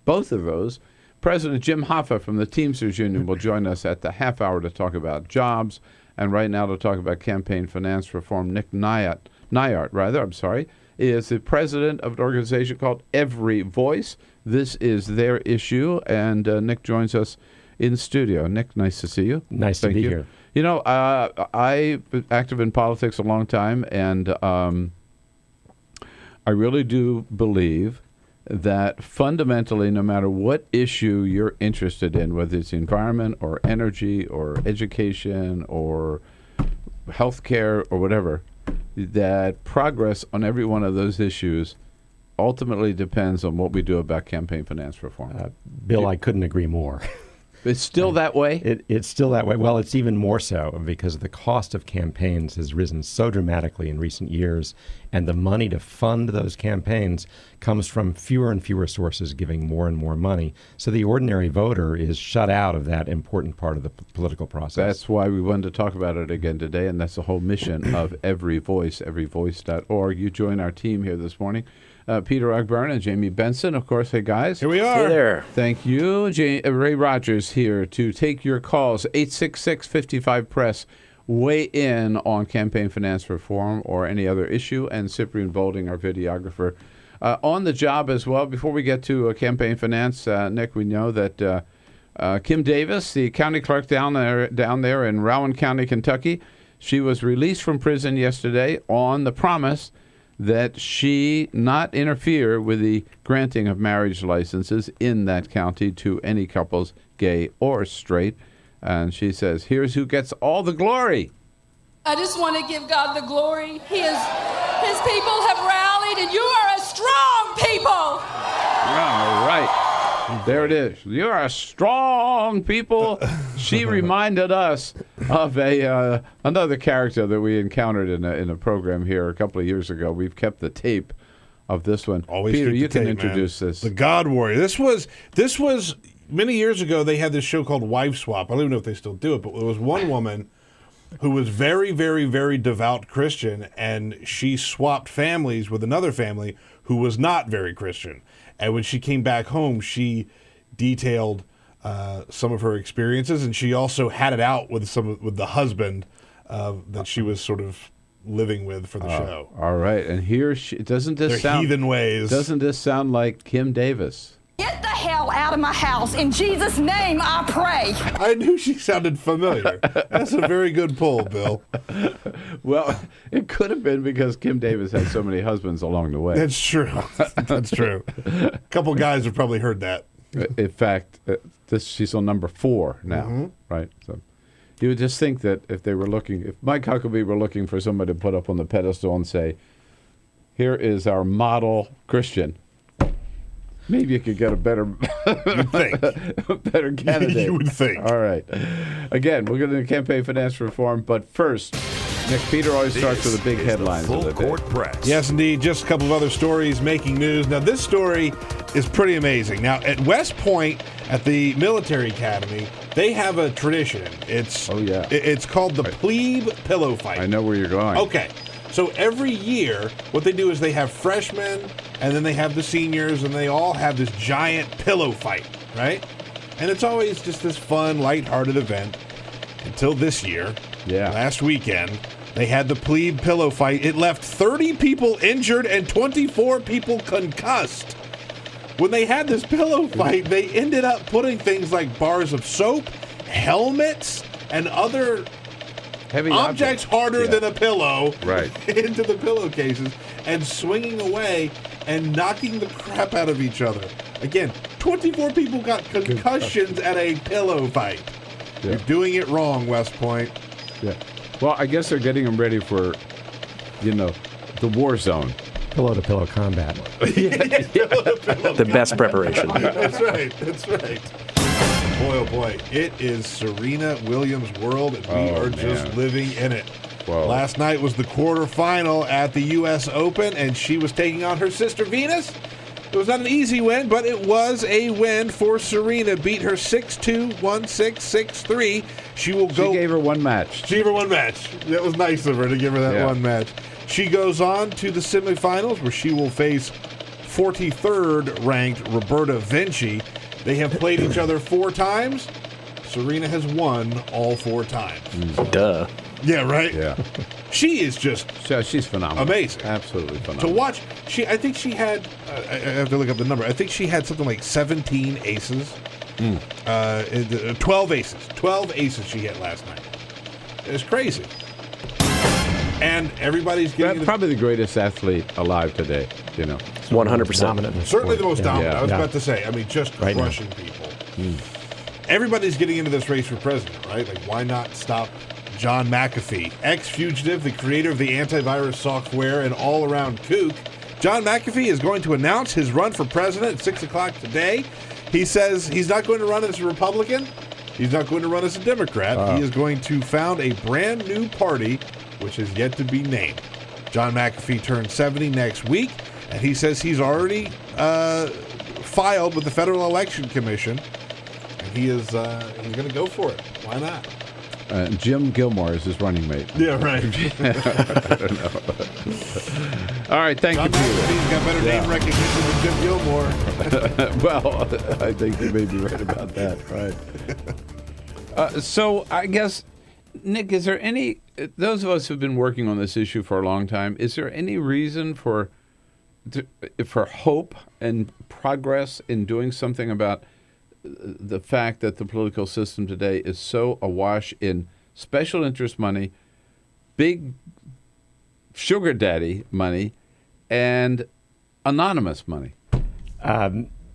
both of those? President Jim Hoffa from the Teamsters Union will join us at the half hour to talk about jobs, and right now to talk about campaign finance reform. Nick Nyhart, is the president of an organization called Every Voice. This is their issue, and Nick joins us in studio. Nick, nice to see you. Nice to be here. You know, I've been active in politics a long time, and I really do believe that fundamentally, no matter what issue you're interested in, whether it's the environment or energy or education or healthcare or whatever, that progress on every one of those issues ultimately depends on what we do about campaign finance reform. Bill, I couldn't agree more. It's still that way? It's still that way. Well, it's even more so because the cost of campaigns has risen so dramatically in recent years, and the money to fund those campaigns comes from fewer and fewer sources giving more and more money. So the ordinary voter is shut out of that important part of the political process. That's why we wanted to talk about it again today, and that's the whole mission of Every Voice, everyvoice.org. You join our team here this morning. Peter Ogburn and Jamie Benson, of course. Hey, guys. Here we are. Hey there. Thank you. Ray Rogers here to take your calls. 866-55-PRESS. Weigh in on campaign finance reform or any other issue. And Cyprian Bolding, our videographer, on the job as well. Before we get to campaign finance, Nick, we know that Kim Davis, the county clerk down there in Rowan County, Kentucky, she was released from prison yesterday on the promise that she not interfere with the granting of marriage licenses in that county to any couples, gay or straight. And she says, here's who gets all the glory. I just want to give God the glory. His people have rallied rallied, and you are a strong people. All right. There it is. You're a strong people. She reminded us of another character that we encountered in a program here a couple of years ago. We've kept the tape of this one. Always Peter, keep the you can tape, introduce man. this. The God Warrior. This was many years ago. They had this show called Wife Swap. I don't even know if they still do it, but there was one woman who was very, very, very devout Christian, and she swapped families with another family who was not very Christian. And when she came back home, she detailed some of her experiences, and she also had it out with the husband that she was sort of living with for the show. All right, and here doesn't this Their sound heathen ways? Doesn't this sound like Kim Davis? Get the hell out of my house. In Jesus' name, I pray. I knew she sounded familiar. That's a very good pull, Bill. Well, it could have been because Kim Davis had so many husbands along the way. That's true. That's true. A couple guys have probably heard that. In fact, she's on number 4 now, right? So you would just think that if Mike Huckabee were looking for somebody to put up on the pedestal and say, here is our model Christian, maybe you could get a better, better candidate. You would think. All right. Again, we're going to campaign finance reform, but first, Nick, Peter always starts with the big headlines of the day. Press. Yes, indeed. Just a couple of other stories making news. Now, this story is pretty amazing. Now, at West Point, at the military academy, they have a tradition. It's called the plebe pillow fight. I know where you're going. Okay. So every year, what they do is they have freshmen, and then they have the seniors, and they all have this giant pillow fight, right? And it's always just this fun, lighthearted event until this year. Yeah. Last weekend, they had the plebe pillow fight. It left 30 people injured and 24 people concussed. When they had this pillow fight, they ended up putting things like bars of soap, helmets, and other heavy objects harder than a pillow into the pillowcases and swinging away and knocking the crap out of each other. Again, 24 people got concussions at a pillow fight. Yeah. You're doing it wrong, West Point. Yeah. Well, I guess they're getting them ready for, the war zone. Pillow-to-pillow combat. The best preparation. That's right. Boy, oh boy. It is Serena Williams' world, and we are just living in it. Whoa. Last night was the quarterfinal at the U.S. Open, and she was taking on her sister Venus. It was not an easy win, but it was a win for Serena. Beat her 6-2, 1-6, 6-3. She gave her one match. She gave her one match. That was nice of her to give her that one match. She goes on to the semifinals, where she will face 43rd ranked Roberta Vinci. They have played each other 4 times. Serena has won all 4 times. Duh. Yeah, right? Yeah. She is just she's phenomenal. Amazing. Absolutely phenomenal. To watch, I think she had, I have to look up the number, I think she had something like 17 aces. 12 aces. 12 aces she hit last night. It's crazy. And everybody's getting... Probably the greatest athlete alive today, 100%. Certainly the most dominant. Yeah. I was about to say. I mean, just crushing people. Everybody's getting into this race for president, right? Like, why not stop John McAfee, ex-fugitive, the creator of the antivirus software, and all-around kook? John McAfee is going to announce his run for president at 6 o'clock today. He says he's not going to run as a Republican. He's not going to run as a Democrat. He is going to found a brand new party, which is yet to be named. John McAfee turns 70 next week, and he says he's already filed with the Federal Election Commission, and he's going to go for it. Why not? Jim Gilmore is his running mate. Yeah, right. I don't know. All right, thank John you, Peter. McAfee's got better name recognition than Jim Gilmore. Well, I think you may be right about that, right? So I guess, Nick, is there any, those of us who've been working on this issue for a long time, is there any reason for hope and progress in doing something about the fact that the political system today is so awash in special interest money, big sugar daddy money, and anonymous money?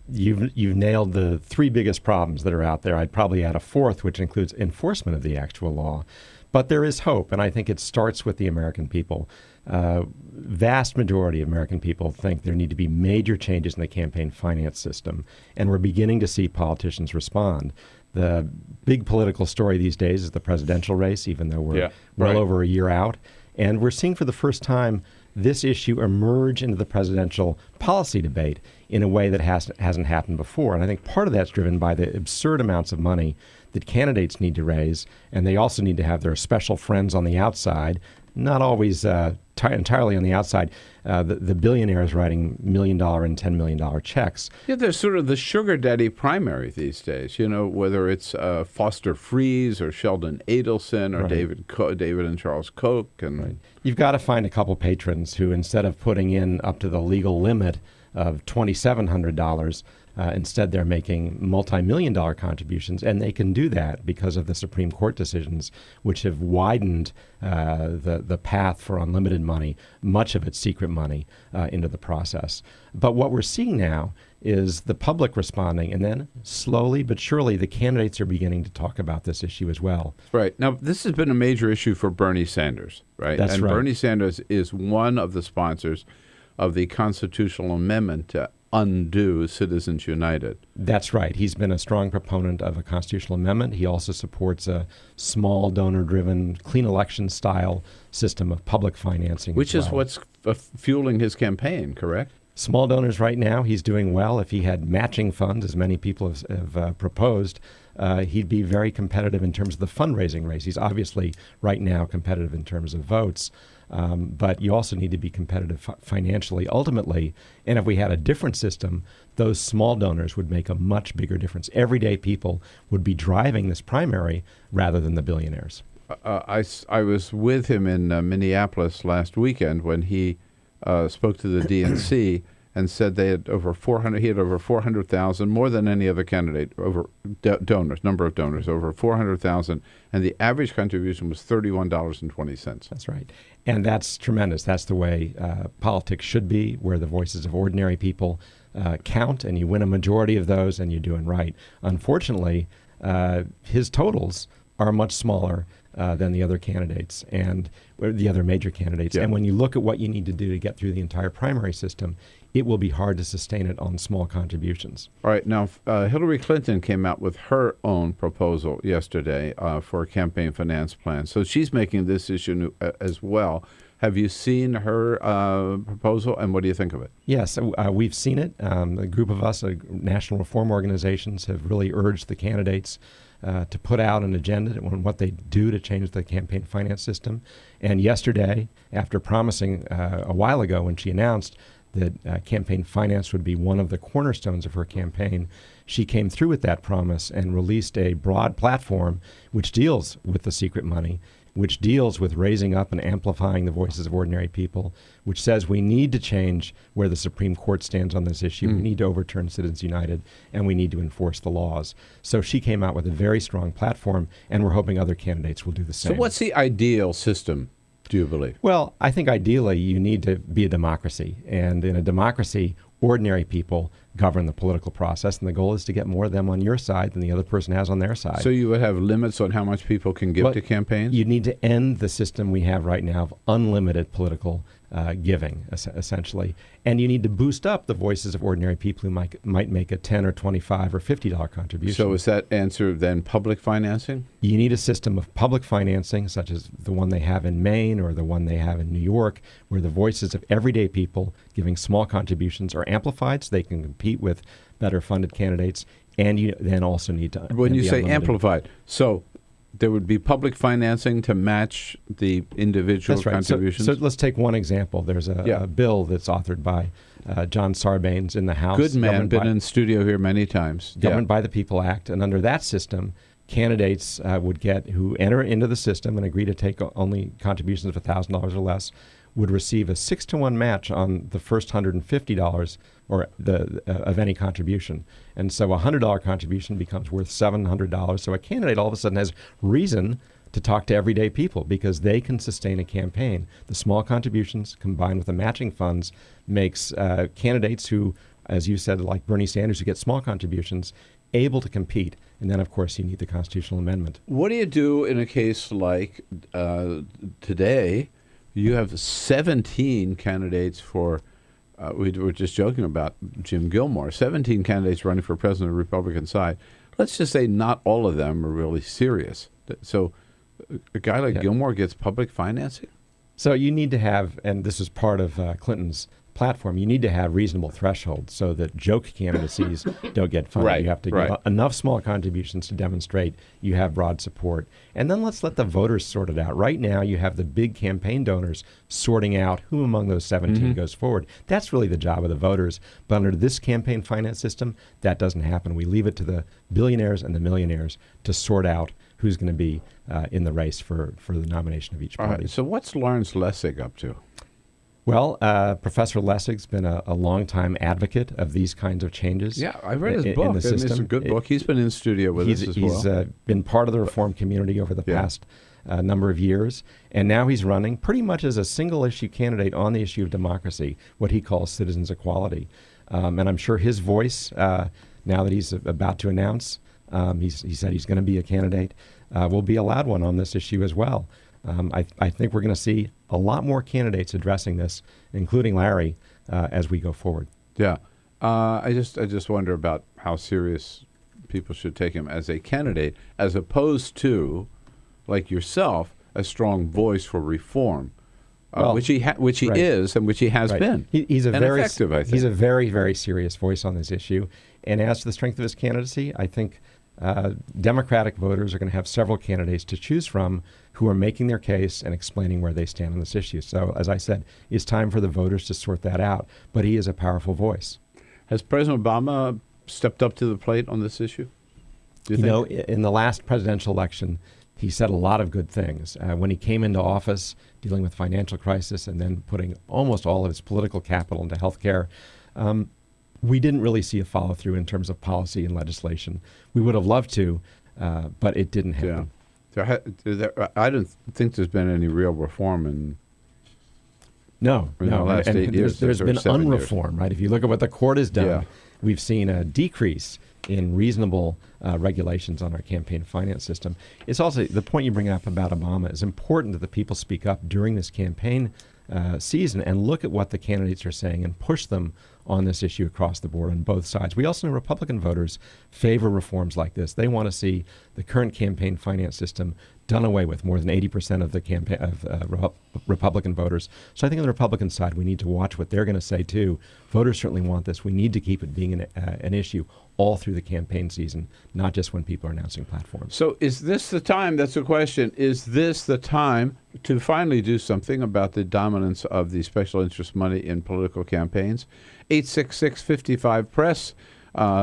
you've nailed the three biggest problems that are out there. I'd probably add a fourth, which includes enforcement of the actual law. But there is hope, and I think it starts with the American people. Vast majority of American people think there need to be major changes in the campaign finance system, and we're beginning to see politicians respond. The big political story these days is the presidential race, even though we're well over a year out. And we're seeing for the first time this issue emerge into the presidential policy debate in a way that hasn't happened before. And I think part of that's driven by the absurd amounts of money that candidates need to raise, and they also need to have their special friends on the outside, not always entirely on the outside, the billionaires writing $1 million and $10 million checks. Yeah, there's sort of the sugar daddy primary these days, whether it's Foster Friess or Sheldon Adelson or David and Charles Koch. And You've got to find a couple patrons who, instead of putting in up to the legal limit of $2,700, instead, they're making multi-million-dollar contributions, and they can do that because of the Supreme Court decisions, which have widened the path for unlimited money, much of it secret money, into the process. But what we're seeing now is the public responding, and then slowly but surely the candidates are beginning to talk about this issue as well. Right. Now, this has been a major issue for Bernie Sanders, right? That's right. Bernie Sanders is one of the sponsors of the constitutional amendment to undo Citizens United. That's right. He's been a strong proponent of a constitutional amendment. He also supports a small donor-driven, clean election style system of public financing. Which is what's fueling his campaign, correct? Small donors right now, he's doing well. If he had matching funds, as many people have proposed, he'd be very competitive in terms of the fundraising race. He's obviously right now competitive in terms of votes. But you also need to be competitive financially ultimately. And if we had a different system, those small donors would make a much bigger difference. Everyday people would be driving this primary rather than the billionaires. I was with him in Minneapolis last weekend when he spoke to the DNC and said they had over 400. He had over 400,000, more than any other candidate. Over donors, number of donors, over 400,000, and the average contribution was $31.20. That's right, and that's tremendous. That's the way politics should be, where the voices of ordinary people count, and you win a majority of those, and you're doing right. Unfortunately, his totals are much smaller than the other candidates and the other major candidates. Yeah. And when you look at what you need to do to get through the entire primary system, it will be hard to sustain it on small contributions. All right. Now, Hillary Clinton came out with her own proposal yesterday for a campaign finance plan. So she's making this issue as well. Have you seen her proposal, and what do you think of it? Yes, we've seen it. A group of us, national reform organizations, have really urged the candidates to put out an agenda on what they do to change the campaign finance system. And yesterday, after promising a while ago when she announced that campaign finance would be one of the cornerstones of her campaign, she came through with that promise and released a broad platform which deals with the secret money, which deals with raising up and amplifying the voices of ordinary people, which says we need to change where the Supreme Court stands on this issue. We need to overturn Citizens United, and we need to enforce the laws. So she came out with a very strong platform, and we're hoping other candidates will do the same. So what's the ideal system, do you believe? Well, I think ideally you need to be a democracy. And in a democracy, ordinary people govern the political process, and the goal is to get more of them on your side than the other person has on their side. So you would have limits on how much people can give to campaigns? You need to end the system we have right now of unlimited political giving, essentially. And you need to boost up the voices of ordinary people who might make a $10 or $25 or $50 contribution. So is that answer then public financing? You need a system of public financing, such as the one they have in Maine or the one they have in New York, where the voices of everyday people giving small contributions are amplified so they can compete with better funded candidates. And you then also need to... When you say amplified, so there would be public financing to match the individual contributions? So let's take one example. There's a bill that's authored by John Sarbanes in the House. Good man, been in studio here many times. Governed by the People Act. And under that system, candidates who enter into the system and agree to take only contributions of $1,000 or less would receive a 6-to-1 match on the first $150 or of any contribution. And so a $100 contribution becomes worth $700. So a candidate all of a sudden has reason to talk to everyday people because they can sustain a campaign. The small contributions combined with the matching funds makes candidates who as you said, like Bernie Sanders, who gets small contributions, able to compete. And then, of course, you need the constitutional amendment. What do you do in a case like today? You have 17 candidates for, we were just joking about Jim Gilmore, 17 candidates running for president of the Republican side. Let's just say not all of them are really serious. So a guy like Gilmore gets public financing? So you need to have, and this is part of Clinton's platform, you need to have reasonable thresholds so that joke candidacies don't get funded. Right, you have to give enough small contributions to demonstrate you have broad support. And then let's let the voters sort it out. Right now, you have the big campaign donors sorting out who among those 17 goes forward. That's really the job of the voters. But under this campaign finance system, that doesn't happen. We leave it to the billionaires and the millionaires to sort out who's going to be in the race for the nomination of each party. All right, so what's Lawrence Lessig up to? Well, Professor Lessig's been a long-time advocate of these kinds of changes. Yeah, I read his book. In the system. It's a good book. He's been in studio with us as well. He's been part of the reform community over the past number of years, and now he's running pretty much as a single-issue candidate on the issue of democracy, what he calls citizens' equality. And I'm sure his voice, now that he's about to announce, he said he's going to be a candidate, will be a loud one on this issue as well. I think we're going to see a lot more candidates addressing this, including Larry, as we go forward. Yeah. I just wonder about how serious people should take him as a candidate, as opposed to, like yourself, a strong voice for reform, which he is and which he has been. He's effective, I think. He's a very, very serious voice on this issue. And as to the strength of his candidacy, I think Democratic voters are going to have several candidates to choose from who are making their case and explaining where they stand on this issue. So, as I said, it's time for the voters to sort that out. But he is a powerful voice. Has President Obama stepped up to the plate on this issue? You know, in the last presidential election, he said a lot of good things. When he came into office, dealing with financial crisis and then putting almost all of his political capital into health care, we didn't really see a follow-through in terms of policy and legislation. We would have loved to, but it didn't happen. Yeah. I don't think there's been any real reform in the last 8 years. There's been unreform, right? If you look at what the court has done, we've seen a decrease in reasonable regulations on our campaign finance system. It's also, the point you bring up about Obama is important that the people speak up during this campaign season and look at what the candidates are saying and push them on this issue across the board on both sides. We also know Republican voters favor reforms like this. They want to see the current campaign finance system done away with, more than 80% of the Republican voters. So I think on the Republican side, we need to watch what they're going to say too. Voters certainly want this. We need to keep it being an issue all through the campaign season, not just when people are announcing platforms. So is this the time, that's the question, is this the time to finally do something about the dominance of the special interest money in political campaigns? 866-55-PRESS.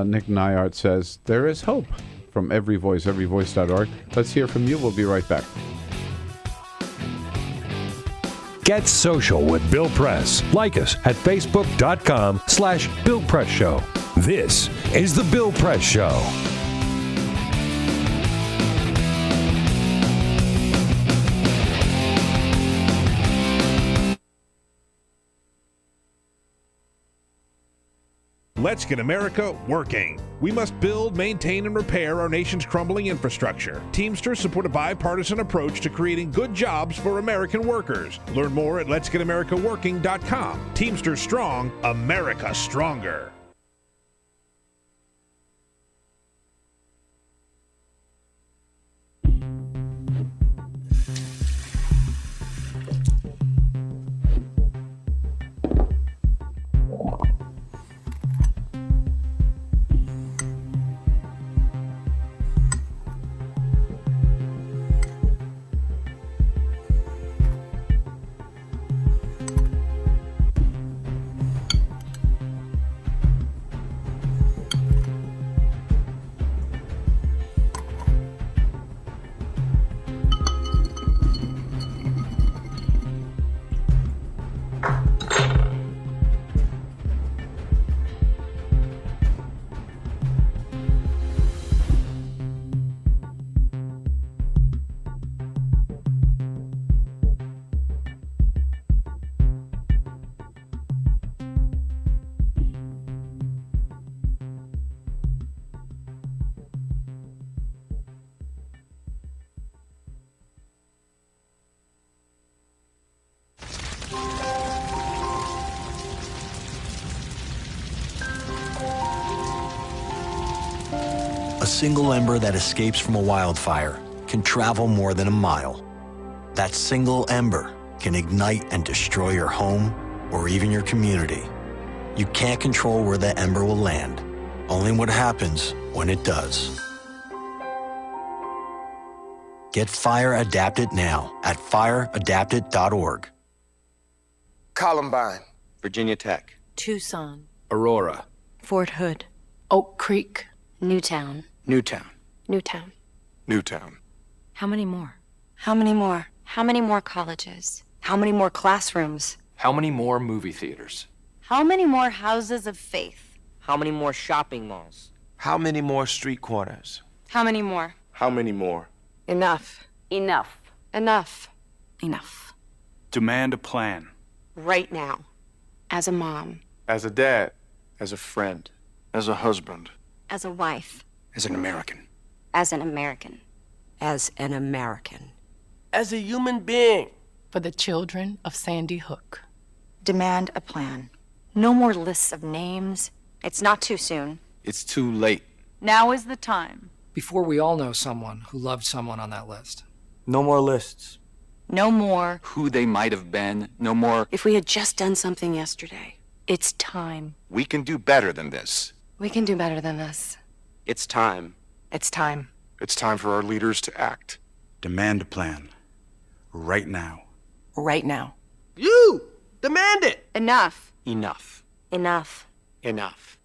Nick Nyhart says, there is hope. From Every Voice, everyvoice.org. Let's hear from you. We'll be right back. Get social with Bill Press. Like us at facebook.com/Bill Press Show. This is The Bill Press Show. Let's get America working. We must build, maintain, and repair our nation's crumbling infrastructure. Teamsters support a bipartisan approach to creating good jobs for American workers. Learn more at letsgetamericaworking.com. Teamsters strong, America stronger. single ember that escapes from a wildfire can travel more than a mile. That single ember can ignite and destroy your home or even your community. You can't control where that ember will land, only what happens when it does. Get Fire Adapted now at fireadapted.org. Columbine, Virginia Tech, Tucson, Aurora, Fort Hood, Oak Creek, Newtown, Newtown, Newtown. Newtown. How many more? How many more? How many more colleges? How many more classrooms? How many more movie theaters? How many more houses of faith? How many more shopping malls? How many more street corners? How many more? How many more? Enough. Enough. Enough. Enough. Demand a plan. Right now. As a mom. As a dad, as a friend, as a husband, As a wife. as an American. As an American. As an American. As a human being. For the children of Sandy Hook. Demand a plan. No more lists of names. It's not too soon. It's too late. Now is the time. Before we all know someone who loved someone on that list. No more lists. No more. Who they might have been. No more. If we had just done something yesterday. It's time. We can do better than this. We can do better than this. It's time. It's time. It's time for our leaders to act. Demand a plan. Right now. Right now. You! Demand it! Enough. Enough. Enough. Enough.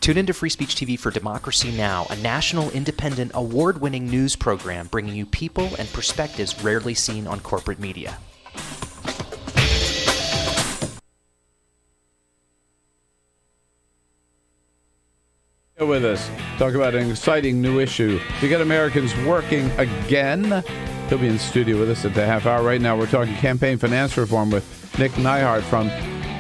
Tune into Free Speech TV for Democracy Now!, a national, independent, award-winning news program bringing you people and perspectives rarely seen on corporate media. With us, talk about an exciting new issue to get Americans working again. He'll be in the studio with us at the half hour. Right now, we're talking campaign finance reform with Nick Nyhart from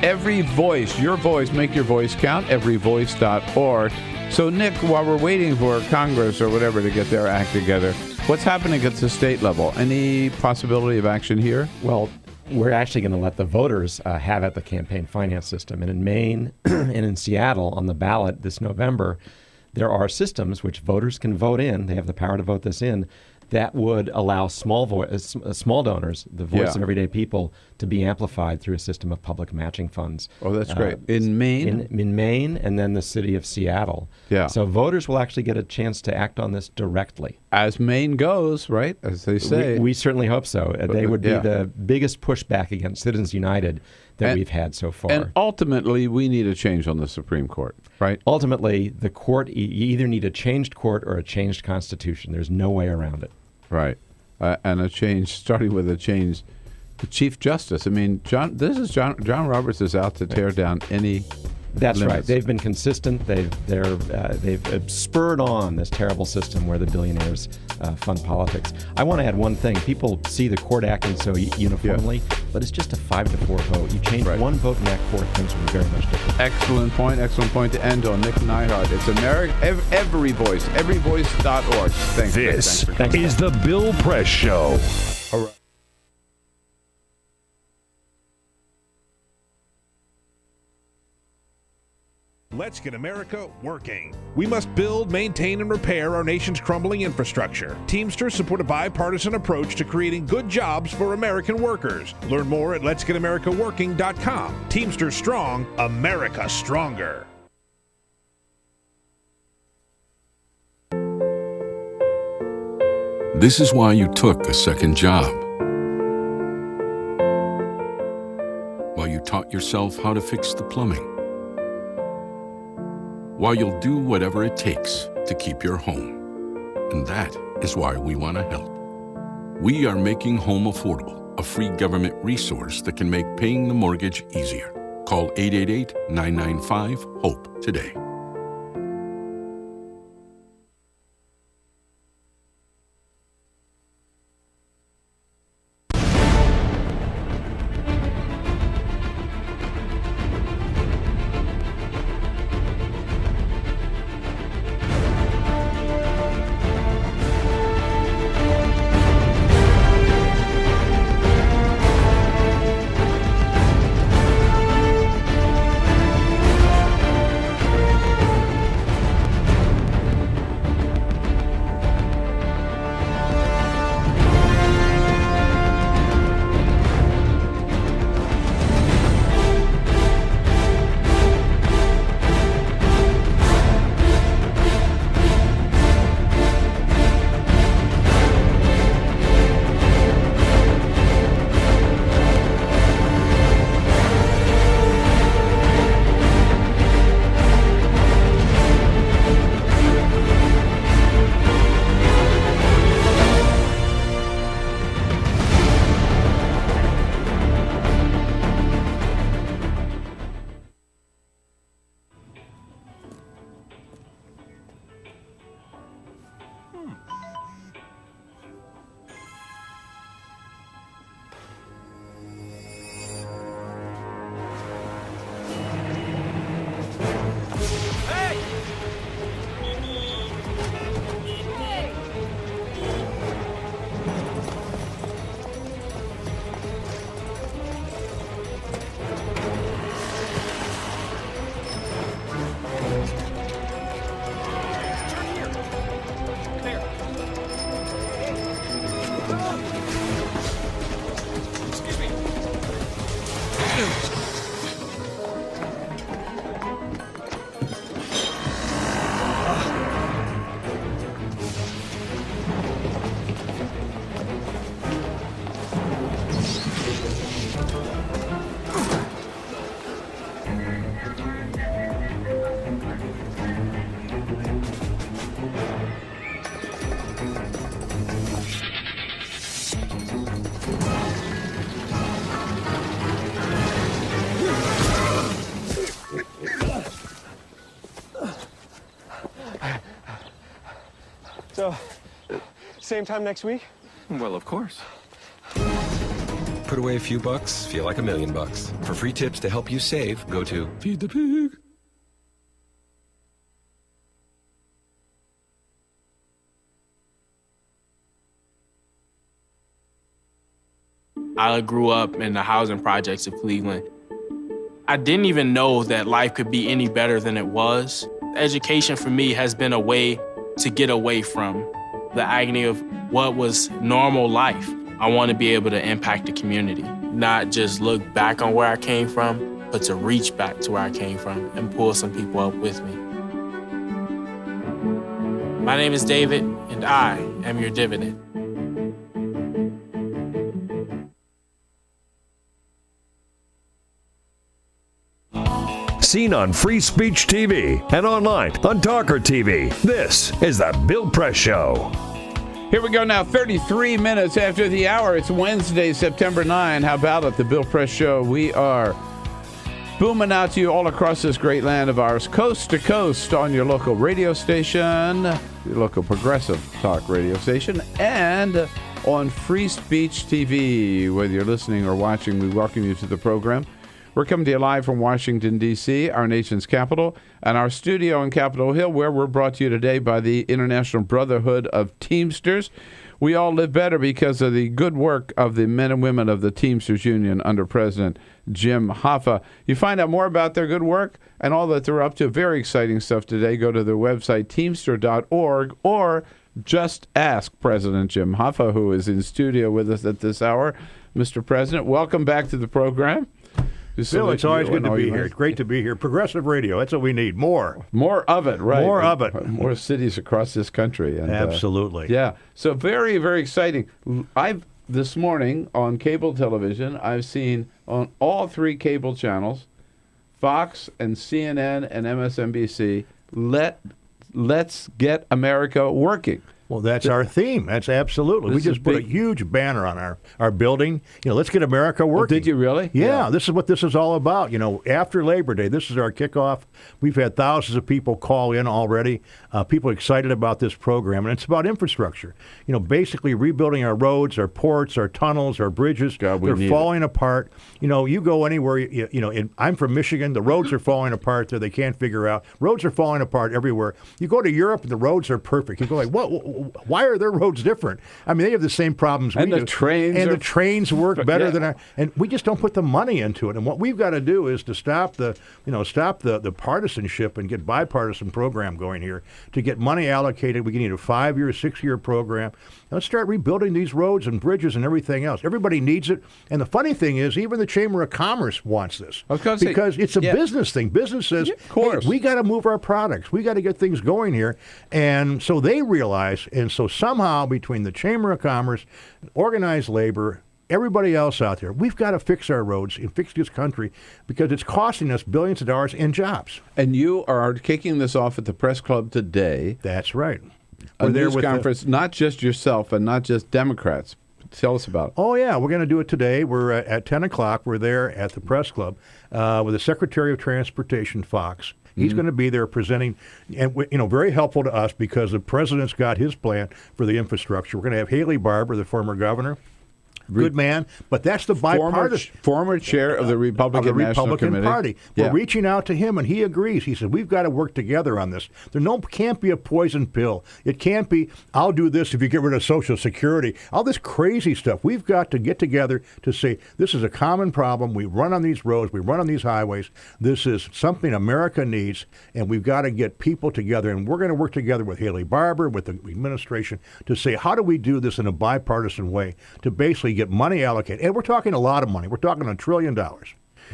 Every Voice. Your voice, make your voice count, everyvoice.org. So, Nick, while we're waiting for Congress or whatever to get their act together, what's happening at the state level? Any possibility of action here? Well, we're actually going to let the voters have at the campaign finance system. And in Maine and in Seattle on the ballot this November, there are systems which voters can vote in. They have the power to vote this in. That would allow small donors, the voice of everyday people, to be amplified through a system of public matching funds. Oh, that's great. In Maine? In Maine, and then the city of Seattle. Yeah. So voters will actually get a chance to act on this directly. As Maine goes, right? As they say. We certainly hope so. They would be the biggest pushback against Citizens United that we've had so far. And ultimately, we need a change on the Supreme Court, right? Ultimately, the court, you either need a changed court or a changed constitution. There's no way around it. Right. And a change, starting with a change, the Chief Justice. I mean, John Roberts is out to tear down any That's limits. right. They've been consistent. They've spurred on this terrible system where the billionaires fund politics. I want to add one thing. People see the court acting so uniformly, but it's just a 5-4 vote. You change one vote in that court, things will be very much different. Excellent point to end on. Nick Nyhart. It's Every Voice, everyvoice.org. Thanks. This is the Bill Press Show. All right. Let's get America working. We must build, maintain, and repair our nation's crumbling infrastructure. Teamsters support a bipartisan approach to creating good jobs for American workers. Learn more at letsgetamericaworking.com. Teamsters strong, America stronger. This is why you took a second job. While you taught yourself how to fix the plumbing. while you'll do whatever it takes to keep your home. And that is why we want to help. We are making home affordable, a free government resource that can make paying the mortgage easier. Call 888-995-HOPE today. So, same time next week? Well, of course. Put away a few bucks, feel like $1 million. For free tips to help you save, go to Feed the Pig. I grew up in the housing projects of Cleveland. I didn't even know that life could be any better than it was. Education for me has been a way to get away from the agony of what was normal life. I want to be able to impact the community, not just look back on where I came from, but to reach back to where I came from and pull some people up with me. My name is David, and I am your dividend. Seen on Free Speech TV and online on TawkrTV. This is the Bill Press Show. Here we go now, 33 minutes after the hour. It's Wednesday, September 9. How about it, the Bill Press Show? We are booming out to you all across this great land of ours, coast to coast, on your local radio station, your local progressive talk radio station, and on Free Speech TV. Whether you're listening or watching, we welcome you to the program. We're coming to you live from Washington, D.C., our nation's capital, and our studio in Capitol Hill, where we're brought to you today by the International Brotherhood of Teamsters. We all live better because of the good work of the men and women of the Teamsters Union under President Jim Hoffa. You find out more about their good work and all that they're up to. Very exciting stuff today. Go to their website, teamster.org, or just ask President Jim Hoffa, who is in studio with us at this hour. Mr. President, welcome back to the program. Bill, it's always good to be here. It's great to be here. Progressive radio, that's what we need. More of it, right? More of it. More cities across this country. And, absolutely. Yeah. So very, very exciting. This morning on cable television, I've seen on all three cable channels, Fox and CNN and MSNBC, let's get America working. Well, that's our theme. That's absolutely. We just put a huge banner on our building. Let's get America working. Did you really? Yeah, this is what this is all about. After Labor Day, this is our kickoff. We've had thousands of people call in already. People excited about this program, and it's about infrastructure. Basically rebuilding our roads, our ports, our tunnels, our bridges. They're falling apart. You go anywhere. I'm from Michigan. The roads are falling apart there. They can't figure out. Roads are falling apart everywhere. You go to Europe, and the roads are perfect. You go like, what? Why are their roads different? I mean, they have the same problems we do. The trains work better than our. And we just don't put the money into it. And what we've got to do is to stop the partisanship and get bipartisan program going here. To get money allocated, we need a 5-year, 6-year program. Let's start rebuilding these roads and bridges and everything else. Everybody needs it. And the funny thing is, even the Chamber of Commerce wants this. Because it's a business thing. Business says, hey, we got to move our products. We got to get things going here. And so they realize, and so somehow between the Chamber of Commerce, organized labor, everybody else out there, we've got to fix our roads and fix this country because it's costing us billions of dollars in jobs. And you are kicking this off at the Press Club today. That's right. A news conference, not just yourself and not just Democrats. Tell us about it. Oh, yeah. We're going to do it today. We're at 10 o'clock. We're there at the Press Club with the Secretary of Transportation, Fox. He's going to be there presenting, and very helpful to us because the president's got his plan for the infrastructure. We're going to have Haley Barbour, the former governor. Good man, but that's the bipartisan. Former chair of the Republican National Committee. Party. We're reaching out to him, and he agrees. He said, we've got to work together on this. Can't be a poison pill. It can't be, I'll do this if you get rid of Social Security. All this crazy stuff. We've got to get together to say, this is a common problem. We run on these roads. We run on these highways. This is something America needs, and we've got to get people together. And we're going to work together with Haley Barbour, with the administration, to say, how do we do this in a bipartisan way to basically get money allocated. And we're talking a lot of money. We're talking $1 trillion.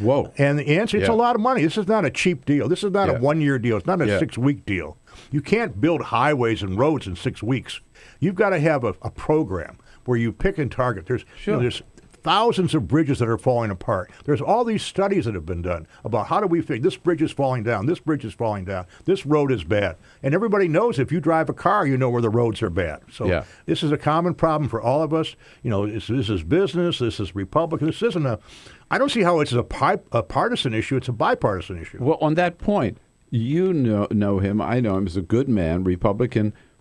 Whoa. And the answer, it's a lot of money. This is not a cheap deal. This is not a 1-year deal. It's not a 6-week deal. You can't build highways and roads in 6 weeks. You've got to have a program where you pick and target. There's thousands of bridges that are falling apart. There's all these studies that have been done about how do we figure this bridge is falling down, this bridge is falling down, this road is bad. And everybody knows if you drive a car, you know where the roads are bad. So this is a common problem for all of us. This is business, this is Republican. This isn't I don't see how it's a partisan issue. It's a bipartisan issue. Well, on that point, you know him. I know him as a good man,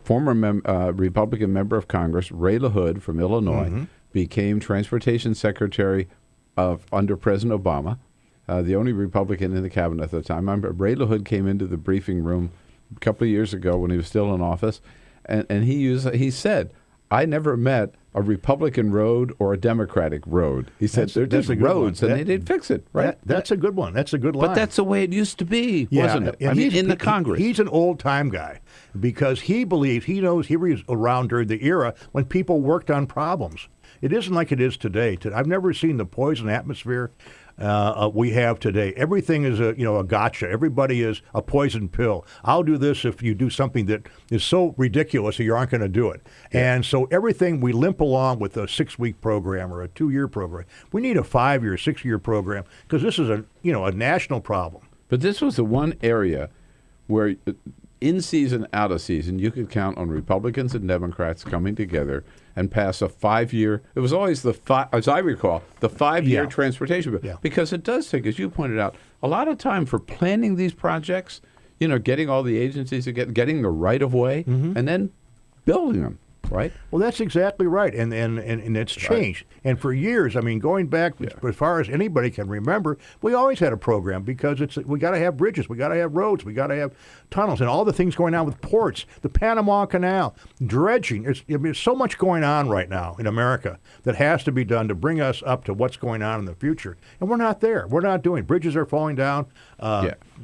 former Republican member of Congress, Ray LaHood from Illinois. Became Transportation Secretary under President Obama, the only Republican in the cabinet at the time. I remember Ray LaHood came into the briefing room a couple of years ago when he was still in office, and he said, I never met a Republican road or a Democratic road. He said they're just roads, and they didn't fix it, right? That's a good one. That's a good line. But that's the way it used to be, wasn't it? I mean, in the Congress. He's an old-time guy because he believes, he knows he was around during the era when people worked on problems. It isn't like it is today. I've never seen the poison atmosphere we have today. Everything is a gotcha. Everybody is a poison pill. I'll do this if you do something that is so ridiculous that you aren't going to do it. Yeah. And so everything we limp along with a 6-week program or a 2-year program. We need a 5-year, 6-year program because this is a national problem. But this was the one area where in season, out of season, you could count on Republicans and Democrats coming together and pass a 5-year. It was always as I recall, the 5-year transportation bill. Yeah. Because it does take, as you pointed out, a lot of time for planning these projects, getting all the agencies together, getting the right of way, and then building them. Right. Well, that's exactly right, and it's changed. Right. And for years, I mean, going back as far as anybody can remember, we always had a program because we got to have bridges, we got to have roads, we got to have tunnels, and all the things going on with ports, the Panama Canal, dredging. There's so much going on right now in America that has to be done to bring us up to what's going on in the future, and we're not there. We're not doing. Bridges are falling down.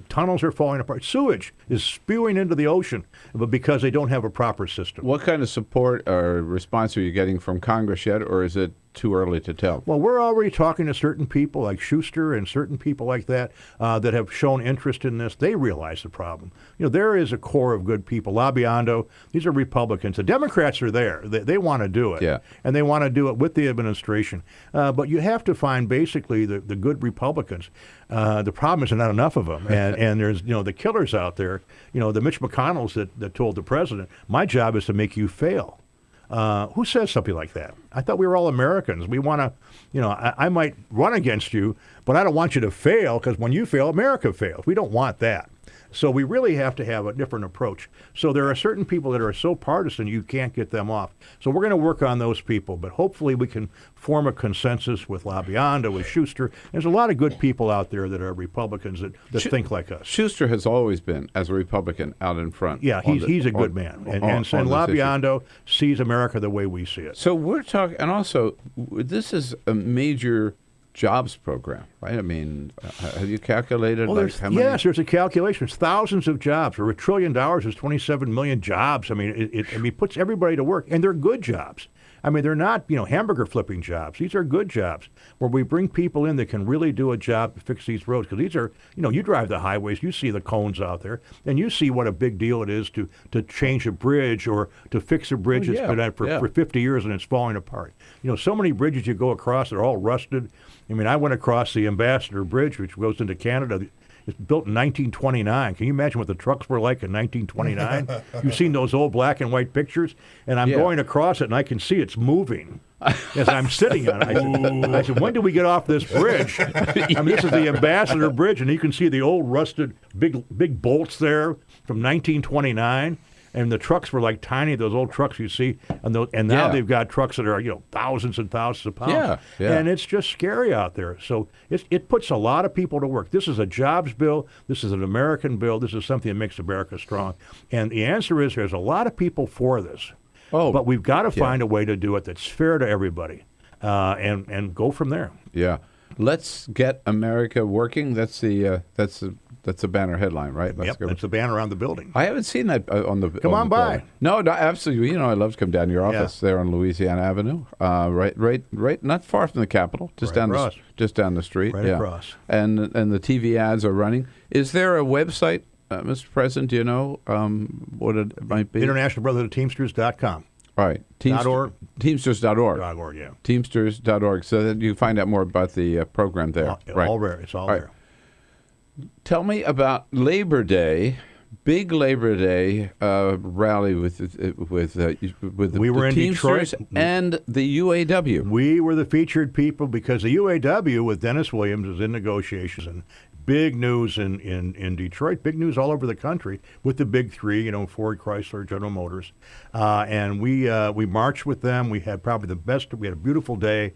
Tunnels are falling apart. Sewage is spewing into the ocean, but because they don't have a proper system. What kind of support or response are you getting from Congress yet, or is it too early to tell? Well, we're already talking to certain people like Schuster and certain people like that that have shown interest in this. They realize the problem. There is a core of good people. Labiando, these are Republicans. The Democrats are there. They want to do it. Yeah. And they want to do it with the administration. But you have to find basically the good Republicans. The problem is there are not enough of them. And there's, the killers out there, the Mitch McConnells that told the president, my job is to make you fail. Who says something like that? I thought we were all Americans. We want to, I might run against you, but I don't want you to fail because when you fail, America fails. We don't want that. So we really have to have a different approach. So there are certain people that are so partisan you can't get them off. So we're going to work on those people, but hopefully we can form a consensus with Labiando, with Schuster. There's a lot of good people out there that are Republicans that think like us. Schuster has always been, as a Republican, out in front. Yeah, he's a good man. And Labiando sees America the way we see it. So we're talking, and also, this is a major jobs program, right? I mean, have you calculated how many? Yes, there's a calculation. It's thousands of jobs. Or $1 trillion is 27 million jobs. I mean, it puts everybody to work, and they're good jobs. I mean, they're not, hamburger flipping jobs. These are good jobs where we bring people in that can really do a job to fix these roads. Because these are, you drive the highways, you see the cones out there, and you see what a big deal it is to change a bridge or to fix a bridge that's been out for 50 years and it's falling apart. So many bridges you go across, they're all rusted. I mean, I went across the Ambassador Bridge, which goes into Canada. It's built in 1929. Can you imagine what the trucks were like in 1929? You've seen those old black and white pictures? And I'm going across it, and I can see it's moving as I'm sitting on it. I said, when do we get off this bridge? I mean, this is the Ambassador Bridge, and you can see the old rusted big bolts there from 1929. And the trucks were like tiny, those old trucks you see, and now they've got trucks that are thousands and thousands of pounds. And it's just scary out there. So it puts a lot of people to work. This is a jobs bill. This is an American bill. This is something that makes America strong. And the answer is there's a lot of people for this. But we've got to find a way to do it that's fair to everybody, and go from there. Yeah, let's get America working. That's a banner headline, right? That's a banner on the building. I haven't seen that on the. Come on by. No, absolutely. I love to come down to your office there on Louisiana Avenue, right, not far from the Capitol, just down the street, right across. And the TV ads are running. Is there a website, Mr. President? Do you know what it might be? International Brotherhood of Teamsters.com. Right. .org. Teamsters.org. .org, yeah. Teamsters.org, so that you find out more about the program there. It's all there. Tell me about Labor Day, big Labor Day rally with we were the in Teamsters Detroit and the UAW. We were the featured people because the UAW with Dennis Williams was in negotiations, and big news in Detroit, big news all over the country with the big three, Ford, Chrysler, General Motors, and we marched with them. We had probably the best. We had a beautiful day.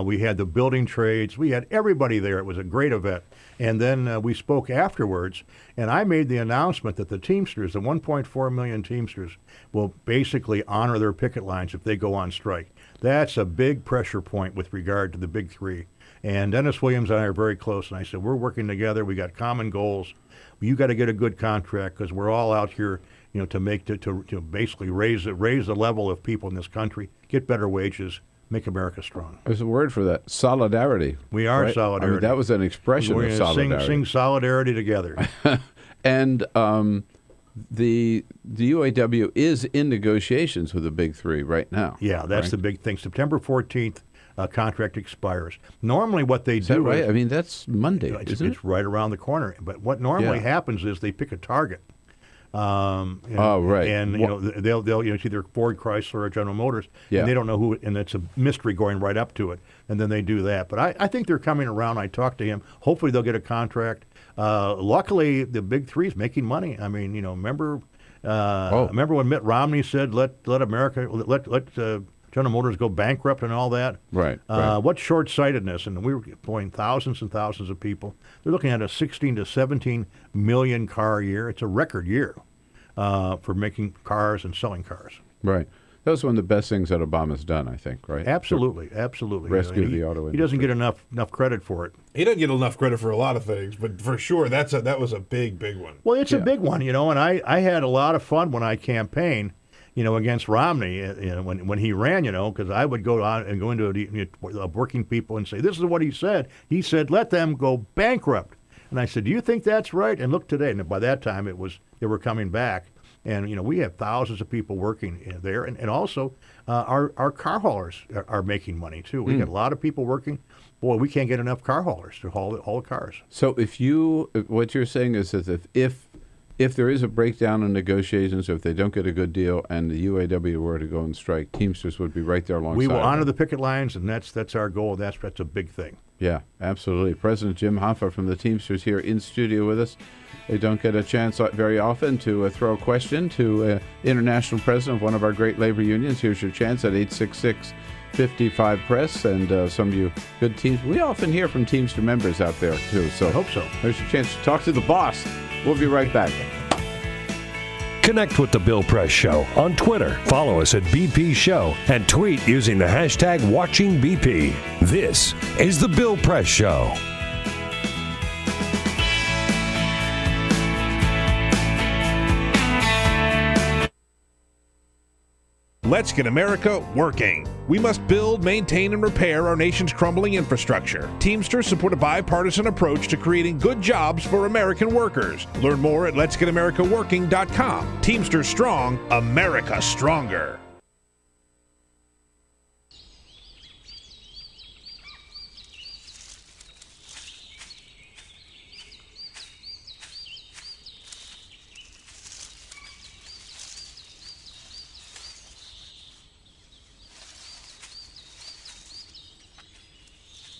We had the building trades. We had everybody there. It was a great event. And then we spoke afterwards, and I made the announcement that the Teamsters, the 1.4 million Teamsters, will basically honor their picket lines if they go on strike. That's a big pressure point with regard to the big three. And Dennis Williams and I are very close, and I said, we're working together. We got common goals. You got to get a good contract because we're all out here, to basically raise the level of people in this country, get better wages, make America strong. There's a word for that: solidarity. We are right? solidarity. I mean, that was an expression of solidarity. Sing solidarity together. And the UAW is in negotiations with the big three right now. Yeah, that's the big thing. September 14th. Contract expires. Normally what they do right? is... I mean, that's Monday, isn't it? It's right around the corner. But what normally happens is they pick a target. Right. And, they'll it's either Ford, Chrysler, or General Motors, and they don't know who, and it's a mystery going right up to it, and then they do that. But I think they're coming around. I talked to him. Hopefully they'll get a contract. Luckily, the big three's making money. I mean, remember when Mitt Romney said, let America, let General Motors go bankrupt and all that. Right. What short-sightedness. And we were employing thousands and thousands of people. They're looking at a 16 to 17 million car year. It's a record year for making cars and selling cars. Right. That was one of the best things that Obama's done, I think, right? Absolutely. Rescue the auto industry. He doesn't get enough credit for it. He doesn't get enough credit for a lot of things, but for sure, that was a big one. Well, it's a big one, and I had a lot of fun when I campaigned. against Romney, when he ran, because I would go out and go into working people and say, this is what he said. He said, let them go bankrupt. And I said, do you think that's right? And look today. And by that time, they were coming back. And, we have thousands of people working there. And also, our car haulers are making money, too. We got a lot of people working. Boy, we can't get enough car haulers to haul the cars. So what you're saying is that if there is a breakdown in negotiations, or if they don't get a good deal and the UAW were to go on strike, Teamsters would be right there alongside. We will honor them. the picket lines, and that's our goal. That's a big thing. Yeah, absolutely. President Jim Hoffa from the Teamsters here in studio with us. They don't get a chance very often to throw a question to international president of one of our great labor unions. Here's your chance at 866-55-PRESS, and some of you good teams. We often hear from Teamster members out there, too. So I hope so. There's your chance to talk to the boss. We'll be right back. Connect with The Bill Press Show on Twitter. Follow us at BP Show and tweet using the hashtag WatchingBP. This is The Bill Press Show. Let's get America working. We must build, maintain, and repair our nation's crumbling infrastructure. Teamsters support a bipartisan approach to creating good jobs for American workers. Learn more at letsgetamericaworking.com. Teamsters strong, America stronger.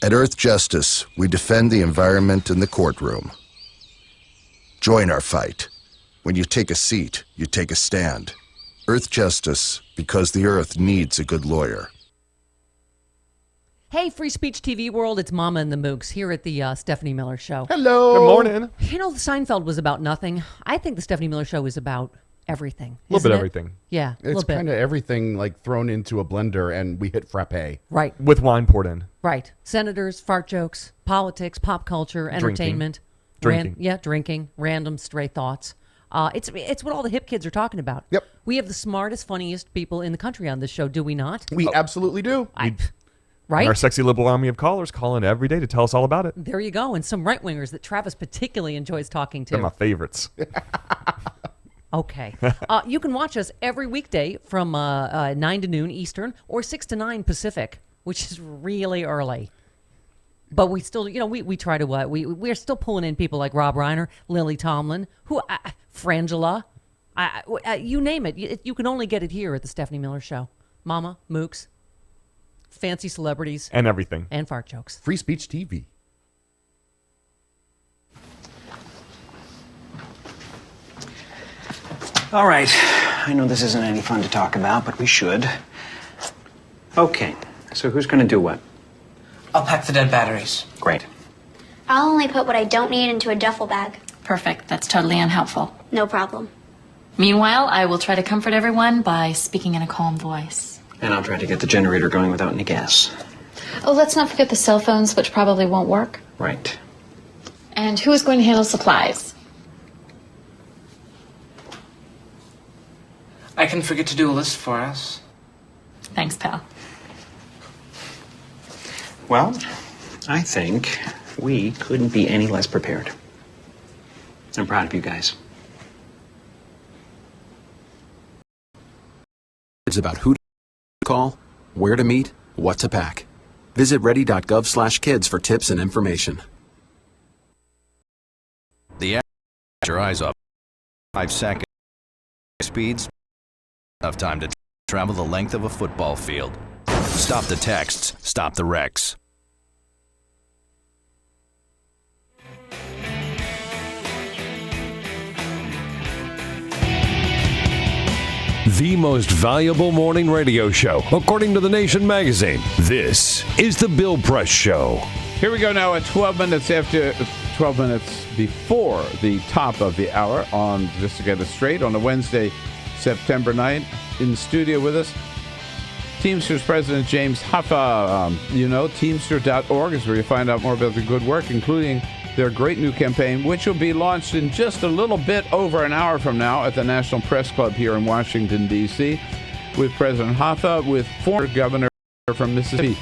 At Earth Justice, we defend the environment in the courtroom. Join our fight. When you take a seat, you take a stand. Earth Justice, because the Earth needs a good lawyer. Hey, Free Speech TV world, it's Mama and the Mooks here at the Stephanie Miller Show. Hello. Good morning. Seinfeld was about nothing. I think the Stephanie Miller Show is about everything. A little bit everything. Yeah, a little it's bit. kind of everything like thrown into a blender, and we hit frappe. Right. With wine poured in. Right. Senators, fart jokes, politics, pop culture, entertainment. Drinking, random stray thoughts. It's what all the hip kids are talking about. Yep. We have the smartest, funniest people in the country on this show, do we not? We absolutely do. Right? And our sexy liberal army of callers call in every day to tell us all about it. There you go. And some right-wingers that Travis particularly enjoys talking to. They're my favorites. Okay. You can watch us every weekday from 9 to noon Eastern or 6 to 9 Pacific, which is really early. But we still, we try to, we're still pulling in people like Rob Reiner, Lily Tomlin, Frangela, you name it. You can only get it here at the Stephanie Miller Show. Mama, Mooks, fancy celebrities. And everything. And fart jokes. Free Speech TV. All right. I know this isn't any fun to talk about, but we should. Okay. So who's going to do what? I'll pack the dead batteries. Great. I'll only put what I don't need into a duffel bag. Perfect. That's totally unhelpful. No problem. Meanwhile, I will try to comfort everyone by speaking in a calm voice. And I'll try to get the generator going without any gas. Oh, let's not forget the cell phones, which probably won't work. Right. And who is going to handle supplies? I can forget to do a list for us. Thanks, pal. Well, I think we couldn't be any less prepared. I'm proud of you guys. It's about who to call, where to meet, what to pack. Visit ready.gov/kids for tips and information. The app, your eyes up. 5 seconds. Speeds. Enough time to travel the length of a football field. Stop the texts. Stop the wrecks. The most valuable morning radio show, according to The Nation magazine. This is The Bill Press Show. Here we go now at 12 minutes before the top of the hour on Just to Get It Straight on a Wednesday, September 9th. In the studio with us, Teamsters President James Hoffa. Teamster.org is where you find out more about the good work, including their great new campaign, which will be launched in just a little bit over an hour from now at the National Press Club here in Washington, D.C., with President Hoffa, with former Governor from Mississippi,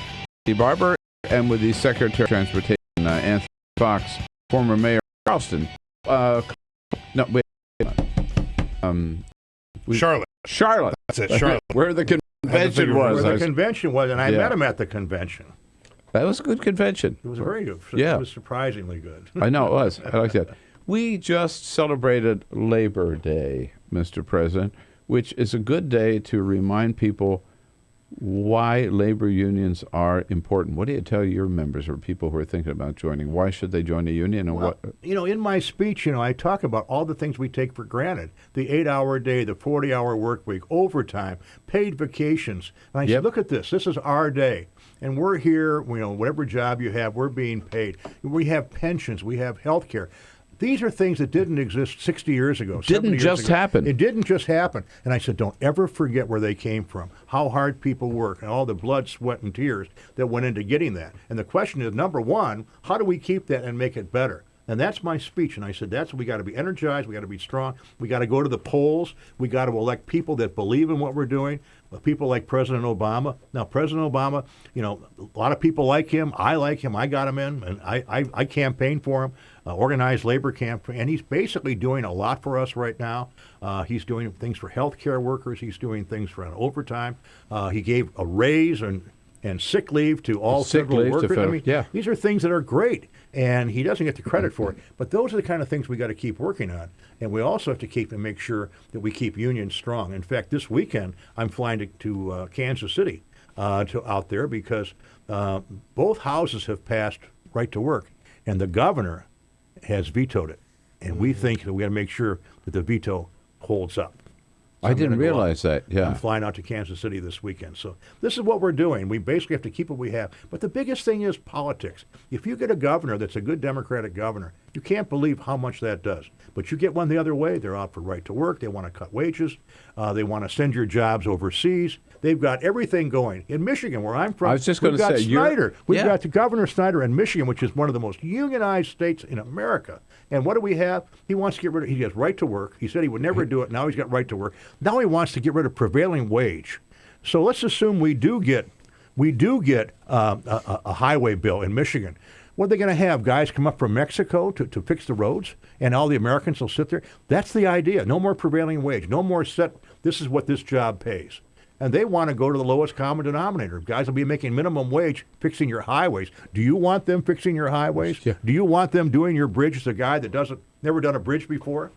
Barber, and with the Secretary of Transportation, Anthony Fox, former Mayor of Charleston. Charlotte. That's it, Charlotte. Where the convention was. Where the convention was, and I met him at the convention. That was a good convention. It was very good. Yeah. It was surprisingly good. I know it was. I like that. We just celebrated Labor Day, Mr. President, which is a good day to remind people why labor unions are important. What do you tell your members or people who are thinking about joining? Why should they join a union? And Well, in my speech, I talk about all the things we take for granted. The 8-hour day, the 40-hour work week, overtime, paid vacations. And I said, look at this. This is our day. And we're here, whatever job you have, we're being paid. We have pensions. We have health care. These are things that didn't exist 60 years ago. Didn't just happen. It didn't just happen. And I said, don't ever forget where they came from, how hard people work, and all the blood, sweat, and tears that went into getting that. And the question is, number one, how do we keep that and make it better? And that's my speech. And I said, we got to be energized. We got to be strong. We got to go to the polls. We got to elect people that believe in what we're doing. People like President Obama. Now, President Obama, a lot of people like him. I like him. I got him in, and I campaigned for him, organized labor campaign. And he's basically doing a lot for us right now. He's doing things for healthcare workers. He's doing things for overtime. He gave a raise and sick leave to all federal workers. These are things that are great, and he doesn't get the credit for it. But those are the kind of things we got to keep working on, and we also have to keep and make sure that we keep unions strong. In fact, this weekend I'm flying to Kansas City out there because both houses have passed right to work, and the governor has vetoed it, and we think that we got to make sure that the veto holds up. So I didn't realize that. Yeah. I'm flying out to Kansas City this weekend. So this is what we're doing. We basically have to keep what we have. But the biggest thing is politics. If you get a governor that's a good Democratic governor, you can't believe how much that does. But you get one the other way. They're out for right to work. They want to cut wages. They want to send your jobs overseas. They've got everything going. In Michigan, where I'm from, I was just going to say, Snyder. We've got the Governor Snyder in Michigan, which is one of the most unionized states in America. And what do we have? He wants to get rid of, he has right to work. He said he would never do it. Now he's got right to work. Now he wants to get rid of prevailing wage. So let's assume we do get a highway bill in Michigan. What are they going to have? Guys come up from Mexico to fix the roads, and all the Americans will sit there? That's the idea. No more prevailing wage. No more set, this is what this job pays. And they want to go to the lowest common denominator. Guys will be making minimum wage fixing your highways. Do you want them fixing your highways? Yeah. Do you want them doing your bridge as a guy that never done a bridge before?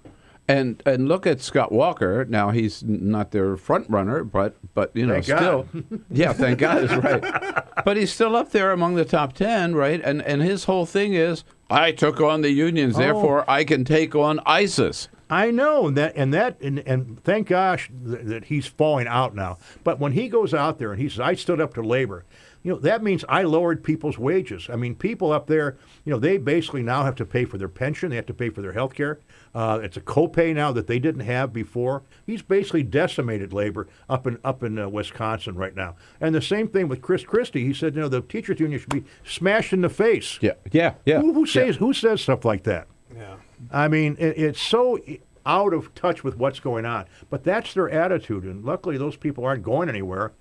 And look at Scott Walker. Now he's not their front runner, but thank still, God. Yeah, thank God is right. But he's still up there among the top 10, right? And his whole thing is, I took on the unions, therefore I can take on ISIS. I know and thank gosh that he's falling out now. But when he goes out there and he says, I stood up to labor, that means I lowered people's wages. I mean, people up there, they basically now have to pay for their pension. They have to pay for their health care. It's a copay now that they didn't have before. He's basically decimated labor up in Wisconsin right now. And the same thing with Chris Christie. He said, the teachers union should be smashed in the face. Yeah. Who says stuff like that? Yeah. I mean, it's so out of touch with what's going on. But that's their attitude, and luckily those people aren't going anywhere.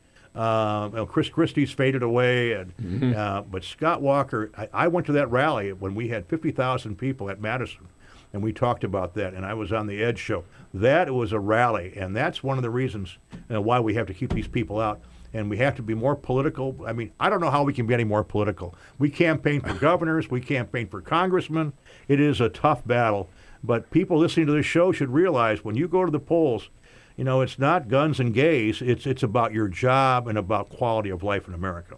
Chris Christie's faded away, but Scott Walker, I went to that rally when we had 50,000 people at Madison, and we talked about that, and I was on the Ed show. That was a rally, and that's one of the reasons why we have to keep these people out. And we have to be more political. I mean, I don't know how we can be any more political. We campaign for governors. We campaign for congressmen. It is a tough battle. But people listening to this show should realize when you go to the polls, it's not guns and gays. It's about your job and about quality of life in America.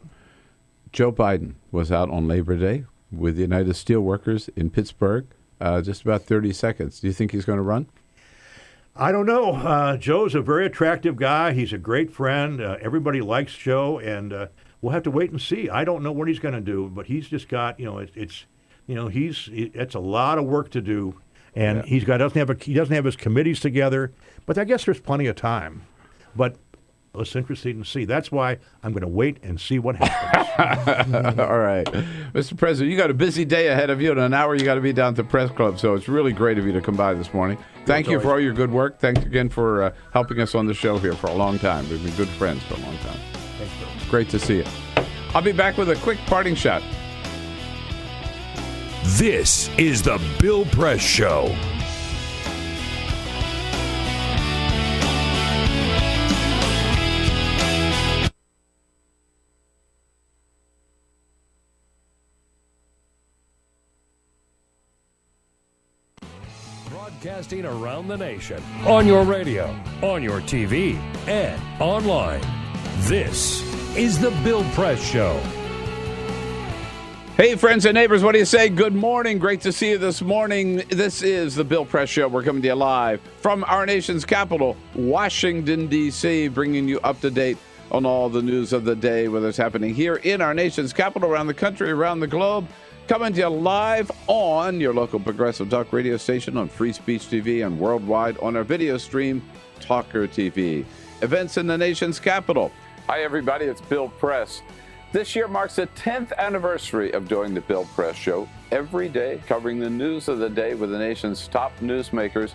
Joe Biden was out on Labor Day with the United Steelworkers in Pittsburgh. Just about 30 seconds. Do you think he's going to run? I don't know. Joe's a very attractive guy. He's a great friend. Everybody likes Joe, and we'll have to wait and see. I don't know what he's going to do, but he's just got, it's a lot of work to do, and he doesn't have his committees together. But I guess there's plenty of time. But It's interesting to see. That's why I'm going to wait and see what happens. All right. Mr. President, you got a busy day ahead of you. In an hour, you got to be down at the press club. So it's really great of you to come by this morning. Thank you for all your good work. Thanks again for helping us on the show here for a long time. We've been good friends for a long time. Thanks, Bill. Great to see you. I'll be back with a quick parting shot. This is the Bill Press Show. Broadcasting around the nation, on your radio, on your TV, and online. This is the Bill Press Show. Hey, friends and neighbors, what do you say? Good morning. Great to see you this morning. This is the Bill Press Show. We're coming to you live from our nation's capital, Washington, D.C., bringing you up to date on all the news of the day, whether it's happening here in our nation's capital, around the country, around the globe. Coming to you live on your local progressive talk radio station, on Free Speech TV, and worldwide on our video stream, TawkrTV. Events in the nation's capital. Hi, everybody. It's Bill Press. This year marks the 10th anniversary of doing the Bill Press Show, every day covering the news of the day with the nation's top newsmakers,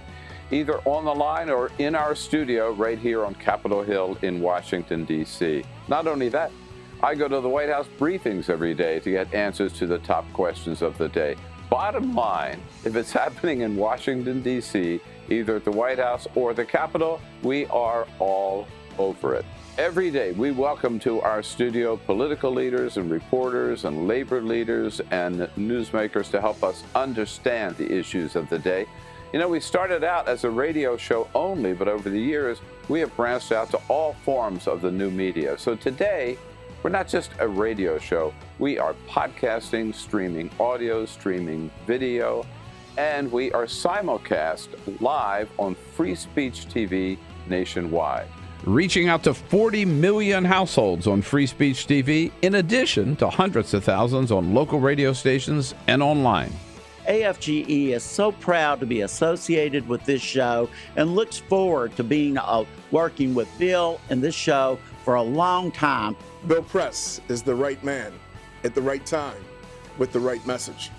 either on the line or in our studio right here on Capitol Hill in Washington, D.C. Not only that, I go to the White House briefings every day to get answers to the top questions of the day. Bottom line, if it's happening in Washington, D.C., either at the White House or the Capitol, we are all over it. Every day, we welcome to our studio political leaders and reporters and labor leaders and newsmakers to help us understand the issues of the day. You know, we started out as a radio show only, but over the years, we have branched out to all forms of the new media. So today, we're not just a radio show. We are podcasting, streaming audio, streaming video, and we are simulcast live on Free Speech TV nationwide. Reaching out to 40 million households on Free Speech TV, in addition to hundreds of thousands on local radio stations and online. AFGE is so proud to be associated with this show and looks forward to being working with Bill and this show for a long time. Bill Press is the right man at the right time with the right message.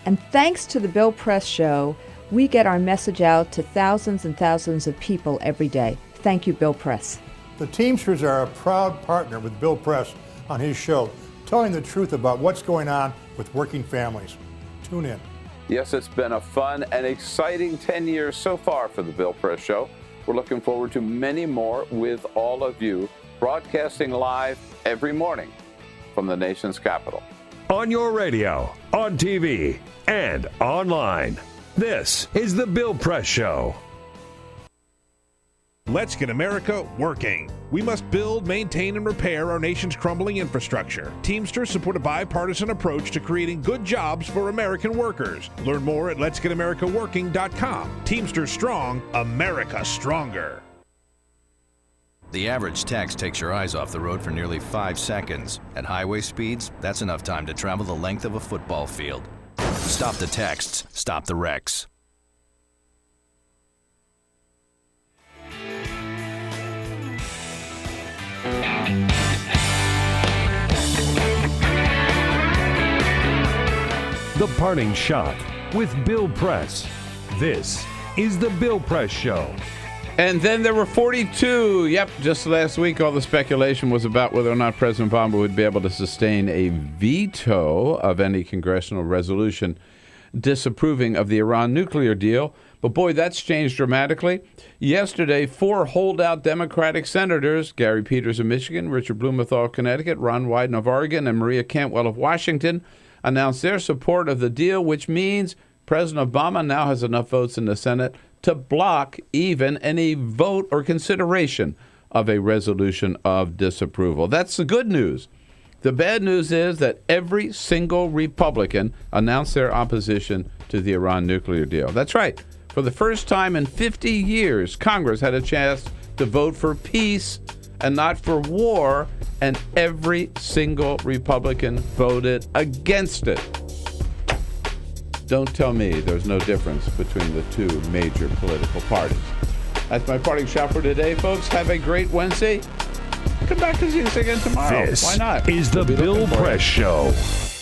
And thanks to the Bill Press Show, we get our message out to thousands and thousands of people every day. Thank you, Bill Press. The Teamsters are a proud partner with Bill Press on his show, telling the truth about what's going on with working families. Tune in. Yes, it's been a fun and exciting 10 years so far for the Bill Press Show. We're looking forward to many more with all of you, broadcasting live every morning from the nation's capital. On your radio, on TV, and online. This is the Bill Press Show. Let's get America working. We must build, maintain, and repair our nation's crumbling infrastructure. Teamsters support a bipartisan approach to creating good jobs for American workers. Learn more at letsgetamericaworking.com. Teamsters strong, America stronger. The average text takes your eyes off the road for nearly 5 seconds. At highway speeds, that's enough time to travel the length of a football field. Stop the texts, stop the wrecks. The Parting Shot with Bill Press. This is the Bill Press Show. And then there were 42. Yep, just last week, all the speculation was about whether or not President Obama would be able to sustain a veto of any congressional resolution disapproving of the Iran nuclear deal. But boy, that's changed dramatically. Yesterday, 4 holdout Democratic senators, Gary Peters of Michigan, Richard Blumenthal of Connecticut, Ron Wyden of Oregon, and Maria Cantwell of Washington, announced their support of the deal, which means President Obama now has enough votes in the Senate to block even any vote or consideration of a resolution of disapproval. That's the good news. The bad news is that every single Republican announced their opposition to the Iran nuclear deal. That's right. For the first time in 50 years, Congress had a chance to vote for peace and not for war, and every single Republican voted against it. Don't tell me there's no difference between the two major political parties. That's my parting shot for today, folks. Have a great Wednesday. come back to see us again tomorrow. This Why not? is the We'll be Bill looking for Press you. Show.